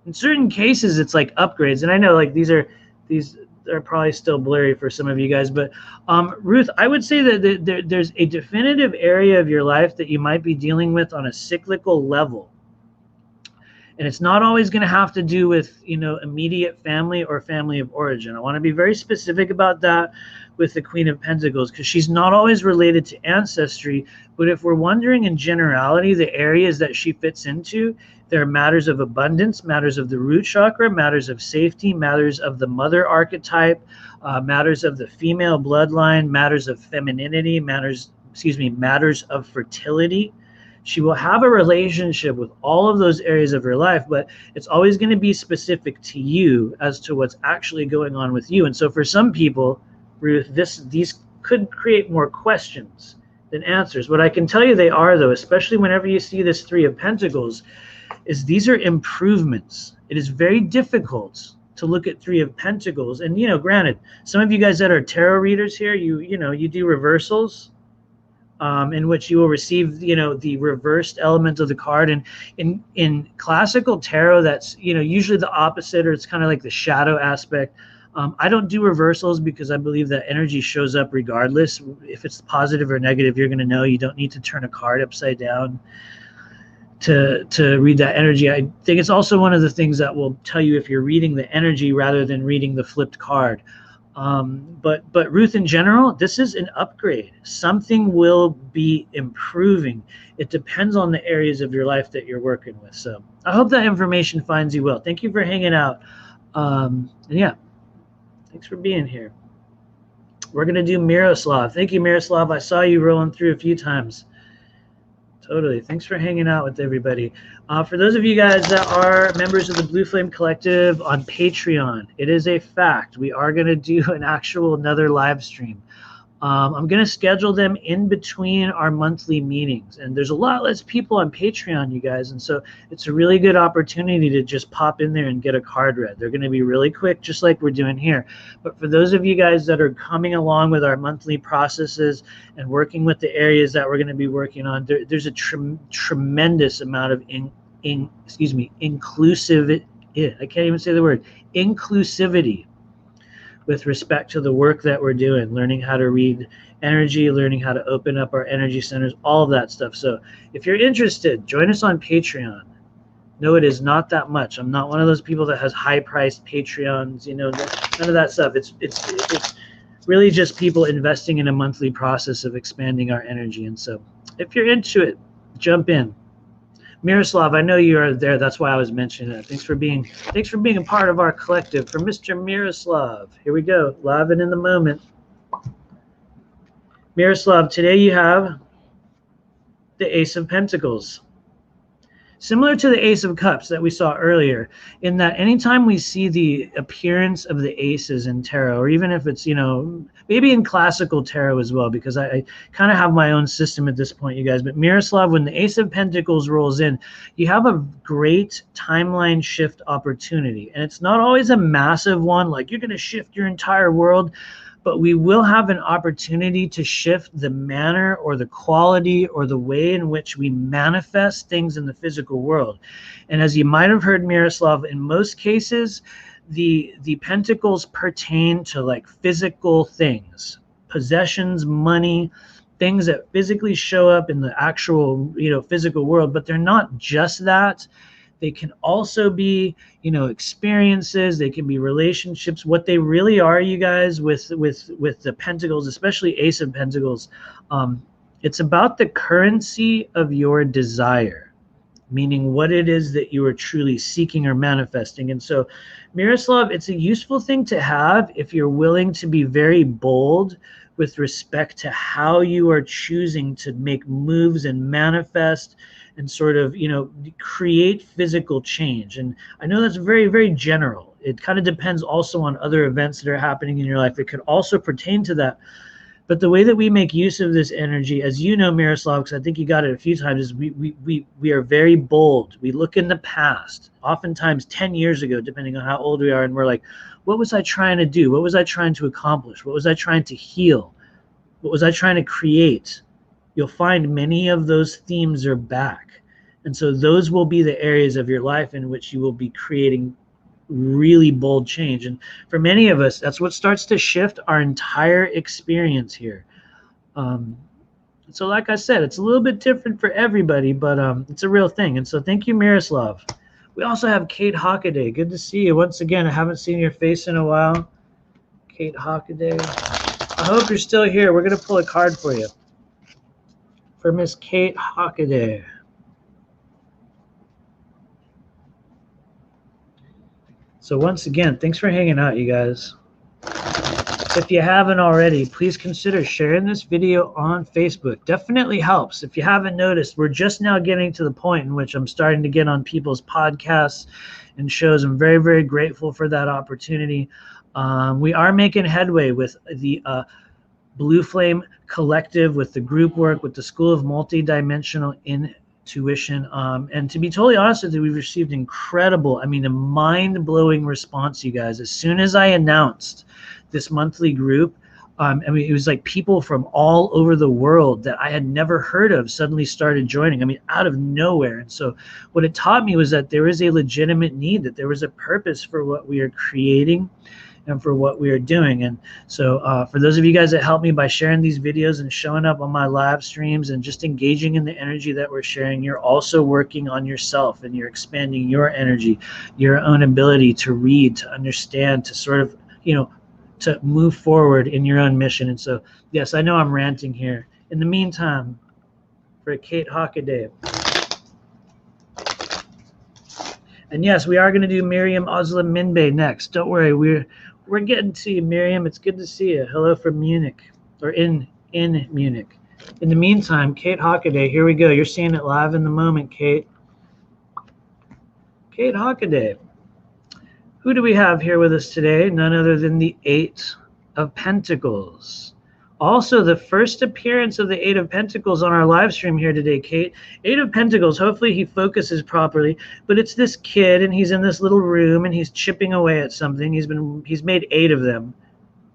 S1: In certain cases, it's like upgrades. And I know like these are probably still blurry for some of you guys, but Ruth, I would say that there's a definitive area of your life that you might be dealing with on a cyclical level. And it's not always going to have to do with, immediate family or family of origin. I want to be very specific about that with the Queen of Pentacles, because she's not always related to ancestry. But if we're wondering in generality, the areas that she fits into, there are matters of abundance, matters of the root chakra, matters of safety, matters of the mother archetype, matters of the female bloodline, matters of femininity, matters of fertility. She will have a relationship with all of those areas of her life, but it's always going to be specific to you as to what's actually going on with you. And so for some people, Ruth, these could create more questions than answers. What I can tell you they are, though, especially whenever you see this Three of Pentacles, is these are improvements. It is very difficult to look at Three of Pentacles. And, granted, some of you guys that are tarot readers here, you do reversals. In which you will receive, the reversed element of the card. And in classical tarot, that's, usually the opposite, or it's kind of like the shadow aspect. I don't do reversals because I believe that energy shows up regardless. If it's positive or negative, you're going to know. You don't need to turn a card upside down to read that energy. I think it's also one of the things that will tell you if you're reading the energy rather than reading the flipped card. But Ruth, in general, this is an upgrade. Something will be improving. It depends on the areas of your life that you're working with. So I hope that information finds you well. Thank you for hanging out. And yeah, thanks for being here. We're going to do Miroslav. Thank you, Miroslav. I saw you rolling through a few times. Totally. Thanks for hanging out with everybody. For those of you guys that are members of the Blue Flame Collective on Patreon, it is a fact. We are going to do another live stream. I'm going to schedule them in between our monthly meetings. And there's a lot less people on Patreon, you guys. And so it's a really good opportunity to just pop in there and get a card read. They're going to be really quick, just like we're doing here. But for those of you guys that are coming along with our monthly processes and working with the areas that we're going to be working on, there's a tremendous amount of inclusivity. I can't even say the word inclusivity with respect to the work that we're doing, learning how to read energy, learning how to open up our energy centers, all of that stuff. So if you're interested, join us on Patreon. No, it is not that much. I'm not one of those people that has high-priced Patreons, none of that stuff. It's really just people investing in a monthly process of expanding our energy. And so if you're into it, jump in. Miroslav, I know you are there. That's why I was mentioning that. Thanks for being a part of our collective. For Mr. Miroslav, here we go, live and in the moment. Miroslav, today you have the Ace of Pentacles. Similar to the Ace of Cups that we saw earlier, in that anytime we see the appearance of the aces in tarot, or even if it's, maybe in classical tarot as well, because I kind of have my own system at this point, you guys. But Miroslav, when the Ace of Pentacles rolls in, you have a great timeline shift opportunity. And it's not always a massive one, like you're going to shift your entire world. But we will have an opportunity to shift the manner or the quality or the way in which we manifest things in the physical world. And as you might have heard, Miroslav, in most cases, the pentacles pertain to like physical things, possessions, money, things that physically show up in the actual, physical world. But they're not just that. They can also be, experiences. They can be relationships. What they really are, you guys, with the Pentacles, especially Ace of Pentacles, it's about the currency of your desire, meaning what it is that you are truly seeking or manifesting. And so, Miroslav, it's a useful thing to have if you're willing to be very bold with respect to how you are choosing to make moves and manifest and sort of, create physical change. And I know that's very, very general. It kind of depends also on other events that are happening in your life. It could also pertain to that. But the way that we make use of this energy, as you know, Miroslav, because I think you got it a few times, is we are very bold. We look in the past, oftentimes 10 years ago, depending on how old we are, and we're like, what was I trying to do? What was I trying to accomplish? What was I trying to heal? What was I trying to create? You'll find many of those themes are back. And so those will be the areas of your life in which you will be creating really bold change. And for many of us, that's what starts to shift our entire experience here. So like I said, it's a little bit different for everybody, but it's a real thing. And so thank you, Miroslav. We also have Kate Hockaday. Good to see you. Once again, I haven't seen your face in a while. Kate Hockaday. I hope you're still here. We're going to pull a card for you. For Miss Kate Hockaday. So once again, thanks for hanging out, you guys. If you haven't already, please consider sharing this video on Facebook. Definitely helps. If you haven't noticed, we're just now getting to the point in which I'm starting to get on people's podcasts and shows. I'm very, very grateful for that opportunity. We are making headway with the Blue Flame Collective, with the group work, with the School of Multidimensional Intuition. And to be totally honest with you, we've received incredible, I mean, a mind-blowing response, you guys. As soon as I announced this monthly group, I mean, it was like people from all over the world that I had never heard of suddenly started joining. I mean, out of nowhere. And so what it taught me was that there is a legitimate need, that there was a purpose for what we are creating and for what we are doing. And so for those of you guys that help me by sharing these videos and showing up on my live streams and just engaging in the energy that we're sharing, you're also working on yourself, and you're expanding your energy, your own ability to read, to understand, to sort of, you know, to move forward in your own mission. And so, yes, I know I'm ranting here. In the meantime, for Kate Hockaday. And yes, we are going to do Miriam Oslam Minbay next. Don't worry, we're getting to you, Miriam. It's good to see you. Hello from Munich, or in Munich. In the meantime, Kate Hockaday, here we go. You're seeing it live in the moment, Kate. Kate Hockaday. Who do we have here with us today? None other than the Eight of Pentacles. Also, the first appearance of the Eight of Pentacles on our live stream here today, Kate. Eight of Pentacles, hopefully he focuses properly, but it's this kid, and he's in this little room, and he's chipping away at something. He's made 8 of them,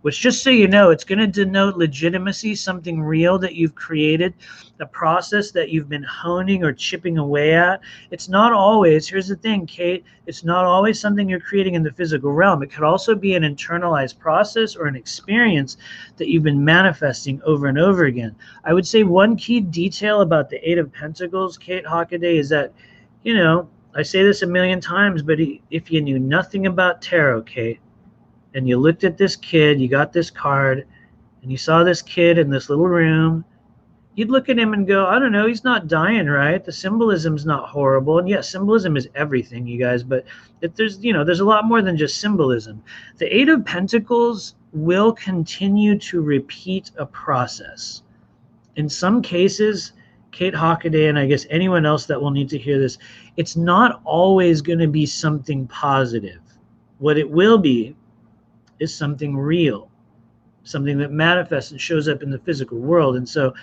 S1: which, just so you know, it's going to denote legitimacy, something real that you've created, a process that you've been honing or chipping away at. It's not always, here's the thing, Kate, it's not always something you're creating in the physical realm. It could also be an internalized process or an experience that you've been manifesting over and over again. I would say one key detail about the Eight of Pentacles, Kate Hockaday, is that, you know, I say this a million times, but if you knew nothing about tarot, Kate, and you looked at this kid, you got this card, and you saw this kid in this little room, you'd look at him and go, I don't know, he's not dying, right? The symbolism's not horrible. And yes, symbolism is everything, you guys, but there's a lot more than just symbolism. The Eight of Pentacles will continue to repeat a process. In some cases, Kate Hockaday, and I guess anyone else that will need to hear this, it's not always going to be something positive. What it will be is something real, something that manifests and shows up in the physical world. And so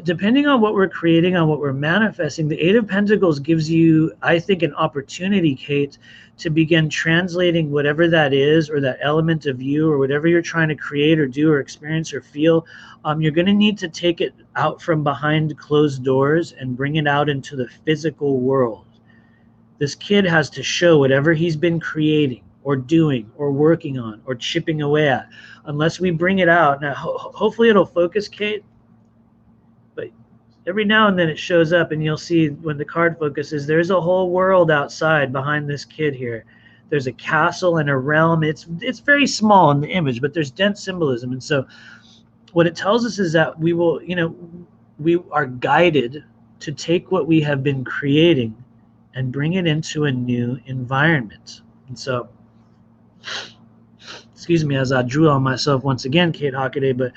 S1: depending on what we're creating, on what we're manifesting, the Eight of Pentacles gives you, I think, an opportunity, Kate, to begin translating whatever that is, or that element of you, or whatever you're trying to create or do or experience or feel. You're going to need to take it out from behind closed doors and bring it out into the physical world. This kid has to show whatever he's been creating or doing or working on or chipping away at, unless we bring it out. Now, hopefully it'll focus, Kate, but every now and then it shows up, and you'll see when the card focuses, there's a whole world outside behind this kid here. There's a castle and a realm. It's very small in the image, but there's dense symbolism. And so what it tells us is that we will, we are guided to take what we have been creating and bring it into a new environment. And so, excuse me as I drew on myself once again, Kate Hockaday, but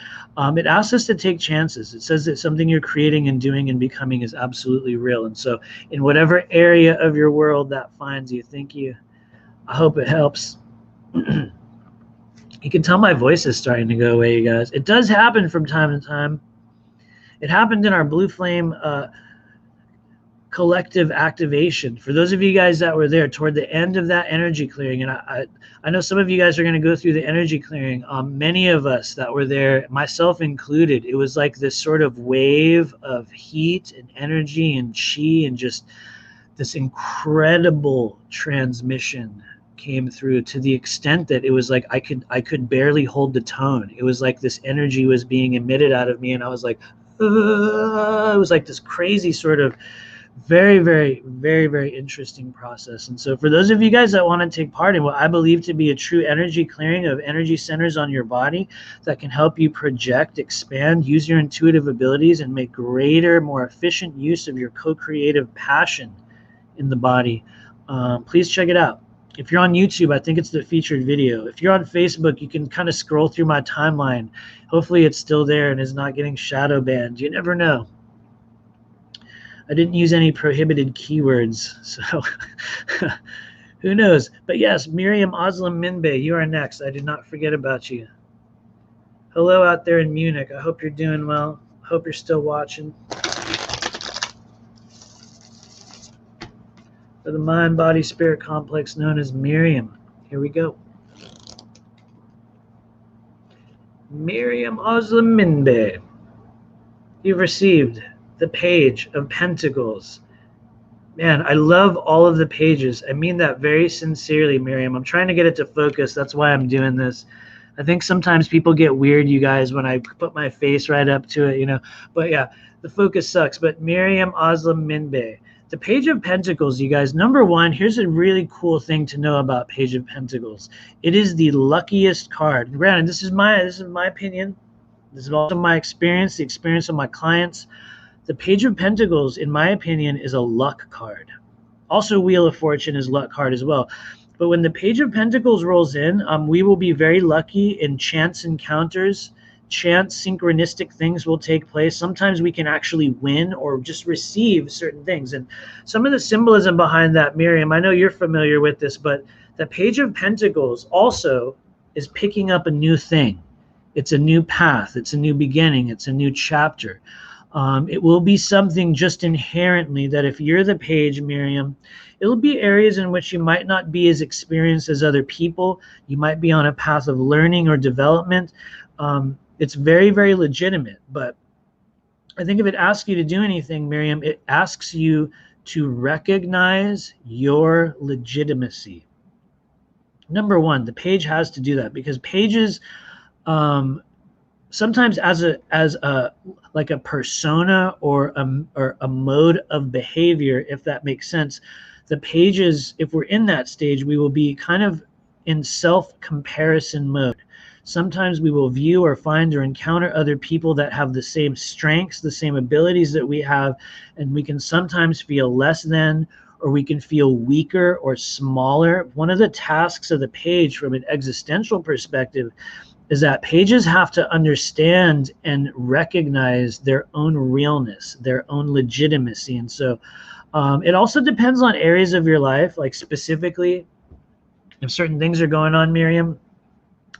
S1: it asks us to take chances. It says that something you're creating and doing and becoming is absolutely real. And so in whatever area of your world that finds you, thank you. I hope it helps. You can tell my voice is starting to go away, you guys. It does happen from time to time. It happened in our Blue Flame collective activation. For those of you guys that were there toward the end of that energy clearing, and I know some of you guys are going to go through the energy clearing. Many of us that were there, myself included, it was like this sort of wave of heat and energy and chi, and just this incredible transmission came through, to the extent that it was like I could barely hold the tone. It was like this energy was being emitted out of me, and I was like, it was like this crazy sort of very, very, very, very interesting process. And so for those of you guys that want to take part in what I believe to be a true energy clearing of energy centers on your body that can help you project, expand, use your intuitive abilities, and make greater, more efficient use of your co-creative passion in the body, please check it out. If you're on YouTube, I think it's the featured video. If you're on Facebook, you can kind of scroll through my timeline. Hopefully it's still there and is not getting shadow banned. You never know. I didn't use any prohibited keywords, so who knows? But yes, Miriam Oslam Minbei, you are next. I did not forget about you. Hello out there in Munich. I hope you're doing well. I hope you're still watching. For the mind, body, spirit complex known as Miriam. Here we go. Miriam Oslam Minbei. You've received the Page of Pentacles. Man, I love all of the pages. I mean that very sincerely, Miriam. I'm trying to get it to focus. That's why I'm doing this. I think sometimes people get weird, you guys, when I put my face right up to it, you know. But yeah, the focus sucks. But Miriam Oslam Minbei. The Page of Pentacles, you guys, number one, here's a really cool thing to know about Page of Pentacles. It is the luckiest card. Granted, this is my opinion. This is also my experience, the experience of my clients. The Page of Pentacles, in my opinion, is a luck card. Also, Wheel of Fortune is luck card as well. But when the Page of Pentacles rolls in, we will be very lucky in chance encounters. Chance, synchronistic things will take place. Sometimes we can actually win or just receive certain things. And some of the symbolism behind that, Miriam, I know you're familiar with this, but the Page of Pentacles also is picking up a new thing. It's a new path. It's a new beginning. It's a new chapter. It will be something just inherently that if you're the page, Miriam, it'll be areas in which you might not be as experienced as other people. You might be on a path of learning or development. It's very, very legitimate. But I think if it asks you to do anything, Miriam, it asks you to recognize your legitimacy. Number one, the page has to do that, because pages sometimes as a like a persona or a mode of behavior, if that makes sense, the pages, if we're in that stage, we will be kind of in self-comparison mode. Sometimes we will view or find or encounter other people that have the same strengths, the same abilities that we have, and we can sometimes feel less than, or we can feel weaker or smaller. One of the tasks of the page from an existential perspective is that pages have to understand and recognize their own realness, their own legitimacy. And so it also depends on areas of your life, like specifically if certain things are going on, Miriam.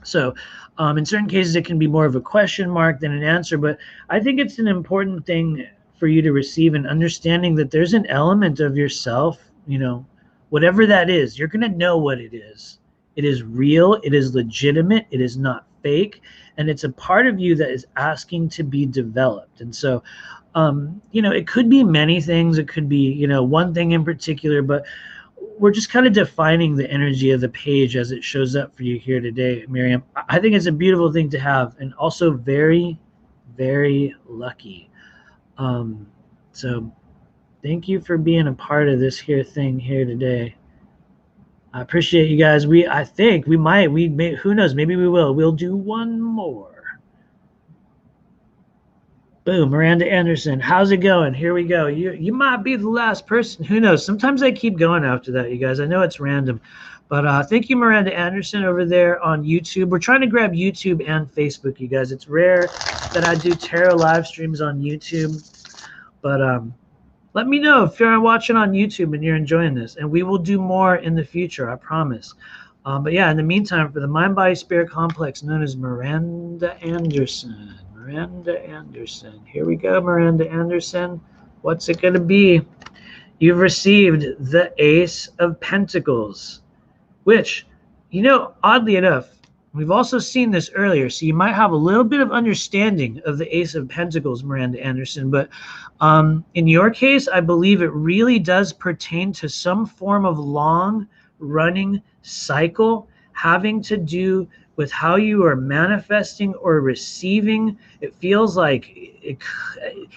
S1: So in certain cases, it can be more of a question mark than an answer. But I think it's an important thing for you to receive an understanding that there's an element of yourself, you know, whatever that is, you're going to know what it is. It is real. It is legitimate. It is not fake. And it's a part of you that is asking to be developed. And so, you know, it could be many things. It could be, you know, one thing in particular, but we're just kind of defining the energy of the page as it shows up for you here today, Miriam. I think it's a beautiful thing to have, and also very, very lucky. So thank you for being a part of this here thing here today. I appreciate you guys. I think we may, who knows, maybe we will. We'll do one more. Boom, Miranda Anderson. How's it going? Here we go. You might be the last person. Who knows? Sometimes I keep going after that, you guys. I know it's random. But thank you, Miranda Anderson, over there on YouTube. We're trying to grab YouTube and Facebook, you guys. It's rare that I do tarot live streams on YouTube. But let me know if you're watching on YouTube and you're enjoying this. And we will do more in the future, I promise. But yeah, in the meantime, for the mind-body-spirit complex known as Miranda Anderson. Miranda Anderson. Here we go, Miranda Anderson. What's it going to be? You've received the Ace of Pentacles, which, oddly enough, we've also seen this earlier, so you might have a little bit of understanding of the Ace of Pentacles, Miranda Anderson, but in your case, I believe it really does pertain to some form of long-running cycle having to do with how you are manifesting or receiving. It feels like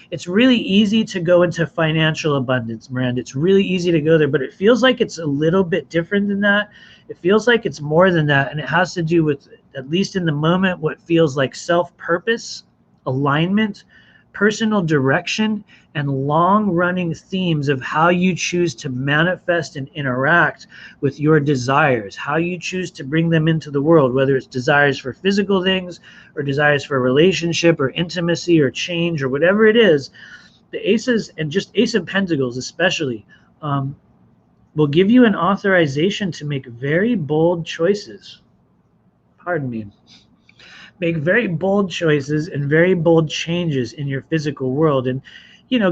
S1: it's really easy to go into financial abundance, Miranda. It's really easy to go there, but it feels like it's a little bit different than that. It feels like it's more than that, and it has to do with, at least in the moment, what feels like self-purpose, alignment, personal direction, and long-running themes of how you choose to manifest and interact with your desires, how you choose to bring them into the world, whether it's desires for physical things or desires for a relationship or intimacy or change or whatever it is. The aces, and just Ace of Pentacles especially, will give you an authorization to make very bold choices. Pardon me. Make very bold choices and very bold changes in your physical world. And,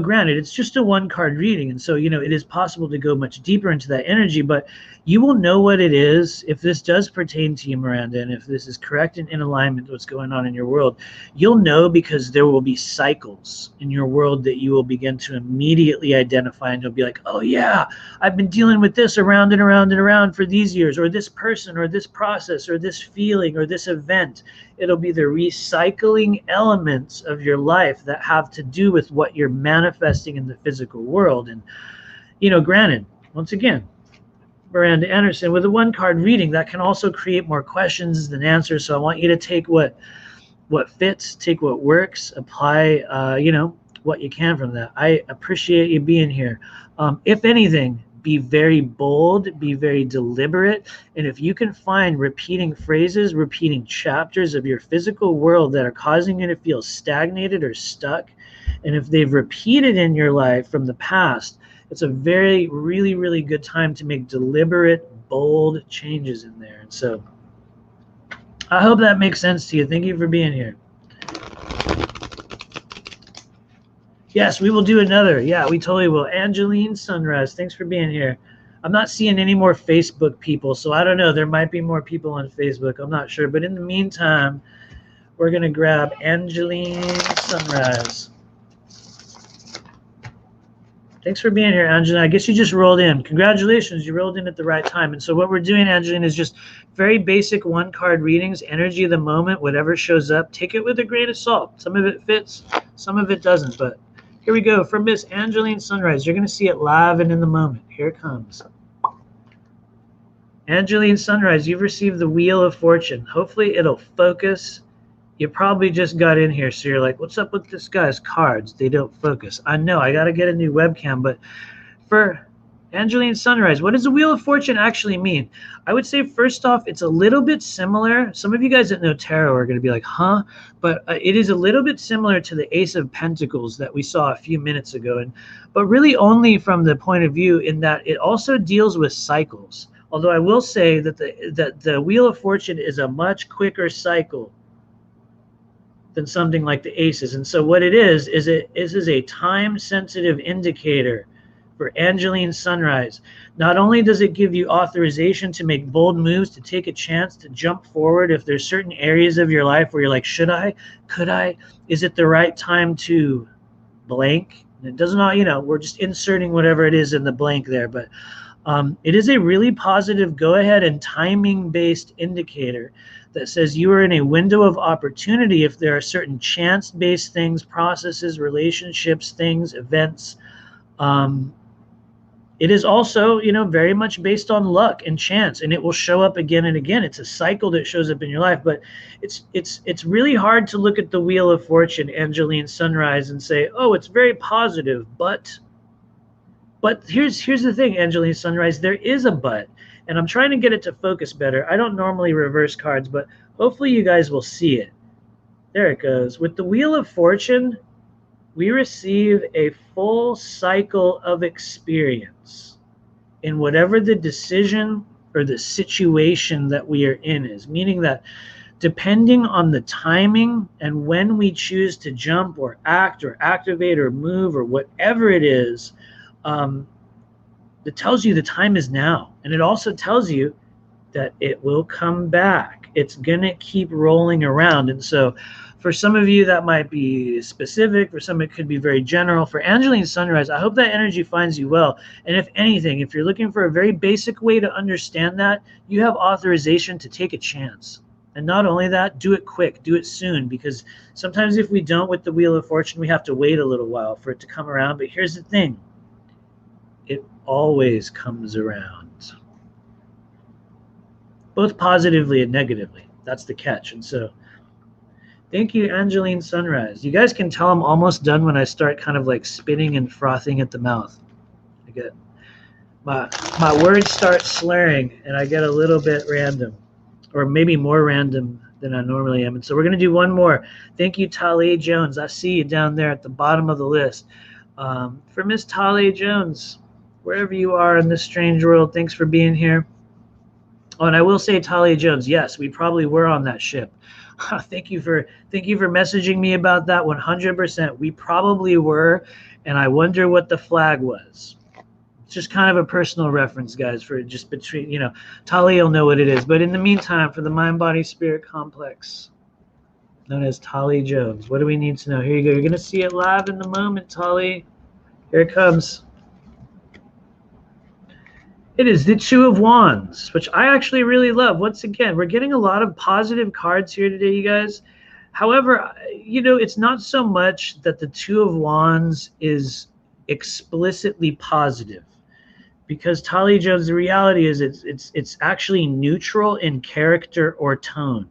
S1: granted, it's just a one-card reading. And so, it is possible to go much deeper into that energy, but you will know what it is if this does pertain to you, Miranda, and if this is correct and in alignment with what's going on in your world. You'll know because there will be cycles in your world that you will begin to immediately identify, and you'll be like, oh yeah, I've been dealing with this around and around and around for these years, or this person, or this process, or this feeling, or this event. It'll be the recycling elements of your life that have to do with what you're manifesting in the physical world. And, granted, once again, Miranda Anderson, with a one-card reading, that can also create more questions than answers. So I want you to take what fits, take what works, apply, what you can from that. I appreciate you being here. If anything, be very bold, be very deliberate. And if you can find repeating phrases, repeating chapters of your physical world that are causing you to feel stagnated or stuck, and if they've repeated in your life from the past, it's a very, really, really good time to make deliberate, bold changes in there. And so I hope that makes sense to you. Thank you for being here. Yes, we will do another. Yeah, we totally will. Angeline Sunrise, thanks for being here. I'm not seeing any more Facebook people, so I don't know. There might be more people on Facebook. I'm not sure. But in the meantime, we're going to grab Angeline Sunrise. Thanks for being here, Angeline. I guess you just rolled in. Congratulations, you rolled in at the right time. And so what we're doing, Angeline, is just very basic one-card readings, energy of the moment, whatever shows up. Take it with a grain of salt. Some of it fits, some of it doesn't, but here we go. From Miss Angeline Sunrise, you're going to see it live and in the moment. Here it comes. Angeline Sunrise, you've received the Wheel of Fortune. Hopefully it'll focus. You probably just got in here, so you're like, what's up with this guy's cards? They don't focus. I know, I got to get a new webcam, but for Angeline Sunrise, what does the Wheel of Fortune actually mean? I would say, first off, it's a little bit similar. Some of you guys that know tarot are going to be like, huh? But it is a little bit similar to the Ace of Pentacles that we saw a few minutes ago, but really only from the point of view in that it also deals with cycles. Although I will say that the Wheel of Fortune is a much quicker cycle than something like the Aces. And so what it is a time-sensitive indicator for Angeline Sunrise. Not only does it give you authorization to make bold moves, to take a chance, to jump forward if there's certain areas of your life where you're like, should I? Could I? Is it the right time to blank? And it doesn't all, we're just inserting whatever it is in the blank there, but it is a really positive go-ahead and timing-based indicator that says you are in a window of opportunity if there are certain chance-based things, processes, relationships, things, events. It is also, very much based on luck and chance, and it will show up again and again. It's a cycle that shows up in your life, but it's really hard to look at the Wheel of Fortune, Angeline Sunrise, and say, oh, it's very positive, but here's the thing, Angeline Sunrise, there is a but. And I'm trying to get it to focus better. I don't normally reverse cards, but hopefully you guys will see it. There it goes. With the Wheel of Fortune, we receive a full cycle of experience in whatever the decision or the situation that we are in is, meaning that depending on the timing and when we choose to jump or act or activate or move or whatever it is, it tells you the time is now. And it also tells you that it will come back. It's going to keep rolling around. And so for some of you, that might be specific. For some, it could be very general. For Angeline Sunrise, I hope that energy finds you well. And if anything, if you're looking for a very basic way to understand that, you have authorization to take a chance. And not only that, do it quick, do it soon, because sometimes if we don't with the Wheel of Fortune, we have to wait a little while for it to come around. But here's the thing, it always comes around, both positively and negatively. That's the catch. And so thank you, Angeline Sunrise. You guys can tell I'm almost done when I start kind of like spinning and frothing at the mouth. I get my words start slurring and I get a little bit random, or maybe more random than I normally am. And so we're going to do one more. Thank you, Talia Jones. I see you down there at the bottom of the list. For Miss Talia Jones, wherever you are in this strange world, thanks for being here. Oh, and I will say, Talia Jones, yes, we probably were on that ship. Thank you for messaging me about that. 100%. We probably were, and I wonder what the flag was. It's just kind of a personal reference, guys, for just between, you know, Talia will know what it is. But in the meantime, for the mind-body-spirit complex, known as Talia Jones, what do we need to know? Here you go. You're going to see it live in the moment, Talia. Here it comes. It is the Two of Wands, which I actually really love. Once again, we're getting a lot of positive cards here today, you guys. However, you know, it's not so much that the Two of Wands is explicitly positive, because Talia Jones, the reality is it's actually neutral in character or tone.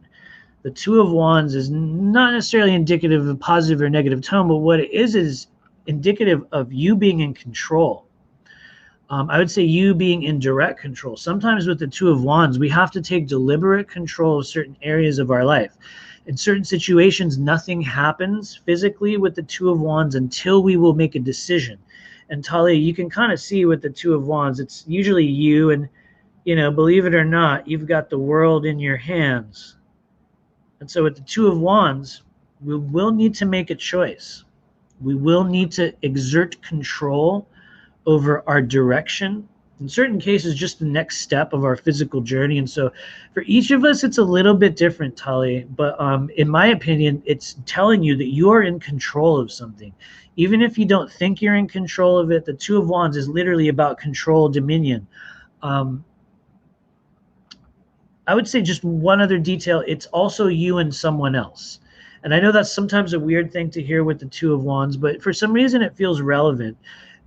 S1: The Two of Wands is not necessarily indicative of a positive or negative tone, but what it is indicative of you being in control. I would say you being in direct control. Sometimes with the Two of Wands, we have to take deliberate control of certain areas of our life. In certain situations, nothing happens physically with the Two of Wands until we will make a decision. And Talia, you can kind of see with the Two of Wands, it's usually you, and, you know, believe it or not, you've got the world in your hands. And so with the Two of Wands, we will need to make a choice. We will need to exert control over our direction, in certain cases just the next step of our physical journey. And so for each of us, it's a little bit different, Talia, but in my opinion, it's telling you that you are in control of something. Even if you don't think you're in control of it, the Two of Wands is literally about control, dominion. I would say just one other detail, it's also you and someone else. And I know that's sometimes a weird thing to hear with the Two of Wands, but for some reason it feels relevant.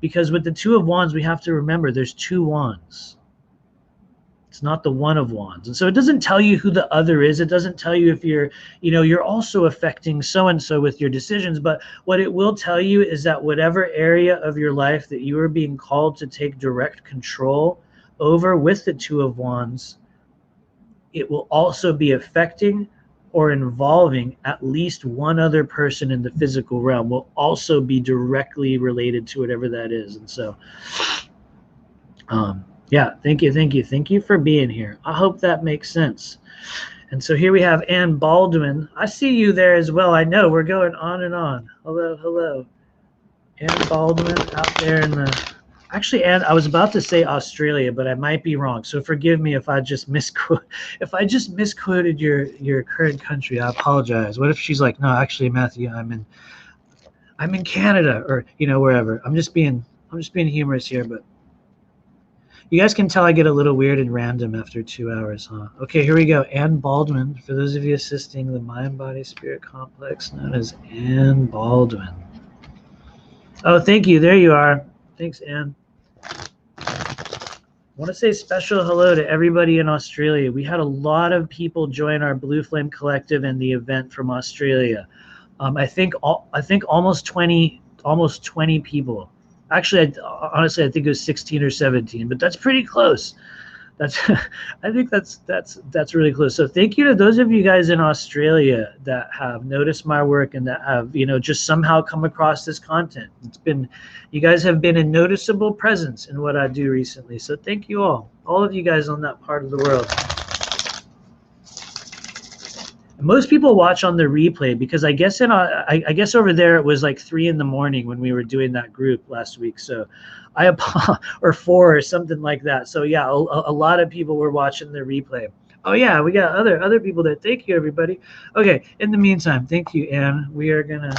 S1: Because with the Two of Wands, we have to remember there's two wands. It's not the One of Wands. And so it doesn't tell you who the other is. It doesn't tell you if you're, you know, you're also affecting so-and-so with your decisions. But what it will tell you is that whatever area of your life that you are being called to take direct control over with the Two of Wands, it will also be affecting or involving at least one other person in the physical realm, will also be directly related to whatever that is. And so, yeah, thank you for being here. I hope that makes sense. And so here we have Ann Baldwin. I see you there as well. I know we're going on and on. Hello. Ann Baldwin out there in the... Actually, Ann, I was about to say Australia, but I might be wrong. So forgive me if I just misquoted your current country. I apologize. What if she's like, no, actually, Matthew, I'm in Canada, or, you know, wherever. I'm just being humorous here, but you guys can tell I get a little weird and random after 2 hours, huh? Okay, here we go. Ann Baldwin, for those of you assisting the Mind Body Spirit Complex, known as Ann Baldwin. Oh, thank you. There you are. Thanks, Ann. I want to say special hello to everybody in Australia. We had a lot of people join our Blue Flame Collective and the event from Australia. I think almost 20 people. Actually, honestly, I think it was 16 or 17, but that's pretty close. That's I think that's really close. So thank you to those of you guys in Australia that have noticed my work and that have, just somehow come across this content. You guys have been a noticeable presence in what I do recently. So thank you all of you guys on that part of the world. Most people watch on the replay because I guess I guess over there it was like 3 a.m. when we were doing that group last week. So or 4 or something like that. So yeah, a lot of people were watching the replay. Oh yeah, we got other people there. Thank you, everybody. Okay, in the meantime, thank you, Anne. We're gonna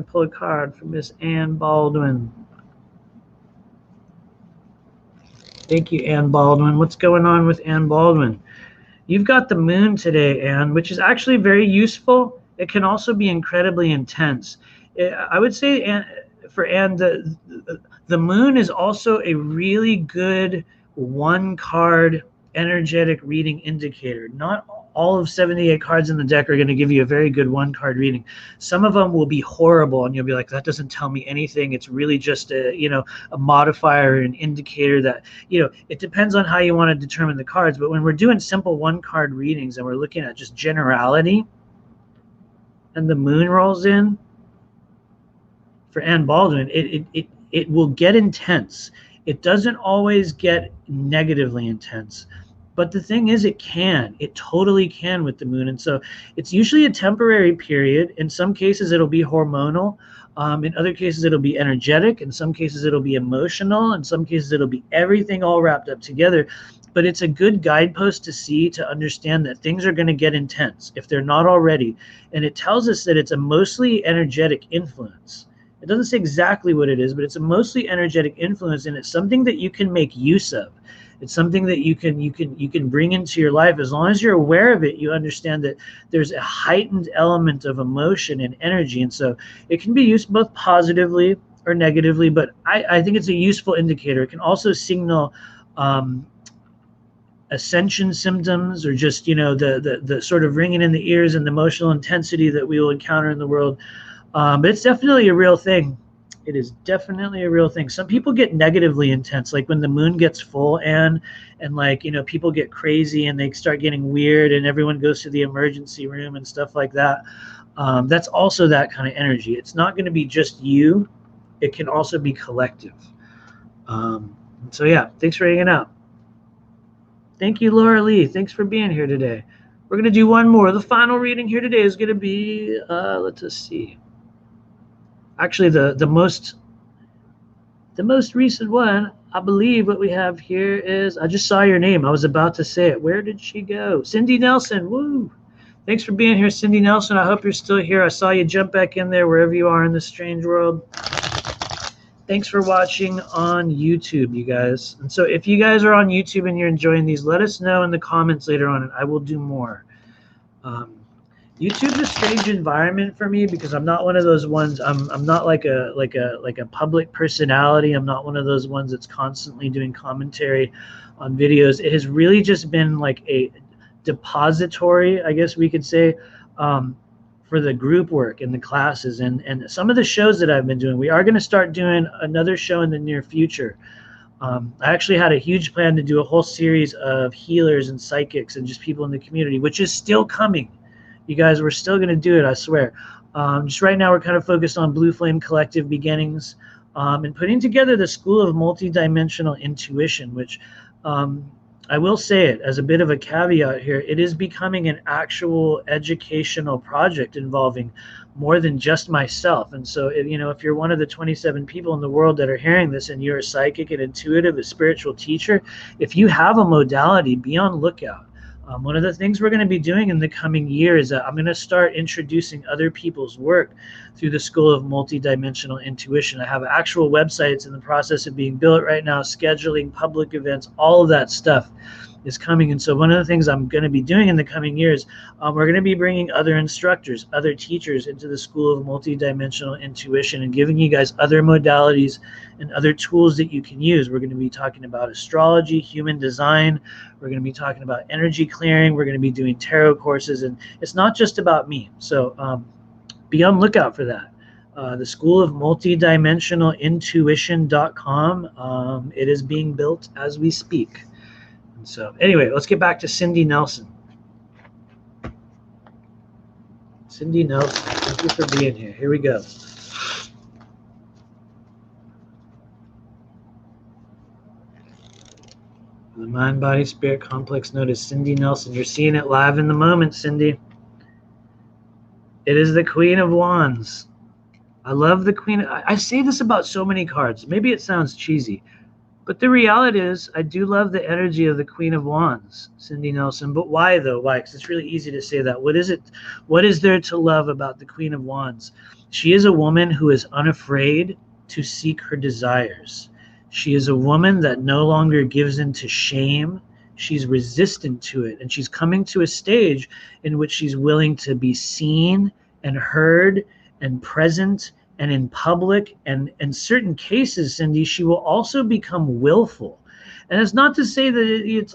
S1: pull a card from Miss Anne Baldwin. Thank you, Anne Baldwin. What's going on with Anne Baldwin? You've got the moon today, Anne, which is actually very useful. It can also be incredibly intense. I would say, for Anne, the moon is also a really good one-card energetic reading indicator. Not all of 78 cards in the deck are going to give you a very good one-card reading. Some of them will be horrible, and you'll be like, that doesn't tell me anything. It's really just a modifier, an indicator that, it depends on how you want to determine the cards. But when we're doing simple one-card readings and we're looking at just generality, and the moon rolls in, for Anne Baldwin, it will get intense. It doesn't always get negatively intense. But the thing is, it totally can with the moon. And so it's usually a temporary period. In some cases, it'll be hormonal. In other cases, it'll be energetic. In some cases, it'll be emotional. In some cases, it'll be everything all wrapped up together. But it's a good guidepost to see, to understand that things are going to get intense if they're not already. And it tells us that it's a mostly energetic influence. It doesn't say exactly what it is, but it's a mostly energetic influence, and it's something that you can make use of. It's something that you can bring into your life. As long as you're aware of it, you understand that there's a heightened element of emotion and energy. And so it can be used both positively or negatively, but I think it's a useful indicator. It can also signal ascension symptoms, or just, the sort of ringing in the ears and the emotional intensity that we will encounter in the world. But it's definitely a real thing. It is definitely a real thing. Some people get negatively intense, like when the moon gets full, and people get crazy and they start getting weird and everyone goes to the emergency room and stuff like that. That's also that kind of energy. It's not going to be just you. It can also be collective. So yeah, thanks for hanging out. Thank you, Laura Lee. Thanks for being here today. We're going to do one more. The final reading here today is going to be, let's just see. Actually, the most recent one, I believe what we have here is, I just saw your name. I was about to say it. Where did she go? Cindy Nelson. Woo. Thanks for being here, Cindy Nelson. I hope you're still here. I saw you jump back in there wherever you are in this strange world. Thanks for watching on YouTube, you guys. And so if you guys are on YouTube and you're enjoying these, let us know in the comments later on, and I will do more. YouTube's a strange environment for me because I'm not one of those ones. I'm not like a public personality. I'm not one of those ones that's constantly doing commentary on videos. It has really just been like a depository, I guess we could say, for the group work and the classes and some of the shows that I've been doing. We are going to start doing another show in the near future. I actually had a huge plan to do a whole series of healers and psychics and just people in the community, which is still coming. You guys, we're still going to do it, I swear. Just right now, we're kind of focused on Blue Flame Collective beginnings and putting together the School of Multidimensional Intuition, which I will say it as a bit of a caveat here. It is becoming an actual educational project involving more than just myself. And so, if you're one of the 27 people in the world that are hearing this and you're a psychic and intuitive, a spiritual teacher, if you have a modality, be on lookout. One of the things we're going to be doing in the coming year is that I'm going to start introducing other people's work through the School of Multidimensional Intuition. I have actual websites in the process of being built right now, scheduling public events, all of that stuff is coming. And so one of the things I'm going to be doing in the coming years, we're going to be bringing other instructors, other teachers into the School of Multidimensional Intuition and giving you guys other modalities and other tools that you can use. We're going to be talking about astrology, human design. We're going to be talking about energy clearing. We're going to be doing tarot courses. And it's not just about me. So be on lookout for that. the School of Multidimensional Intuition.com. It is being built as we speak. And so anyway, let's get back to Cindy Nelson. Cindy Nelson, thank you for being here. Here we go. The Mind, Body, Spirit Complex Node is Cindy Nelson. You're seeing it live in the moment, Cindy. It is the Queen of Wands. I love the Queen. I say this about so many cards. Maybe it sounds cheesy, but the reality is I do love the energy of the Queen of Wands, Cindy Nelson. But why, though? Why? Because it's really easy to say that. What is it? What is there to love about the Queen of Wands? She is a woman who is unafraid to seek her desires. She is a woman that no longer gives in to shame. She's resistant to it, and she's coming to a stage in which she's willing to be seen and heard and present and in public, and in certain cases, Cindy, she will also become willful. And it's not to say that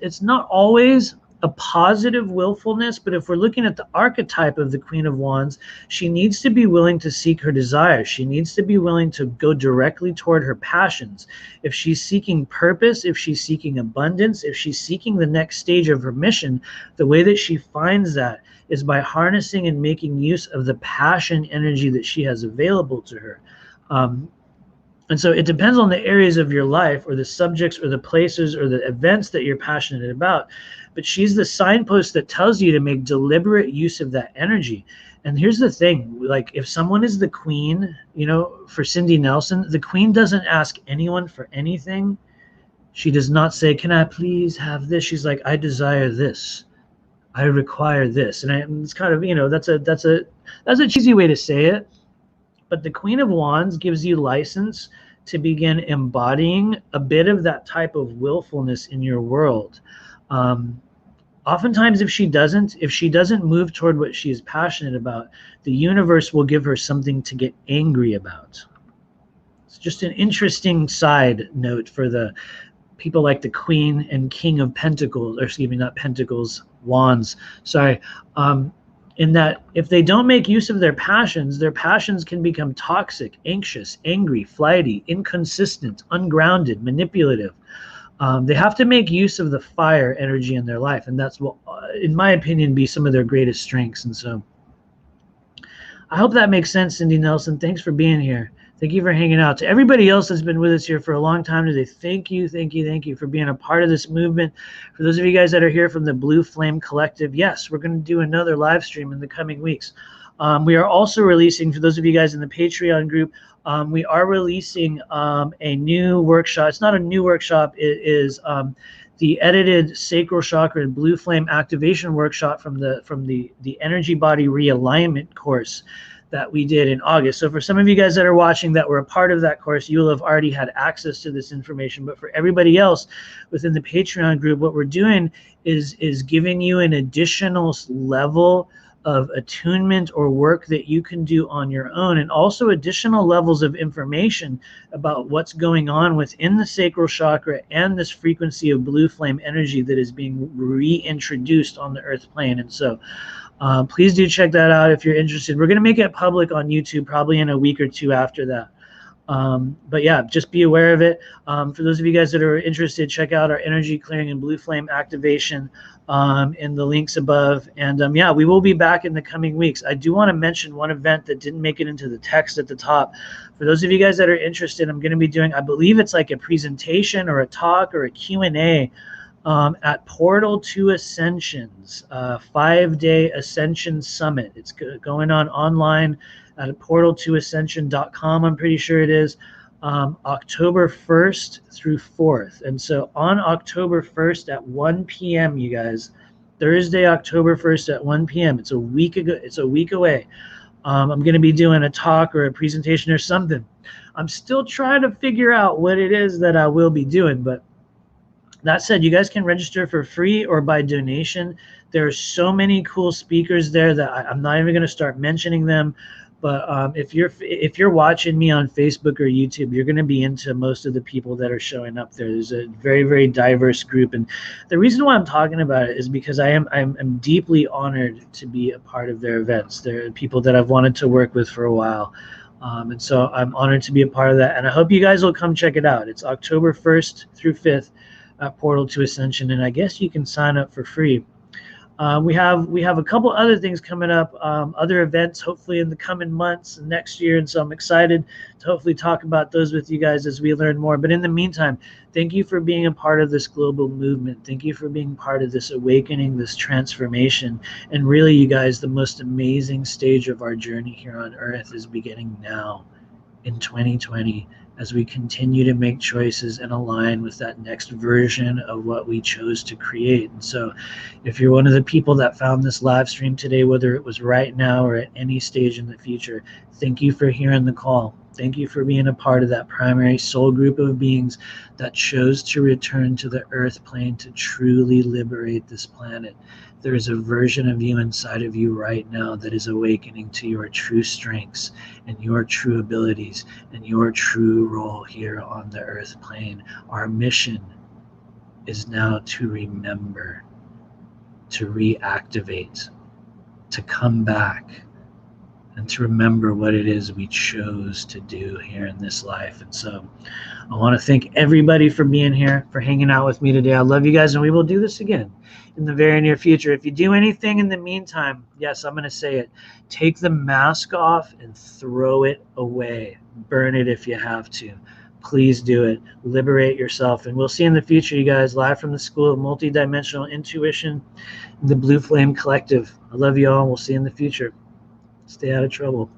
S1: it's not always a positive willfulness, but if we're looking at the archetype of the Queen of Wands, she needs to be willing to seek her desires. She needs to be willing to go directly toward her passions. If she's seeking purpose, if she's seeking abundance, if she's seeking the next stage of her mission, the way that she finds that is by harnessing and making use of the passion energy that she has available to her. And so it depends on the areas of your life or the subjects or the places or the events that you're passionate about. But she's the signpost that tells you to make deliberate use of that energy. And here's the thing, like if someone is the queen, you know, for Cindy Nelson, the queen doesn't ask anyone for anything. She does not say, can I please have this? She's like, I desire this. I require this. And it's kind of, you know, that's a cheesy way to say it. But the Queen of Wands gives you license to begin embodying a bit of that type of willfulness in your world. Oftentimes, if she doesn't move toward what she is passionate about, the universe will give her something to get angry about. It's just an interesting side note for the people like the Queen and King of Pentacles, or excuse me, not Pentacles, Wands. Sorry. In that if they don't make use of their passions can become toxic, anxious, angry, flighty, inconsistent, ungrounded, manipulative. They have to make use of the fire energy in their life, and that's what, in my opinion, be some of their greatest strengths. And so I hope that makes sense, Cindy Nelson. Thanks for being here. Thank you for hanging out. To everybody else that's been with us here for a long time today, thank you for being a part of this movement. For those of you guys that are here from the Blue Flame Collective, yes, we're going to do another live stream in the coming weeks. We are also releasing, for those of you guys in the Patreon group, we are releasing a new workshop. It's not a new workshop. It is the edited Sacral Chakra and Blue Flame Activation Workshop from the Energy Body Realignment course that we did in August. So for some of you guys that are watching that were a part of that course, you will have already had access to this information. But for everybody else within the Patreon group, what we're doing is giving you an additional level of attunement or work that you can do on your own, and also additional levels of information about what's going on within the sacral chakra and this frequency of blue flame energy that is being reintroduced on the earth plane. And so please do check that out if you're interested. We're going to make it public on YouTube probably in a week or two after that. But yeah, just be aware of it. For those of you guys that are interested, check out our energy clearing and blue flame activation in the links above. And yeah, we will be back in the coming weeks. I do want to mention one event that didn't make it into the text at the top. For those of you guys that are interested, I'm going to be doing, I believe it's like a presentation or a talk or a Q&A at Portal to Ascensions, 5-day Ascension Summit. It's going on online at portal2ascension.com, I'm pretty sure it is, October 1st through 4th. And so on October 1st at 1 p.m., you guys, Thursday, October 1st at 1 p.m., it's a week ago, it's a week away. I'm going to be doing a talk or a presentation or something. I'm still trying to figure out what it is that I will be doing, but that said, you guys can register for free or by donation. There are so many cool speakers there that I'm not even going to start mentioning them. But if you're watching me on Facebook or YouTube, you're going to be into most of the people that are showing up there. There's a very, very diverse group, and the reason why I'm talking about it is because I'm deeply honored to be a part of their events. They're people that I've wanted to work with for a while. And so I'm honored to be a part of that. And I hope you guys will come check it out. It's October 1st through 5th at Portal to Ascension. And I guess you can sign up for free. We have a couple other things coming up, other events hopefully in the coming months and next year, and so I'm excited to hopefully talk about those with you guys as we learn more. But in the meantime, thank you for being a part of this global movement. Thank you for being part of this awakening, this transformation, and really, you guys, the most amazing stage of our journey here on Earth is beginning now in 2020 as we continue to make choices and align with that next version of what we chose to create. And so if you're one of the people that found this live stream today, whether it was right now or at any stage in the future, thank you for hearing the call. Thank you for being a part of that primary soul group of beings that chose to return to the earth plane to truly liberate this planet. There is a version of you inside of you right now that is awakening to your true strengths and your true abilities and your true role here on the earth plane. Our mission is now to remember, to reactivate, to come back, and to remember what it is we chose to do here in this life. And so I want to thank everybody for being here, for hanging out with me today. I love you guys, and we will do this again in the very near future. If you do anything in the meantime, yes, I'm going to say it, take the mask off and throw it away. Burn it if you have to. Please do it. Liberate yourself. And we'll see in the future, you guys, live from the School of Multidimensional Intuition, the Blue Flame Collective. I love you all. We'll see you in the future. Stay out of trouble.